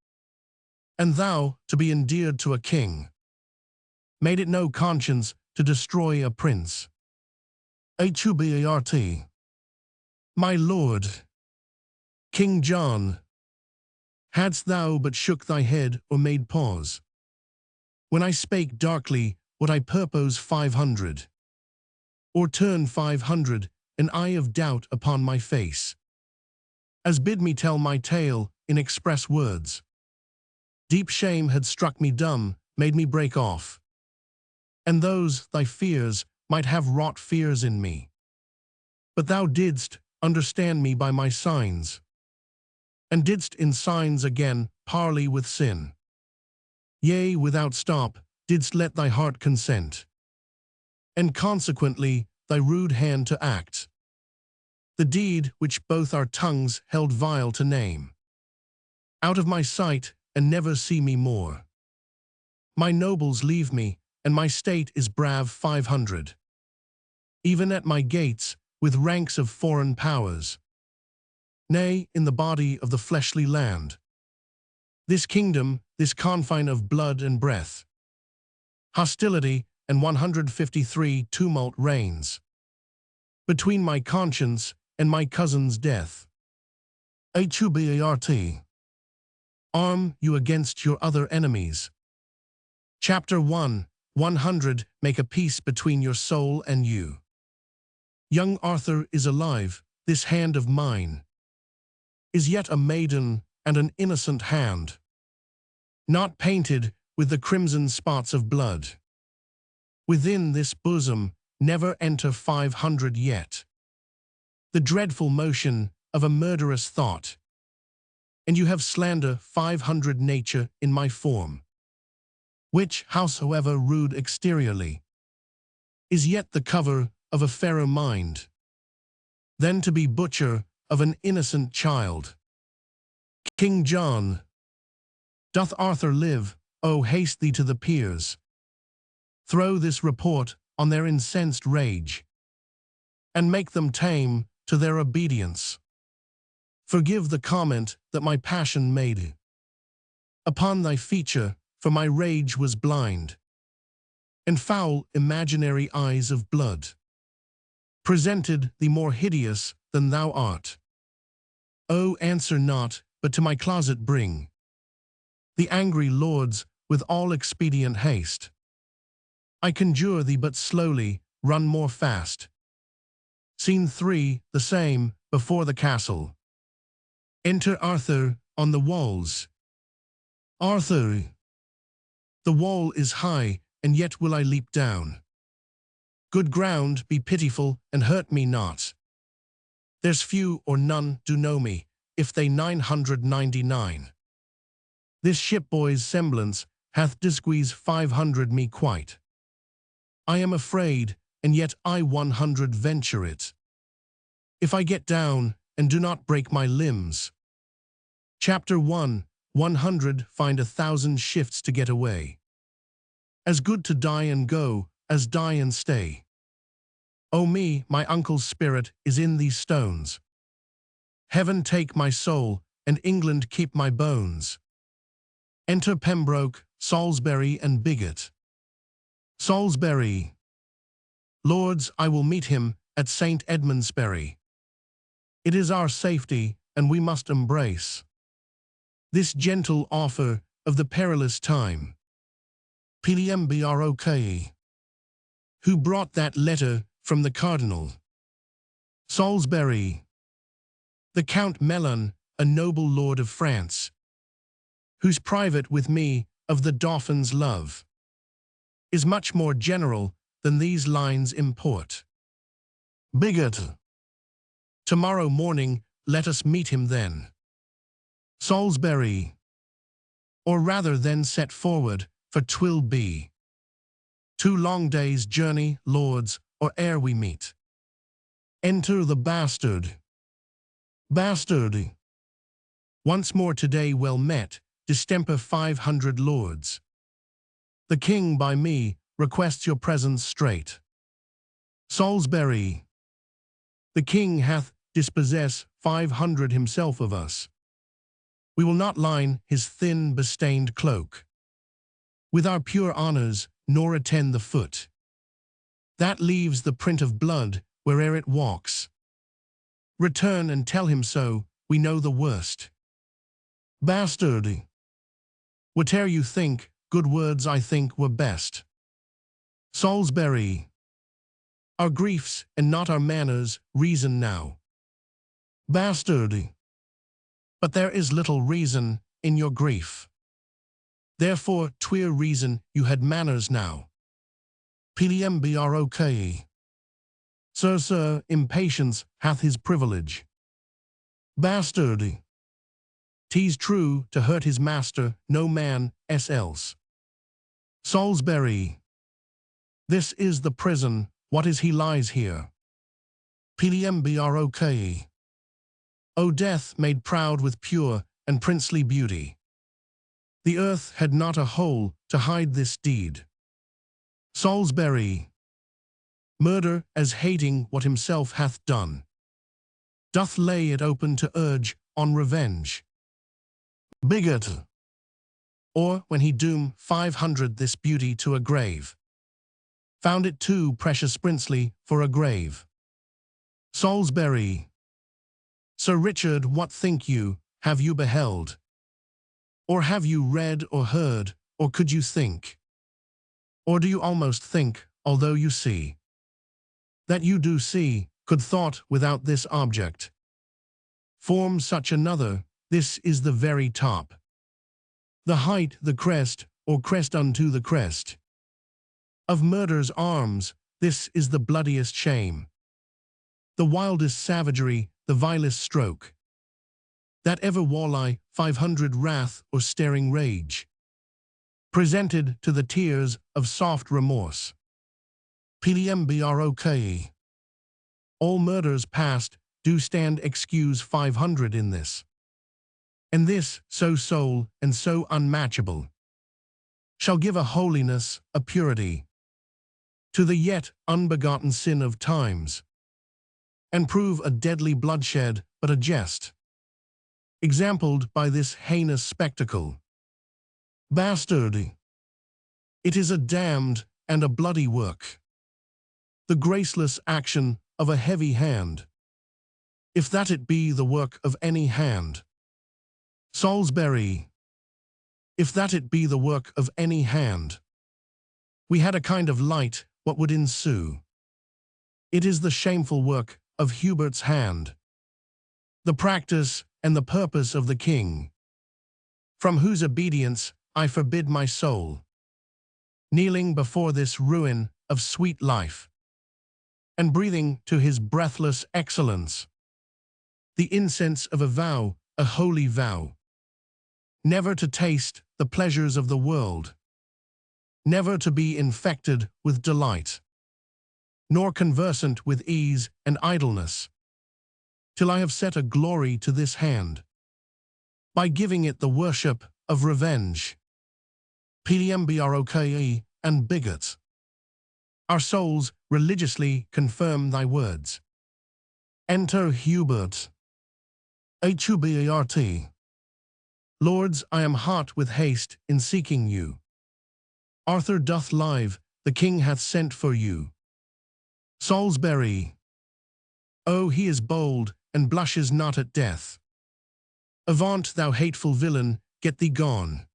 and thou, to be endeared to a king, made it no conscience to destroy a prince. HUBART. My lord, King John, hadst thou but shook thy head or made pause, when I spake darkly what I purpose 500, or turn 500, an eye of doubt upon my face, as bid me tell my tale in express words. Deep shame had struck me dumb, made me break off, and those thy fears might have wrought fears in me. But thou didst understand me by my signs, and didst in signs again parley with sin. Yea, without stop, didst let thy heart consent, and consequently thy rude hand to act the deed which both our tongues held vile to name. Out of my sight, and never see me more. My nobles leave me, and my state is brave 500. Even at my gates, with ranks of foreign powers, nay, in the body of the fleshly land. This kingdom, this confine of blood and breath, hostility and 153 tumult reigns between my conscience and my cousin's death. HUBART. Arm you against your other enemies. Chapter 1. 100. Make a peace between your soul and you. Young Arthur is alive, this hand of mine is yet a maiden and an innocent hand, not painted with the crimson spots of blood. Within this bosom never enter 500 yet the dreadful motion of a murderous thought, and you have slander 500 nature in my form, which, howsoever rude exteriorly, is yet the cover of a fairer mind than to be butcher of an innocent child. King John. Doth Arthur live? O haste thee to the peers. Throw this report on their incensed rage, and make them tame to their obedience. Forgive the comment that my passion made upon thy feature, for my rage was blind, and foul imaginary eyes of blood presented thee more hideous than thou art. O answer not, but to my closet bring the angry lords with all expedient haste. I conjure thee but slowly, run more fast. Scene 3, the same, before the castle. Enter Arthur on the walls. Arthur. The wall is high, and yet will I leap down. Good ground, be pitiful, and hurt me not. There's few or none do know me, if they 999. This shipboy's semblance hath disguised 500 me quite. I am afraid, and yet I 100 venture it. If I get down, and do not break my limbs. Chapter 1. 100 find 1,000 shifts to get away. as good to die and go, as die and stay. O me, my uncle's spirit is in these stones. Heaven take my soul, and England keep my bones. Enter Pembroke, Salisbury, and Bigot. Salisbury. Lords, I will meet him at St. Edmundsbury. It is our safety, and we must embrace this gentle offer of the perilous time. Pembroke. Who brought that letter from the Cardinal? Salisbury. The Count Melun, a noble lord of France, whose private with me of the Dauphin's love is much more general than these lines import. Bigot. Tomorrow morning let us meet him then. Salisbury. Or rather then set forward, for 'twill be 2 long days' journey, lords, or ere we meet. Enter the bastard. Bastard. Once more today well met, distemper 500 lords. The king by me requests your presence straight. Salisbury. The king hath dispossessed 500 himself of us. We will not line his thin bestained cloak with our pure honours, nor attend the foot that leaves the print of blood where'er it walks. Return and tell him so, we know the worst. Bastard. Whate'er you think, good words I think were best. Salisbury. Our griefs, and not our manners, reason now. Bastard. But there is little reason in your grief. Therefore, 'twere reason you had manners now. Pembroke. Sir, impatience hath his privilege. Bastard. 'Tis true, to hurt his master, no man else. Salisbury. This is the prison, what is he lies here? Pembroke. O death made proud with pure and princely beauty. The earth had not a hole to hide this deed. Salisbury. Murder, as hating what himself hath done, doth lay it open to urge on revenge. Bigot. Or, when he doom 500 this beauty to a grave, found it too precious princely for a grave. Salisbury. Sir Richard, what think you, have you beheld? Or have you read or heard, or could you think? Or do you almost think, although you see? That you do see, could thought without this object form such another, this is the very top. The height, the crest, or crest unto the crest of murder's arms, this is the bloodiest shame. The wildest savagery, the vilest stroke, that ever wall 500 wrath or staring rage presented to the tears of soft remorse. Pembroke. All murders past do stand excuse 500 in this. And this, so sole and so unmatchable, shall give a holiness, a purity, to the yet unbegotten sin of times, and prove a deadly bloodshed but a jest, exampled by this heinous spectacle. Bastard. It is a damned and a bloody work, the graceless action of a heavy hand, if that it be the work of any hand. Salisbury. If that it be the work of any hand. We had a kind of light, what would ensue? It is the shameful work of Hubert's hand, the practice and the purpose of the king, from whose obedience I forbid my soul, kneeling before this ruin of sweet life, and breathing to his breathless excellence the incense of a vow, a holy vow, never to taste the pleasures of the world, never to be infected with delight, nor conversant with ease and idleness, till I have set a glory to this hand, by giving it the worship of revenge. Pembroke, and bigot. Our souls religiously confirm thy words. Enter Hubert. Hubert. Lords, I am hot with haste in seeking you. Arthur doth live, the king hath sent for you. Salisbury. Oh, he is bold, and blushes not at death. Avaunt, thou hateful villain, get thee gone.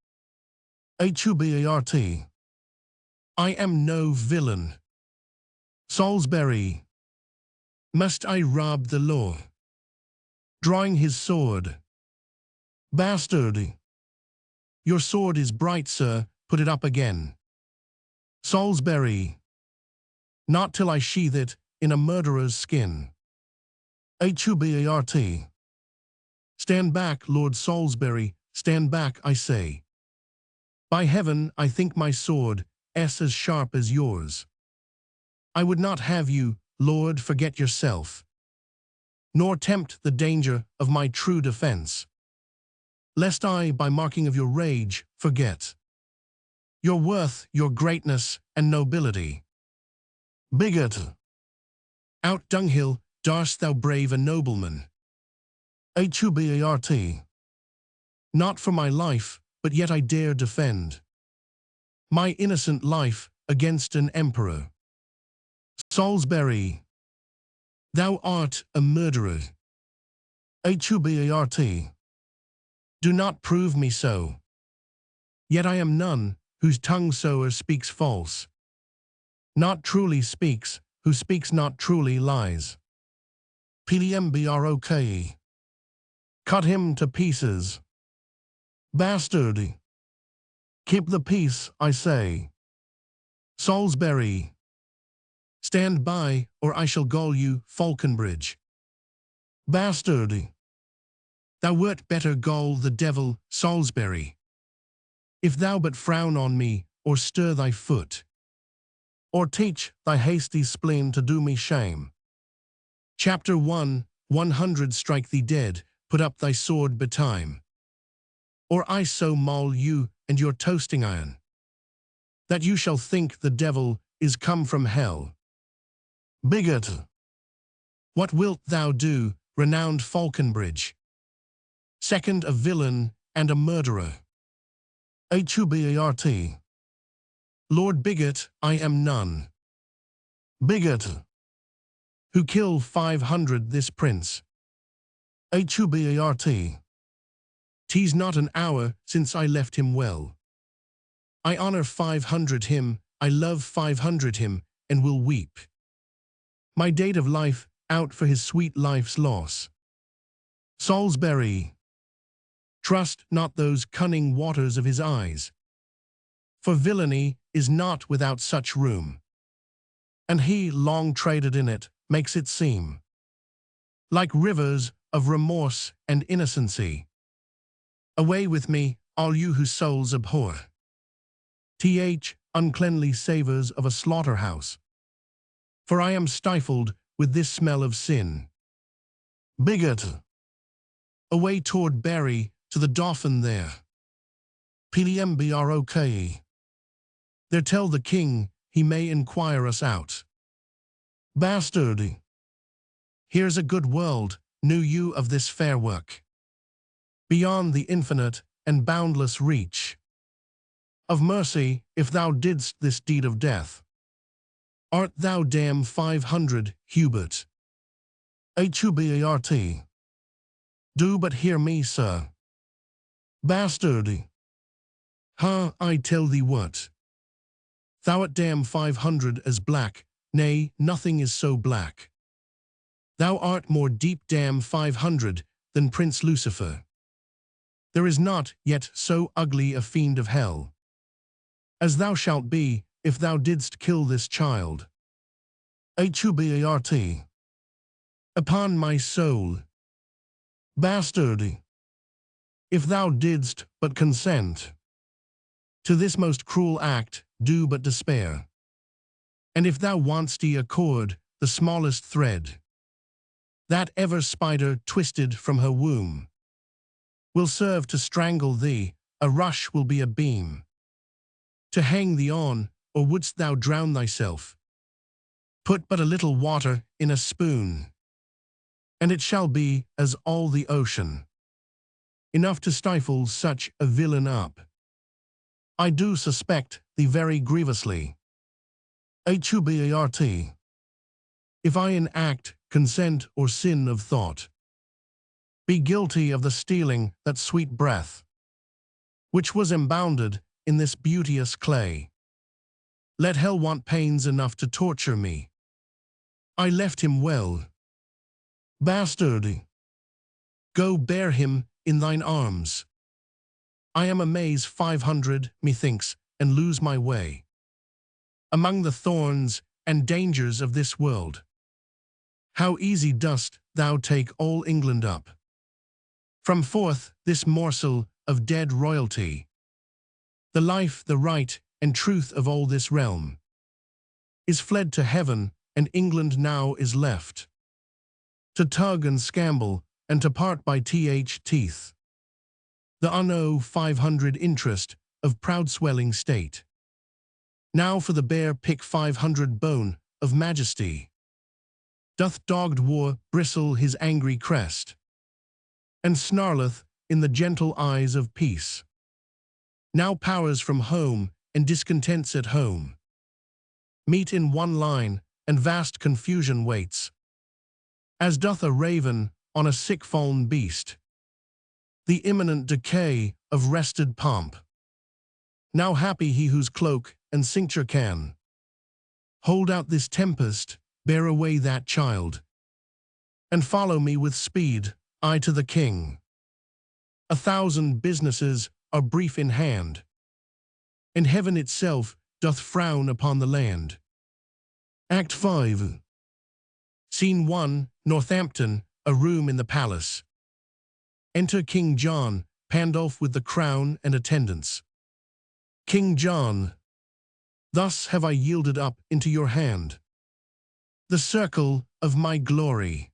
Hubert. I am no villain. Salisbury. Must I rob the law? Drawing his sword. Bastard. Your sword is bright, sir, put it up again. Salisbury. Not till I sheath it in a murderer's skin. Hubert. Stand back, Lord Salisbury, stand back, I say. By heaven, I think my sword is as sharp as yours. I would not have you, Lord, forget yourself, nor tempt the danger of my true defense, lest I, by marking of your rage, forget your worth, your greatness, and nobility. Bigot. Out dunghill, darst thou brave a nobleman. Hubert. Not for my life, but yet I dare defend my innocent life against an emperor. Salisbury. Thou art a murderer. Hubert. Do not prove me so. Yet I am none whose tongue sower speaks false. Not truly speaks, who speaks not truly lies. Pdmbrok. Cut him to pieces. Bastard. Keep the peace, I say. Salisbury. Stand by, or I shall gall you, Falconbridge. Bastard. Thou wert better gall the devil, Salisbury. If thou but frown on me, or stir thy foot, or teach thy hasty spleen to do me shame. Chapter 1, 100 Strike thee dead, put up thy sword betime. Or I so maul you and your toasting iron, that you shall think the devil is come from hell. Bigot. What wilt thou do, renowned Falconbridge? Second a villain and a murderer. Hubert. Lord Bigot, I am none. Bigot. Who kill 500 this prince. Hubert. 'Tis not an hour since I left him well. I honor 500 him, I love 500 him, and will weep my date of life out for his sweet life's loss. Salisbury. Trust not those cunning waters of his eyes, for villainy is not without such room, and he, long traded in it, makes it seem like rivers of remorse and innocency. Away with me, all you whose souls abhor uncleanly savours of a slaughterhouse, for I am stifled with this smell of sin. Bigot. Away toward Berry, to the Dauphin there. Pdmbrok. There tell the king he may inquire us out. Bastard. Here's a good world, knew you of this fair work, beyond the infinite and boundless reach of mercy, if thou didst this deed of death. Art thou damn 500, Hubert? Hubert. Do but hear me, sir. Bastard. I tell thee what. Thou art damn 500 as black, nay, nothing is so black. Thou art more deep damn 500 than Prince Lucifer. There is not yet so ugly a fiend of hell as thou shalt be, if thou didst kill this child. Hubert. Upon my soul. Bastard. If thou didst but consent to this most cruel act, do but despair. And if thou want'st a cord, the smallest thread, that ever spider twisted from her womb, will serve to strangle thee, a rush will be a beam to hang thee on, or wouldst thou drown thyself? Put but a little water in a spoon, and it shall be as all the ocean, enough to stifle such a villain up. I do suspect thee very grievously. Hubert, if I in act, consent, or sin of thought, be guilty of the stealing that sweet breath, which was embounded in this beauteous clay, let hell want pains enough to torture me. I left him well. Bastard, go bear him in thine arms. I am amazed 500, methinks, and lose my way among the thorns and dangers of this world. How easy dost thou take all England up from forth this morsel of dead royalty. The life, the right, and truth of all this realm is fled to heaven, and England now is left to tug and scamble, and to part by teeth. The unknown 500 interest of proud swelling state. Now for the bare pick 500 bone of majesty. Doth dogged war bristle his angry crest, and snarleth in the gentle eyes of peace. Now powers from home and discontents at home meet in one line, and vast confusion waits, as doth a raven on a sick-fallen beast. The imminent decay of rested pomp. Now happy he whose cloak and cincture can hold out this tempest, bear away that child, and follow me with speed, I to the king. 1,000 businesses are brief in hand, and heaven itself doth frown upon the land. Act 5. Scene 1, Northampton, a room in the palace. Enter King John, Pandulph with the crown and attendants. King John, thus have I yielded up into your hand the circle of my glory.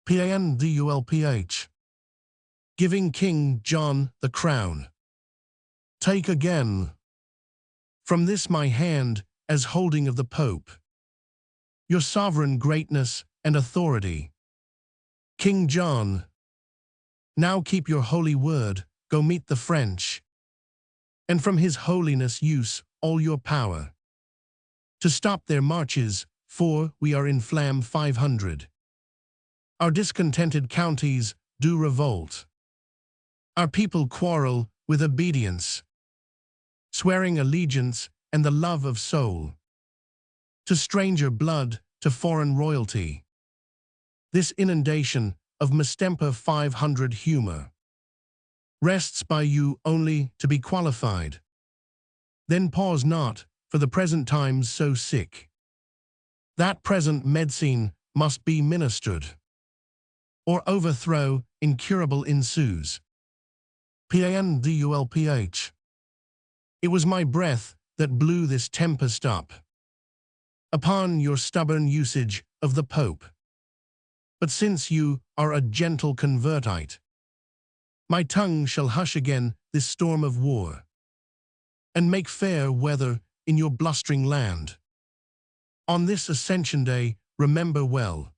Pandulph. Giving King John the crown. Take again from this my hand as holding of the Pope your sovereign greatness and authority. King John, now keep your holy word, go meet the French, and from his holiness use all your power to stop their marches, for we are in flam 500. Our discontented counties do revolt. Our people quarrel with obedience, swearing allegiance and the love of soul to stranger blood, to foreign royalty. This inundation of mistemper 500 humor rests by you only to be qualified. Then pause not, for the present times so sick. That present medicine must be ministered, or overthrow incurable ensues. Pandulph. It was my breath that blew this tempest up upon your stubborn usage of the Pope. But since you are a gentle convertite, my tongue shall hush again this storm of war, and make fair weather in your blustering land. On this Ascension Day, remember well,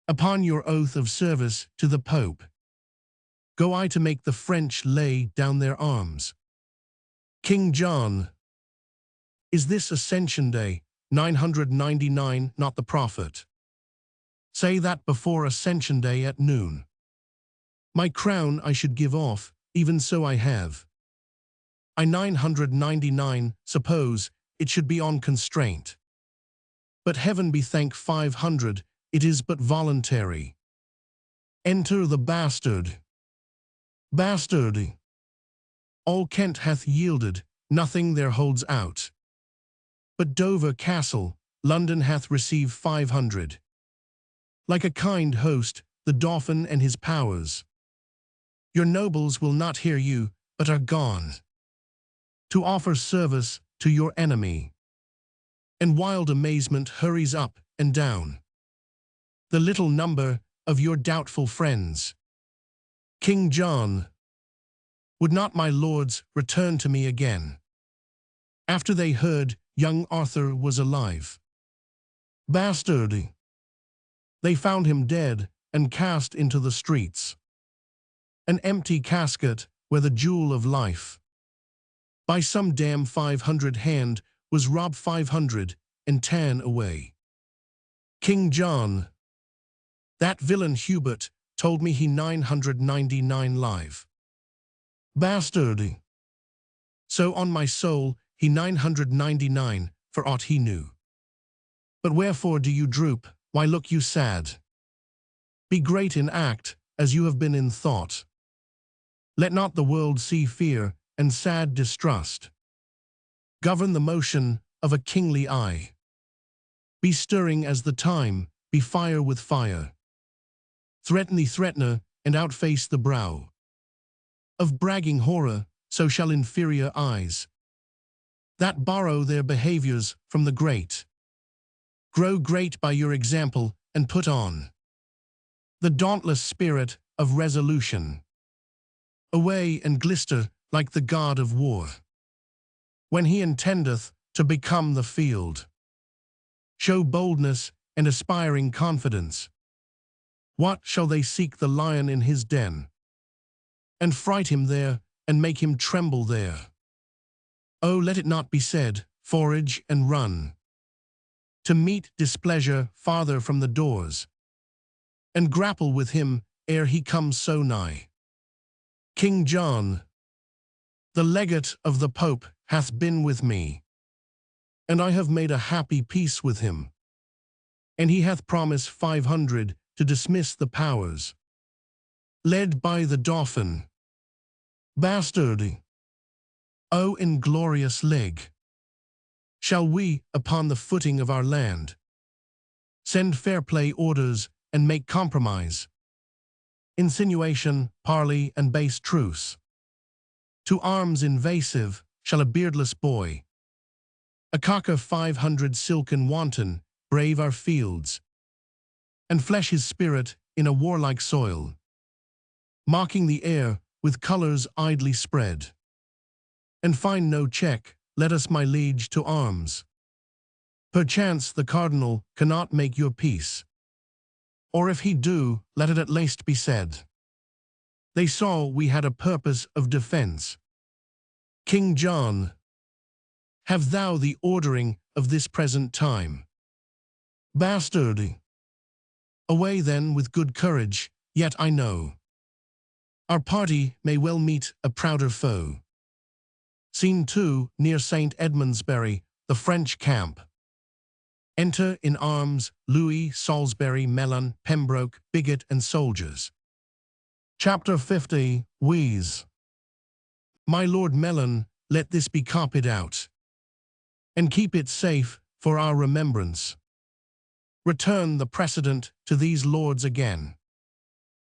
upon your oath of service to the Pope, go I to make the French lay down their arms. King John, is this Ascension Day, 999, not the prophet? Say that before Ascension Day at noon. My crown I should give off, even so I have. I 999, suppose, it should be on constraint. But heaven be thanked 500, it is but voluntary. Enter the bastard. Bastard. All Kent hath yielded, nothing there holds out. But Dover Castle, London hath received 500. Like a kind host, the Dauphin and his powers. Your nobles will not hear you, but are gone to offer service to your enemy. And wild amazement hurries up and down the little number of your doubtful friends. King John, would not my lords return to me again? After they heard young Arthur was alive. Bastard! They found him dead and cast into the streets. An empty casket where the jewel of life, by some damn 500 hand, was robbed 510 away. King John, that villain Hubert, told me he 999 live. Bastard! So on my soul, he 999, for aught he knew. But wherefore do you droop, why look you sad? Be great in act, as you have been in thought. Let not the world see fear and sad distrust. Govern the motion of a kingly eye. Be stirring as the time, be fire with fire. Threaten the threatener, and outface the brow of bragging horror, so shall inferior eyes that borrow their behaviors from the great grow great by your example, and put on the dauntless spirit of resolution. Away and glister like the god of war, when he intendeth to become the field. Show boldness and aspiring confidence. What shall they seek the lion in his den, and fright him there, and make him tremble there? Oh, let it not be said, forage and run, to meet displeasure farther from the doors, and grapple with him ere he comes so nigh. King John, the legate of the Pope, hath been with me, and I have made a happy peace with him, and he hath promised 500 to dismiss the powers, led by the Dauphin. Bastard! O inglorious leg! Shall we, upon the footing of our land, send fair play orders and make compromise, insinuation, parley, and base truce? To arms invasive shall a beardless boy, a cocker 500 silken wanton, brave our fields, and flesh his spirit in a warlike soil, mocking the air with colours idly spread, and find no check. Let us, my liege, to arms. Perchance the cardinal cannot make your peace, or if he do, let it at least be said, they saw we had a purpose of defence. King John, have thou the ordering of this present time. Bastard! Away then with good courage, yet I know our party may well meet a prouder foe. Scene 2, near St. Edmundsbury, the French camp. Enter in arms Louis, Salisbury, Melon, Pembroke, Bigot, and soldiers. Chapter 50, Wheeze. My Lord Melon, let this be copied out, and keep it safe for our remembrance. Return the precedent to these lords again,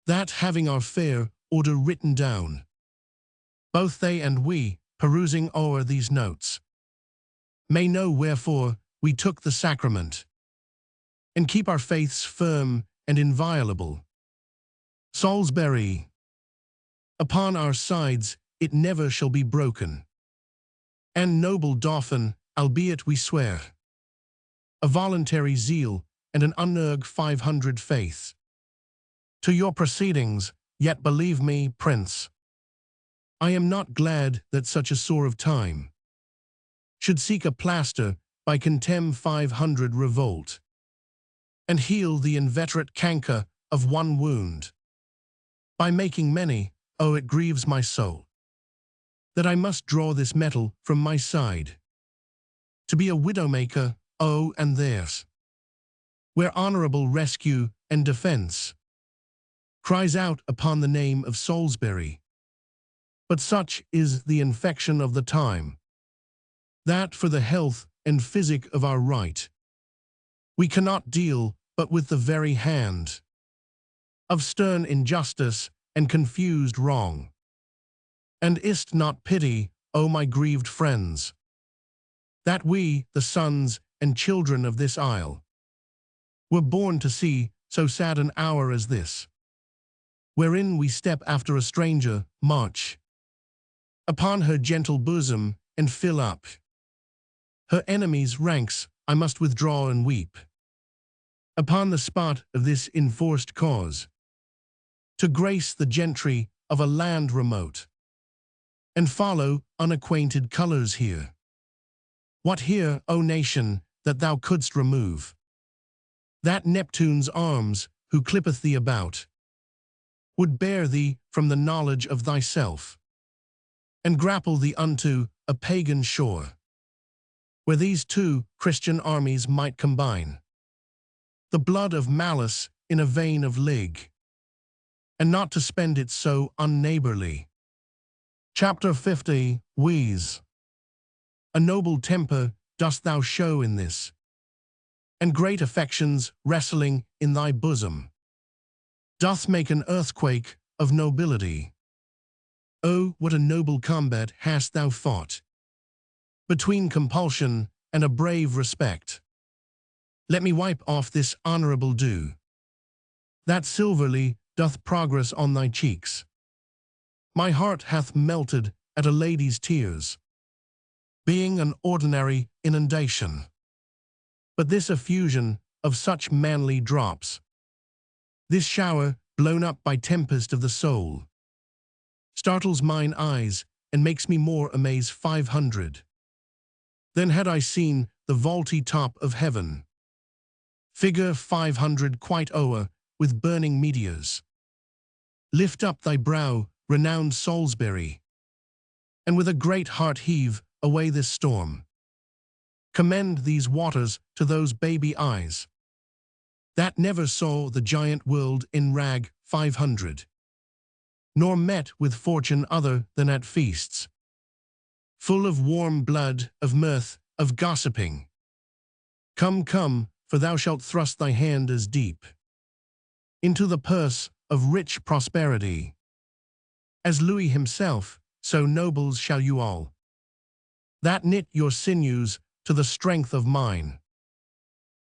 that having our fair order written down, both they and we, perusing o'er these notes, may know wherefore we took the sacrament, and keep our faiths firm and inviolable. Salisbury, upon our sides it never shall be broken, and noble Dauphin, albeit we swear a voluntary zeal and an unerg 500 faith to your proceedings, yet believe me, Prince, I am not glad that such a sore of time should seek a plaster by contemn 500 revolt, and heal the inveterate canker of one wound by making many. Oh, it grieves my soul that I must draw this metal from my side, to be a widowmaker, oh, and theirs, where honourable rescue and defence cries out upon the name of Salisbury. But such is the infection of the time, that for the health and physic of our right, we cannot deal but with the very hand of stern injustice and confused wrong. And is't not pity, O my grieved friends, that we, the sons and children of this isle, were born to see so sad an hour as this, wherein we step after a stranger, march upon her gentle bosom, and fill up Her enemies' ranks I must withdraw and weep upon the spot of this enforced cause, to grace the gentry of a land remote, and follow unacquainted colours here. What here, O nation, that thou couldst remove? That Neptune's arms, who clippeth thee about, would bear thee from the knowledge of thyself, and grapple thee unto a pagan shore, where these two Christian armies might combine the blood of malice in a vein of lig, and not to spend it so unneighbourly. Chapter 50. Wheeze. A noble temper dost thou show in this, and great affections wrestling in thy bosom doth make an earthquake of nobility. Oh, what a noble combat hast thou fought, between compulsion and a brave respect. Let me wipe off this honourable dew, that silverly doth progress on thy cheeks. My heart hath melted at a lady's tears, being an ordinary inundation. But this effusion of such manly drops, this shower blown up by tempest of the soul, startles mine eyes and makes me more amaze 500 than had I seen the vaulty top of heaven. Figure 500 quite o'er with burning meteors. Lift up thy brow, renowned Salisbury, and with a great heart heave away this storm. Commend these waters to those baby eyes that never saw the giant world in rag 500, nor met with fortune other than at feasts, full of warm blood, of mirth, of gossiping. Come, come, for thou shalt thrust thy hand as deep into the purse of rich prosperity as Louis himself, so nobles shall you all, that knit your sinews to the strength of mine.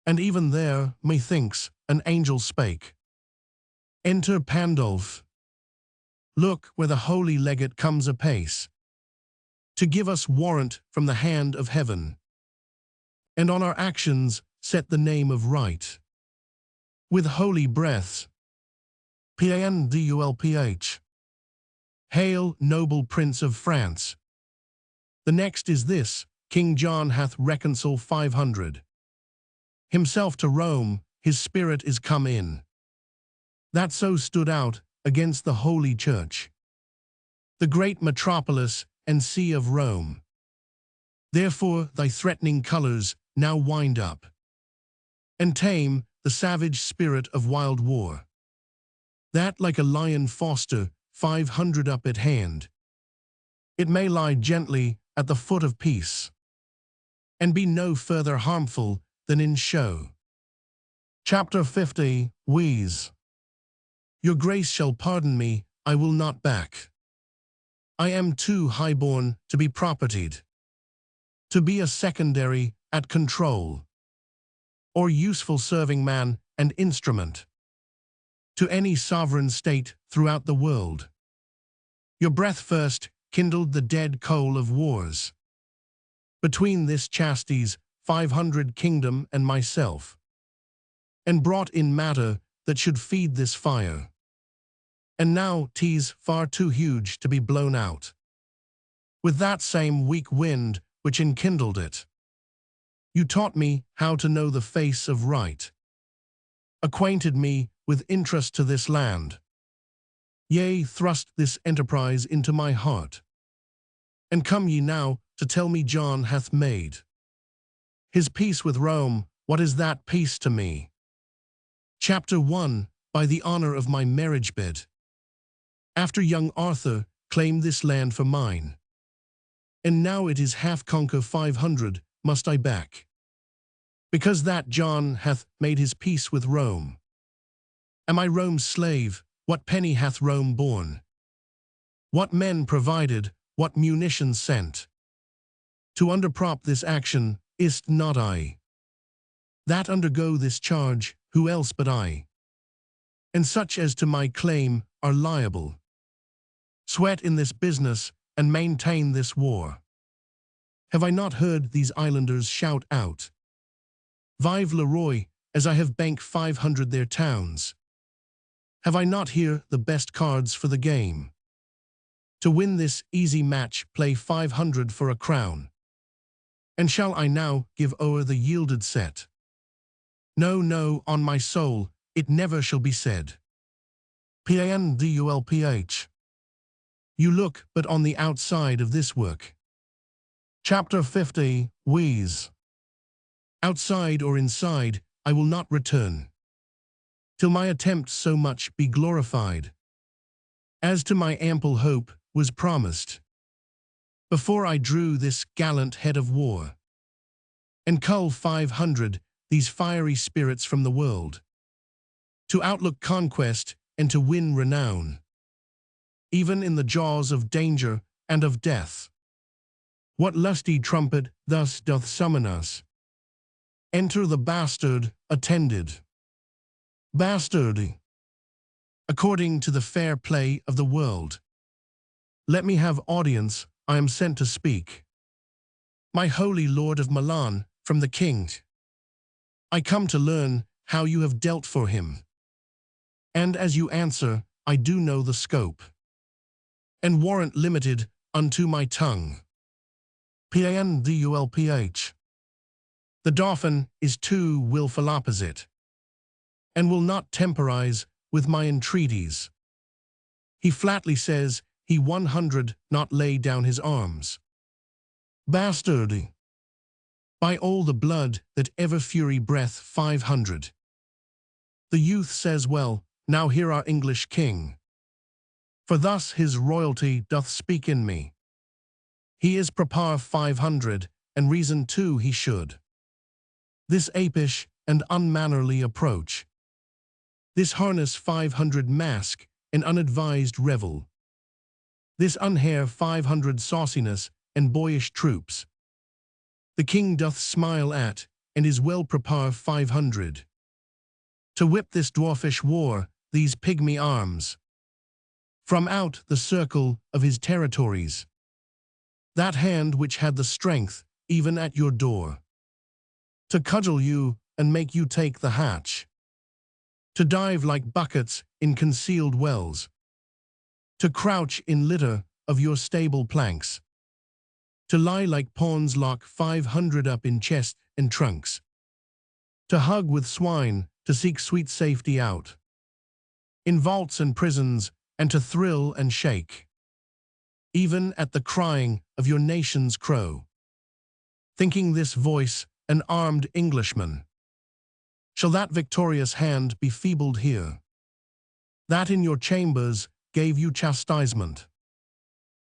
And even there, methinks, an angel spake. Enter Pandulph. Look where the holy legate comes apace, to give us warrant from the hand of heaven, and on our actions set the name of right. With holy breaths. Pandulph. Hail, noble Prince of France. The next is this: King John hath reconciled 500. Himself to Rome, his spirit is come in. That so stood out against the Holy Church, the great metropolis and see of Rome. Therefore thy threatening colours now wind up, and tame the savage spirit of wild war, that like a lion foster 500 up at hand. It may lie gently at the foot of peace, and be no further harmful than in show. Chapter 50. Wheeze. Your grace shall pardon me, I will not back. I am too highborn to be propertied, to be a secondary at control, or useful serving man and instrument to any sovereign state throughout the world. Your breath first kindled the dead coal of wars between this chasties 500 kingdom and myself, and brought in matter that should feed this fire. And now 'tis far too huge to be blown out with that same weak wind which enkindled it. You taught me how to know the face of right, acquainted me with interest to this land, yea, thrust this enterprise into my heart. And come ye now to tell me John hath made his peace with Rome. What is that peace to me? Chapter 1. By the honour of my marriage bed, after young Arthur claimed this land for mine, and now it is half conquer 500 must I back, because that John hath made his peace with Rome. Am I Rome's slave? What penny hath Rome borne? What men provided? What munitions sent? To underprop this action, is't not I that undergo this charge, who else but I? And such as to my claim are liable, sweat in this business and maintain this war. Have I not heard these islanders shout out, Vive le Roi, as I have bank 500 their towns? Have I not here the best cards for the game? To win this easy match, play 500 for a crown. And shall I now give o'er the yielded set? No, no, on my soul, it never shall be said. Pandulph. You look but on the outside of this work. Chapter 50, Wheeze. Outside or inside, I will not return, till my attempt so much be glorified, as to my ample hope was promised, before I drew this gallant head of war, and cull 500, these fiery spirits from the world, to outlook conquest and to win renown, even in the jaws of danger and of death. What lusty trumpet thus doth summon us? Enter the bastard, attended. Bastard. According to the fair play of the world. Let me have audience, I am sent to speak. My holy lord of Milan, from the king. I come to learn how you have dealt for him. And as you answer, I do know the scope, and warrant limited unto my tongue. Pandulph. The Dauphin is too wilful opposite, and will not temporize with my entreaties. He flatly says he 100 not lay down his arms. Bastard. By all the blood that ever fury breath 500. The youth says, well, now hear our English king, for thus his royalty doth speak in me. He is prepare 500, and reason too he should. This apish and unmannerly approach, this harness 500 mask and unadvised revel, this unhair 500 sauciness and boyish troops, the king doth smile at, and is well prepare 500. To whip this dwarfish war, these pygmy arms, from out the circle of his territories, that hand which had the strength, even at your door, to cudgel you and make you take the hatch, to dive like buckets in concealed wells, to crouch in litter of your stable planks, to lie like pawns lock 500 up in chest and trunks, to hug with swine, to seek sweet safety out, in vaults and prisons, and to thrill and shake, even at the crying of your nation's crow, thinking this voice an armed Englishman. Shall that victorious hand be feebled here, that in your chambers gave you chastisement?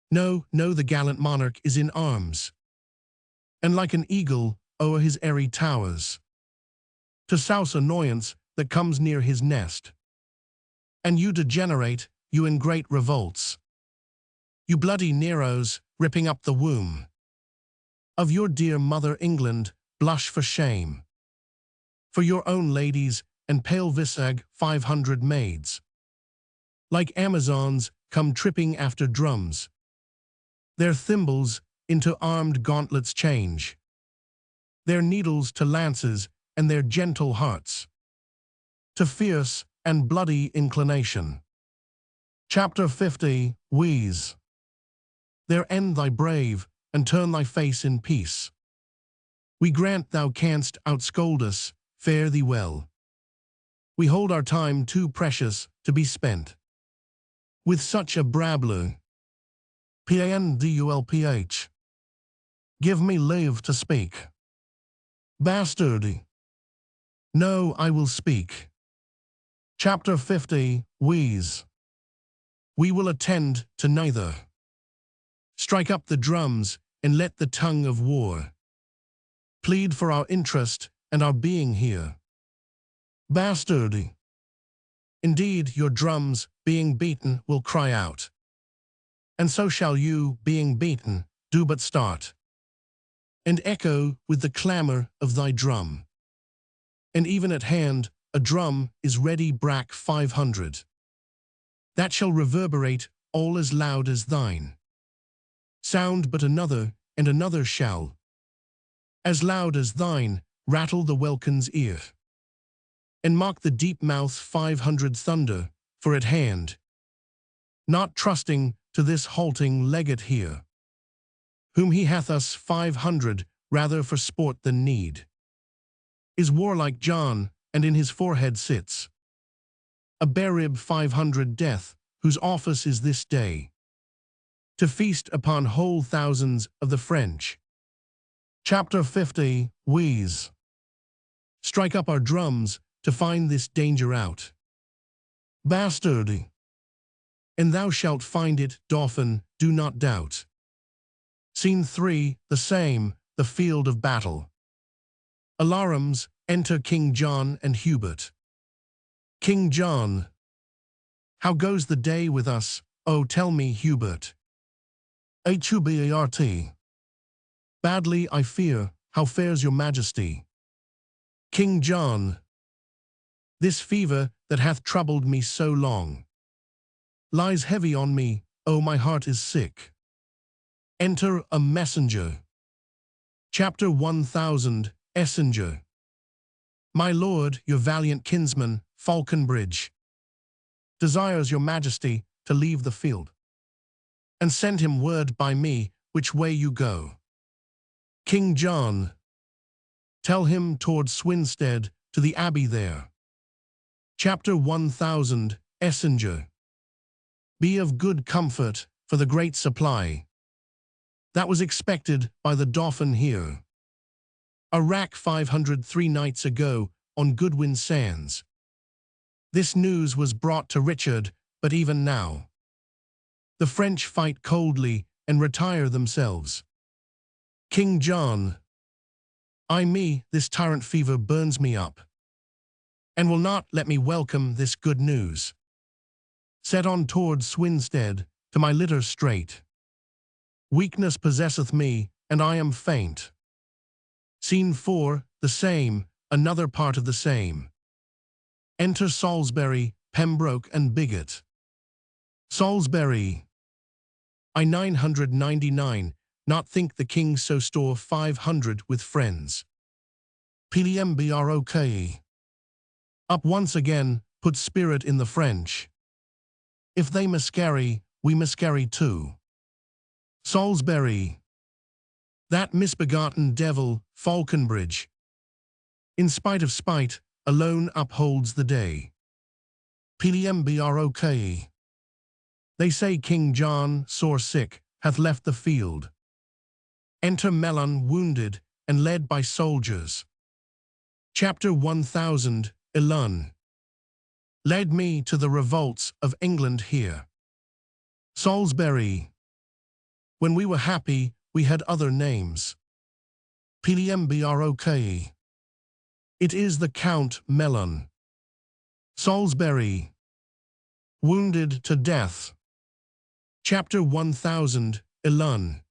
No, no, the gallant monarch is in arms, and like an eagle o'er his airy towers, to souse annoyance that comes near his nest. And you degenerate, you in great revolts, you bloody Neros, ripping up the womb of your dear mother England, blush for shame, for your own ladies and pale visag 500 maids, like Amazons, come tripping after drums, their thimbles into armed gauntlets change, their needles to lances, and their gentle hearts to fierce and bloody inclination. Chapter 50, Wheeze. There end thy brave, and turn thy face in peace. We grant thou canst outscold us, fare thee well. We hold our time too precious to be spent with such a brabbler. Pandulph. Give me leave to speak. Bastard. No, I will speak. Chapter 50, Wheeze. We will attend to neither. Strike up the drums, and let the tongue of war plead for our interest and our being here. Bastard. Indeed, your drums, being beaten, will cry out, and so shall you, being beaten, do but start, and echo with the clamor of thy drum. And even at hand, a drum is ready brack 500, that shall reverberate all as loud as thine. Sound but another, and another shall, as loud as thine, rattle the welkin's ear, and mock the deep mouth 500 thunder, for at hand, not trusting to this halting legate here, whom he hath us 500 rather for sport than need, is warlike John, and in his forehead sits a Berib 500 death, whose office is this day to feast upon whole thousands of the French. Chapter 50. Wheeze. Strike up our drums to find this danger out, bastard, and thou shalt find it, Dauphin, do not doubt. Scene 3. The same, the field of battle. Alarums, enter King John and Hubert. King John. How goes the day with us, oh tell me, Hubert? Hubert. Badly, I fear. How fares your majesty? King John. This fever that hath troubled me so long lies heavy on me, oh my heart is sick. Enter a messenger. Chapter 1000. Essenger. My lord, your valiant kinsman, Falconbridge, desires your majesty to leave the field, and send him word by me which way you go. King John. Tell him toward Swinstead, to the abbey there. Chapter 1000. Essenger. Be of good comfort, for the great supply that was expected by the Dauphin here. A rack 503 nights ago on Goodwin Sands. This news was brought to Richard, but even now the French fight coldly and retire themselves. King John. Me, this tyrant fever burns me up, and will not let me welcome this good news. Set on toward Swinstead, to my litter straight. Weakness possesseth me, and I am faint. Scene 4. The same, another part of the same. Enter Salisbury, Pembroke, and Bigot. Salisbury. I 999, not think the king so store 500 with friends. Pembrok. Up once again, put spirit in the French. If they miscarry, we miscarry too. Salisbury. That misbegotten devil, Falconbridge, in spite of spite, alone upholds the day. Pembrok. They say King John, sore sick, hath left the field. Enter Melon, wounded, and led by soldiers. Chapter 1000. Elun. Led me to the revolts of England here. Salisbury. When we were happy, we had other names. Pembrok. It is the Count Melon. Salisbury. Wounded to death. Chapter 1000. Elun.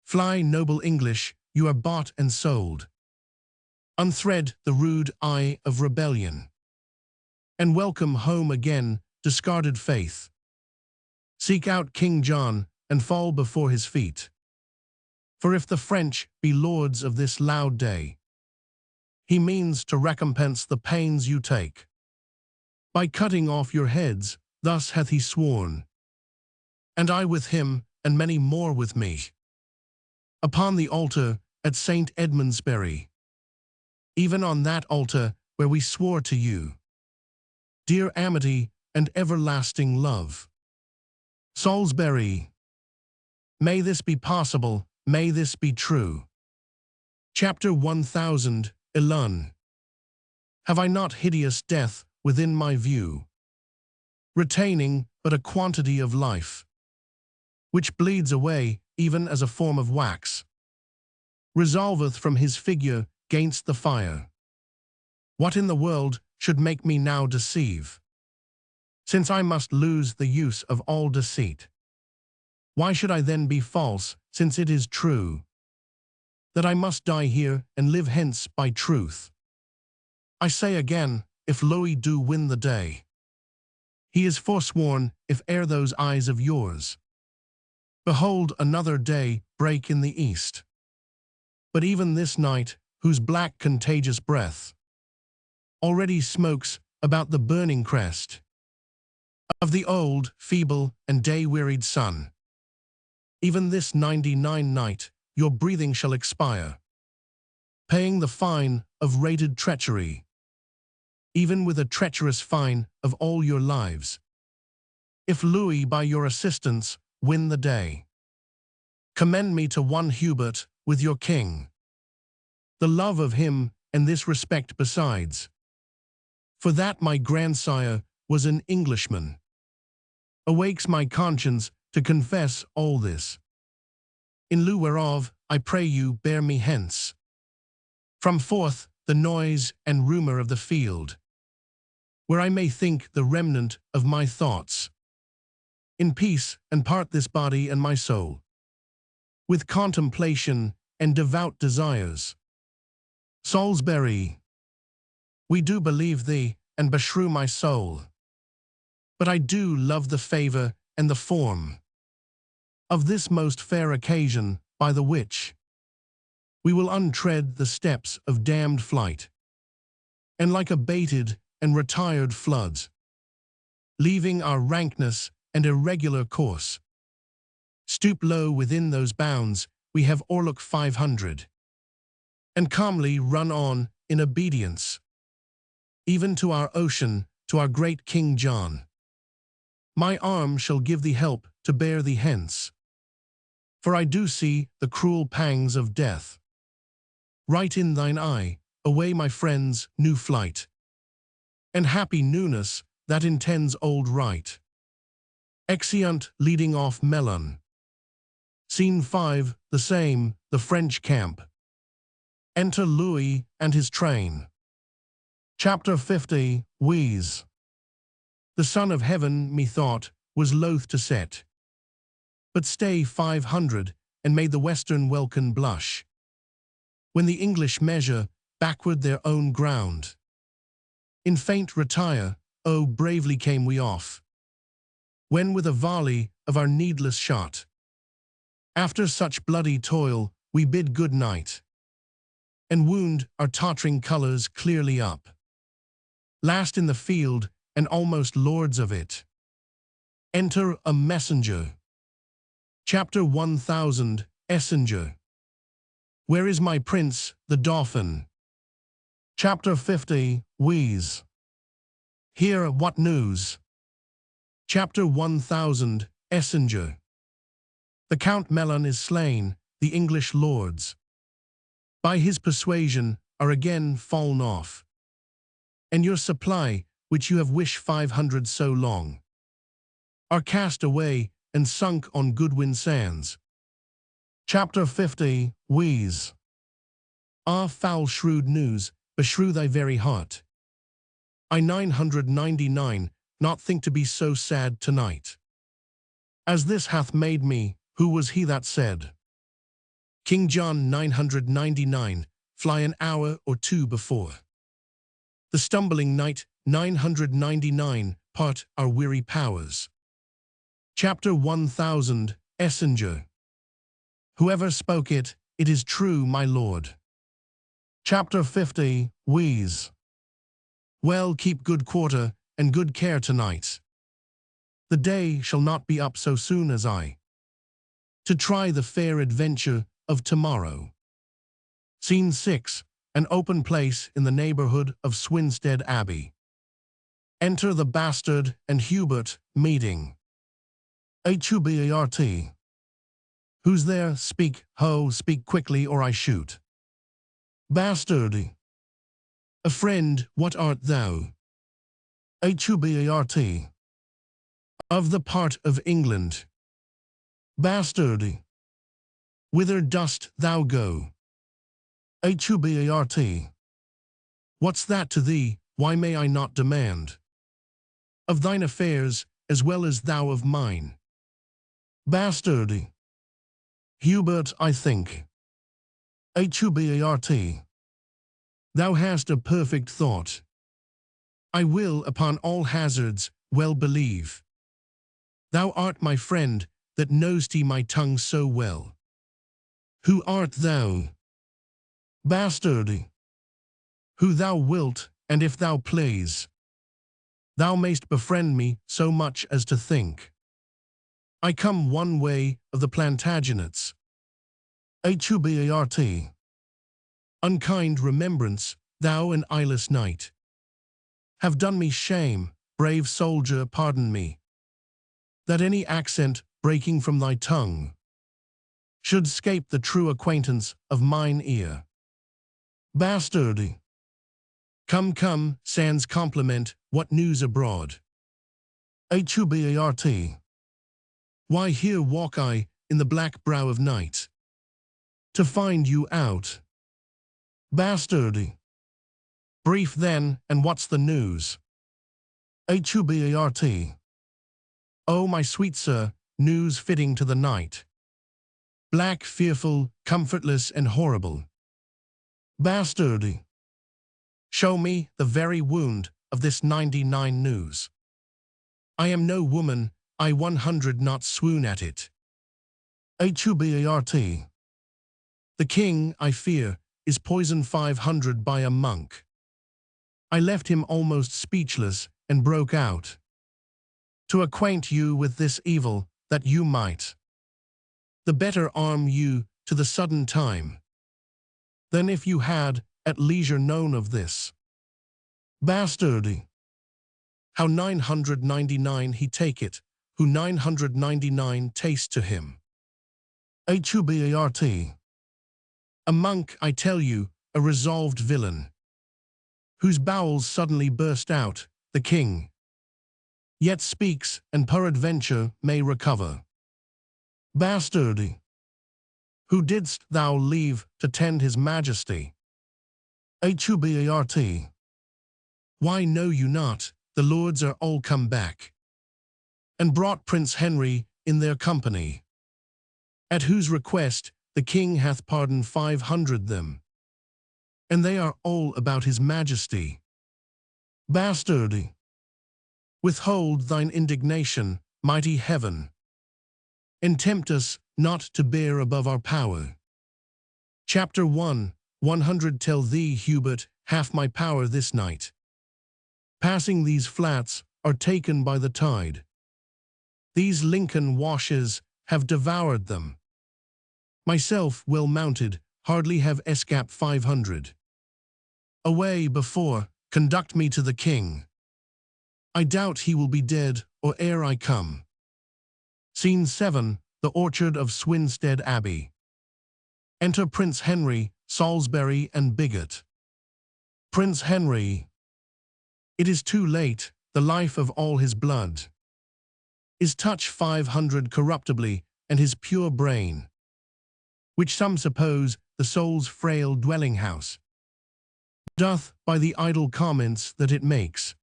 Fly, noble English, you are bought and sold. Unthread the rude eye of rebellion, and welcome home again discarded faith. Seek out King John, and fall before his feet. For if the French be lords of this loud day, he means to recompense the pains you take. By cutting off your heads, thus hath he sworn, and I with him, and many more with me, upon the altar at St. Edmundsbury, even on that altar where we swore to you dear amity and everlasting love. Salisbury. May this be possible, may this be true. Chapter 1000. Elun. Have I not hideous death within my view, retaining but a quantity of life, which bleeds away even as a form of wax, resolveth from his figure gainst the fire? What in the world should make me now deceive, since I must lose the use of all deceit? Why should I then be false, since it is true that I must die here and live hence by truth? I say again, if Louis do win the day, he is forsworn if ere those eyes of yours Behold, another day break in the east. But even this night, whose black contagious breath already smokes about the burning crest of the old, feeble, and day-wearied sun, even this 99 night, your breathing shall expire, paying the fine of rated treachery, even with a treacherous fine of all your lives. If Louis, by your assistance, win the day, commend me to one Hubert with your king, the love of him and this respect besides, for that my grandsire was an Englishman. Awakes my conscience to confess all this. In lieu whereof, I pray you bear me hence from forth the noise and rumour of the field, where I may think the remnant of my thoughts in peace, and part this body and my soul with contemplation and devout desires. Salisbury, we do believe thee, and beshrew my soul, but I do love the favour and the form of this most fair occasion, by the which we will untread the steps of damned flight, and like abated and retired floods, leaving our rankness and irregular course, stoop low within those bounds we have o'erlooked 500, and calmly run on in obedience, even to our ocean, to our great King John. My arm shall give thee help to bear thee hence, for I do see the cruel pangs of death right in thine eye. Away, my friends, new flight, and happy newness that intends old right. Exeunt, leading off Melon. Scene 5, the same, the French camp. Enter Louis and his train. Chapter 50, Wheeze. The Son of Heaven, methought, was loath to set, but stay 500, and made the Western welkin blush, when the English measure backward their own ground. In faint retire, oh, bravely came we off, when with a volley of our needless shot, after such bloody toil, we bid good night, and wound our tottering colours clearly up. Last in the field, and almost lords of it, enter a messenger. Chapter 1000, Essenger. Where is my prince, the Dauphin? Chapter 50, Wheeze. Hear what news. Chapter 1000, Essenger. The Count Melon is slain, the English lords, by his persuasion, are again fallen off, and your supply, which you have wished 500 so long, are cast away and sunk on Goodwin sands. Chapter 50, Wheeze. Ah, foul shrewd news, beshrew thy very heart. I 999 not think to be so sad tonight, as this hath made me. Who was he that said, King John 999, fly an hour or two before the stumbling night 999 part our weary powers. Chapter 1000, Essenger. Whoever spoke it, it is true, my lord. Chapter 50, Wheeze. Well, keep good quarter and good care tonight. The day shall not be up so soon as I, to try the fair adventure of tomorrow. Scene 6, an open place in the neighbourhood of Swinstead Abbey. Enter the Bastard and Hubert, meeting. Hubert. Who's there? Speak, ho, speak quickly, or I shoot. Bastard. A friend, what art thou? Hubert. Of the part of England. Bastard. Whither dost thou go? Hubert. What's that to thee? Why may I not demand of thine affairs as well as thou of mine? Bastard. Hubert, I think. Hubert. Thou hast a perfect thought. I will, upon all hazards, well believe. Thou art my friend, that know'st my tongue so well. Who art thou? Bastard. Who thou wilt, and if thou please, thou mayst befriend me so much as to think I come one way of the Plantagenets. Hubert. Unkind remembrance, thou and eyeless knight, have done me shame, brave soldier, pardon me, that any accent breaking from thy tongue should scape the true acquaintance of mine ear. Bastard. Come, come, sans compliment, what news abroad? Hubert. Why, here walk I in the black brow of night, to find you out. Bastard. Brief then, and what's the news? Hubert. Oh, my sweet sir, news fitting to the night. Black, fearful, comfortless, and horrible. Bastard. Show me the very wound of this 99 news. I am no woman, I 100 not swoon at it. Hubert. The king, I fear, is poisoned 500 by a monk. I left him almost speechless and broke out to acquaint you with this evil, that you might the better arm you to the sudden time, than if you had at leisure known of this. Bastard. How 999 he take it, who 999 taste to him. Hubert. A monk, I tell you, a resolved villain, whose bowels suddenly burst out, the king yet speaks, and peradventure may recover. Bastard. Who didst thou leave to tend his majesty? Hubert. Why know you not, the lords are all come back, and brought Prince Henry in their company, at whose request the king hath pardoned 500 them, and they are all about his majesty. Bastard. Withhold thine indignation, mighty heaven, and tempt us not to bear above our power. Chapter 1. 100 Tell thee, Hubert, half my power this night, passing these flats, are taken by the tide. These Lincoln washes have devoured them. Myself, well mounted, hardly have escaped 500. Away before, conduct me to the king. I doubt he will be dead, or ere I come. Scene 7, the orchard of Swinstead Abbey. Enter Prince Henry, Salisbury, and Bigot. Prince Henry. It is too late, the life of all his blood is touch 500 corruptibly, and his pure brain, which some suppose the soul's frail dwelling-house, doth, by the idle comments that it makes,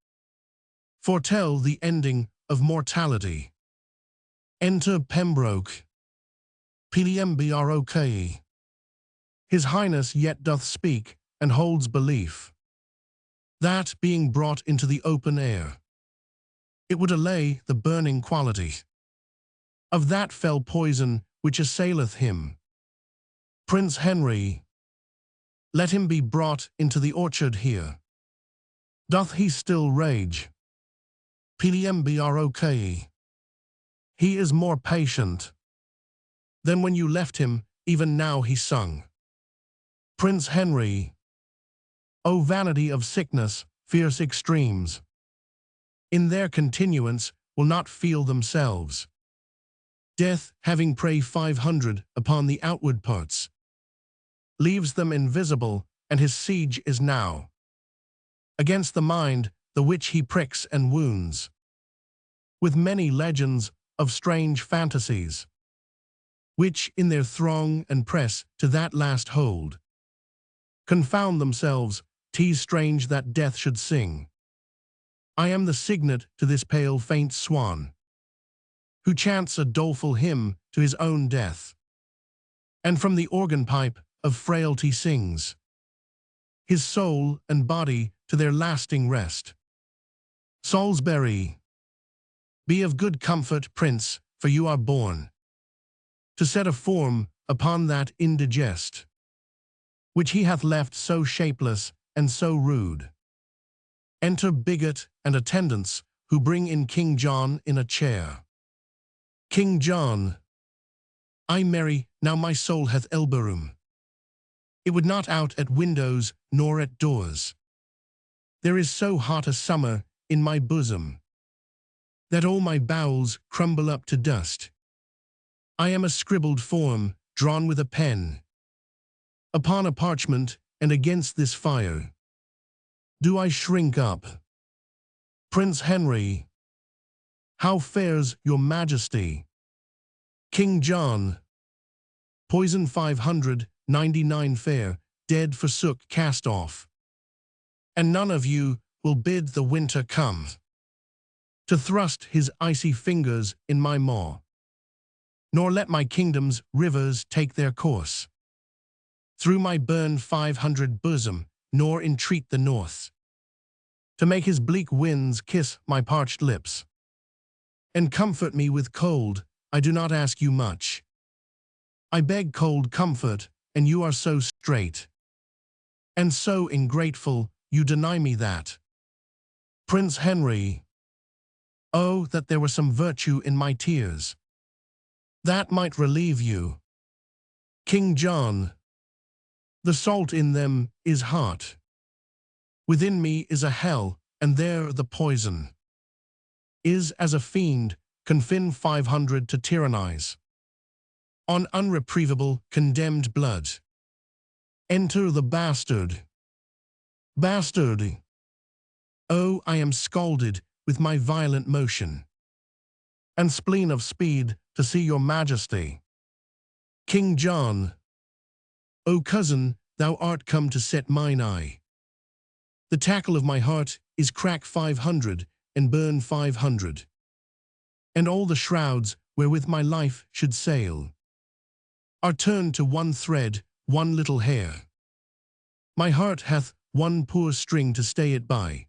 foretell the ending of mortality. Enter Pembroke. Pembroke. His Highness yet doth speak, and holds belief, that, being brought into the open air, it would allay the burning quality of that fell poison which assaileth him. Prince Henry, let him be brought into the orchard here. Doth he still rage? Pembroke. He is more patient than when you left him, even now he sung. Prince Henry. O vanity of sickness, fierce extremes, in their continuance, will not feel themselves. Death, having prey 500 upon the outward parts, leaves them invisible, and his siege is now against the mind, the which he pricks and wounds with many legends of strange fantasies, which in their throng and press to that last hold confound themselves. 'Tis strange that death should sing. I am the signet to this pale faint swan, who chants a doleful hymn to his own death, and from the organ pipe of frailty sings his soul and body to their lasting rest. Salisbury. Be of good comfort, Prince, for you are born to set a form upon that indigest, which he hath left so shapeless and so rude. Enter bigot and attendants, who bring in King John in a chair. King John, I marry, now my soul hath elberum. It would not out at windows nor at doors. There is so hot a summer in my bosom, that all my bowels crumble up to dust. I am a scribbled form, drawn with a pen, upon a parchment, and against this fire do I shrink up. Prince Henry, how fares your majesty? King John, poison 599 fair, dead forsook cast off. And none of you will bid the winter come, to thrust his icy fingers in my maw, nor let my kingdom's rivers take their course through my burned 500 bosom, nor entreat the north to make his bleak winds kiss my parched lips, and comfort me with cold. I do not ask you much. I beg cold comfort, and you are so straight, and so ingrateful, you deny me that. Prince Henry, oh, that there were some virtue in my tears, that might relieve you. King John, the salt in them is hot. Within me is a hell, and there the poison is as a fiend, confine 500 to tyrannize on unreprievable condemned blood. Enter the bastard. Bastard! Oh, I am scalded with my violent motion, and spleen of speed to see your majesty. King John, O cousin, thou art come to set mine eye. The tackle of my heart is crack 500, and burn 500. And all the shrouds wherewith my life should sail are turned to one thread, one little hair. My heart hath one poor string to stay it by,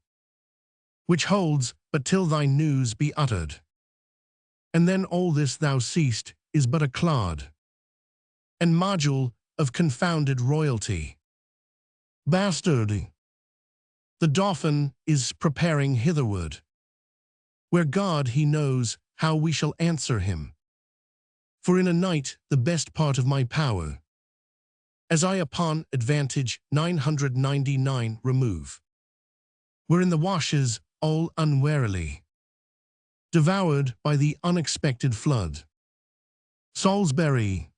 which holds but till thy news be uttered. And then all this thou seest is but a clod and module of confounded royalty. Bastard! The Dauphin is preparing hitherward, where God he knows how we shall answer him. For in a night the best part of my power, as I upon advantage 999 remove, were in the washes all unwarily devoured by the unexpected flood. Salisbury,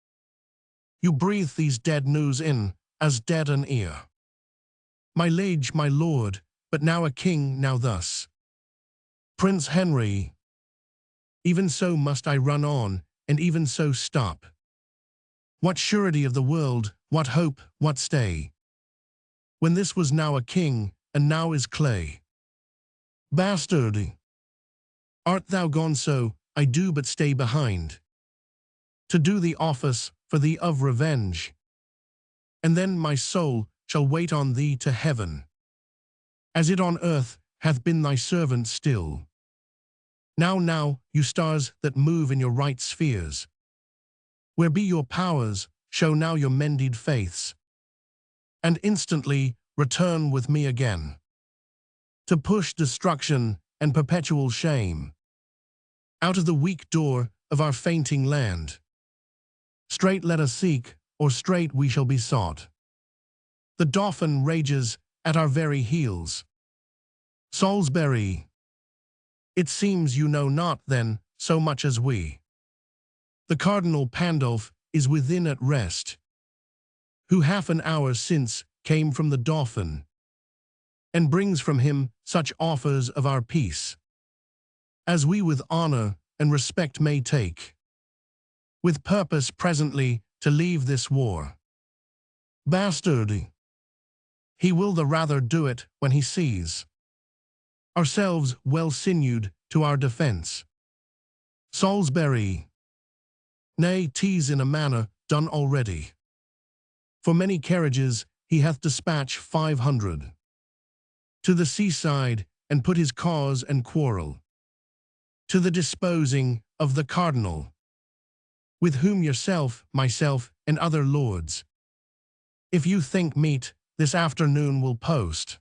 you breathe these dead news in as dead an ear. My liege, my lord, but now a king, now thus. Prince Henry, even so must I run on, and even so stop. What surety of the world, what hope, what stay, when this was now a king, and now is clay? Bastard! Art thou gone so, I do but stay behind, to do the office for thee of revenge, and then my soul shall wait on thee to heaven, as it on earth hath been thy servant still. Now, you stars that move in your right spheres, where be your powers, show now your mended faiths, and instantly return with me again, to push destruction and perpetual shame out of the weak door of our fainting land. Straight let us seek, or straight we shall be sought. The Dauphin rages at our very heels. Salisbury, it seems you know not then so much as we. The Cardinal Pandolf is within at rest, who half an hour since came from the Dauphin, and brings from him such offers of our peace, as we with honor and respect may take, with purpose presently to leave this war. Bastard! He will the rather do it when he sees ourselves well sinewed to our defense. Salisbury, nay, 'tis in a manner done already. For many carriages he hath dispatched 500 to the seaside, and put his cause and quarrel to the disposing of the cardinal. with whom yourself, myself, and other lords, if you think meet, this afternoon will post,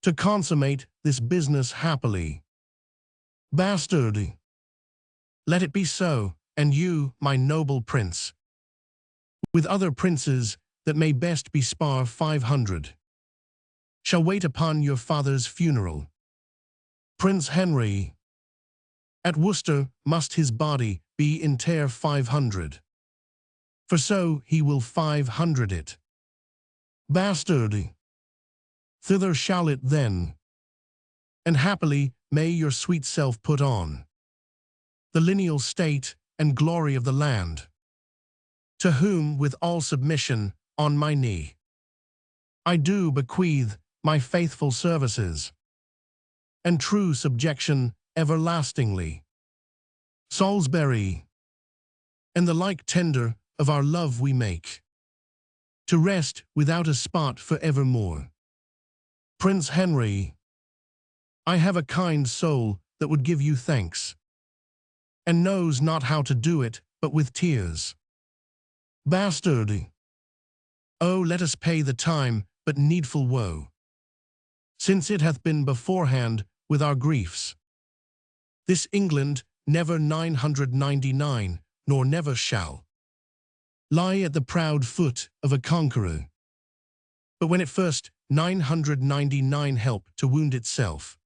to consummate this business happily. Bastard! Let it be so, and you, my noble prince, with other princes that may best be spar 500, shall wait upon your father's funeral. Prince Henry, at Worcester must his body be inter 500, for so he will 500 it. Bastard! Thither shall it then, and happily may your sweet self put on the lineal state and glory of the land, to whom with all submission on my knee I do bequeath my faithful services and true subjection everlastingly. Salisbury, and the like tender of our love we make, to rest without a spot for evermore. Prince Henry, I have a kind soul that would give you thanks, and knows not how to do it but with tears. Bastard! Oh, let us pay the time but needful woe, since it hath been beforehand with our griefs. This England never 999, nor never shall lie at the proud foot of a conqueror. But when it first 999 helped to wound itself,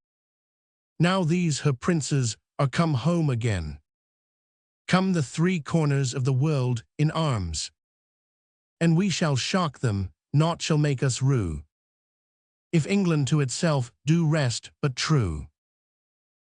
now these her princes are come home again, come the three corners of the world in arms, and we shall shock them, naught shall make us rue, if England to itself do rest but true.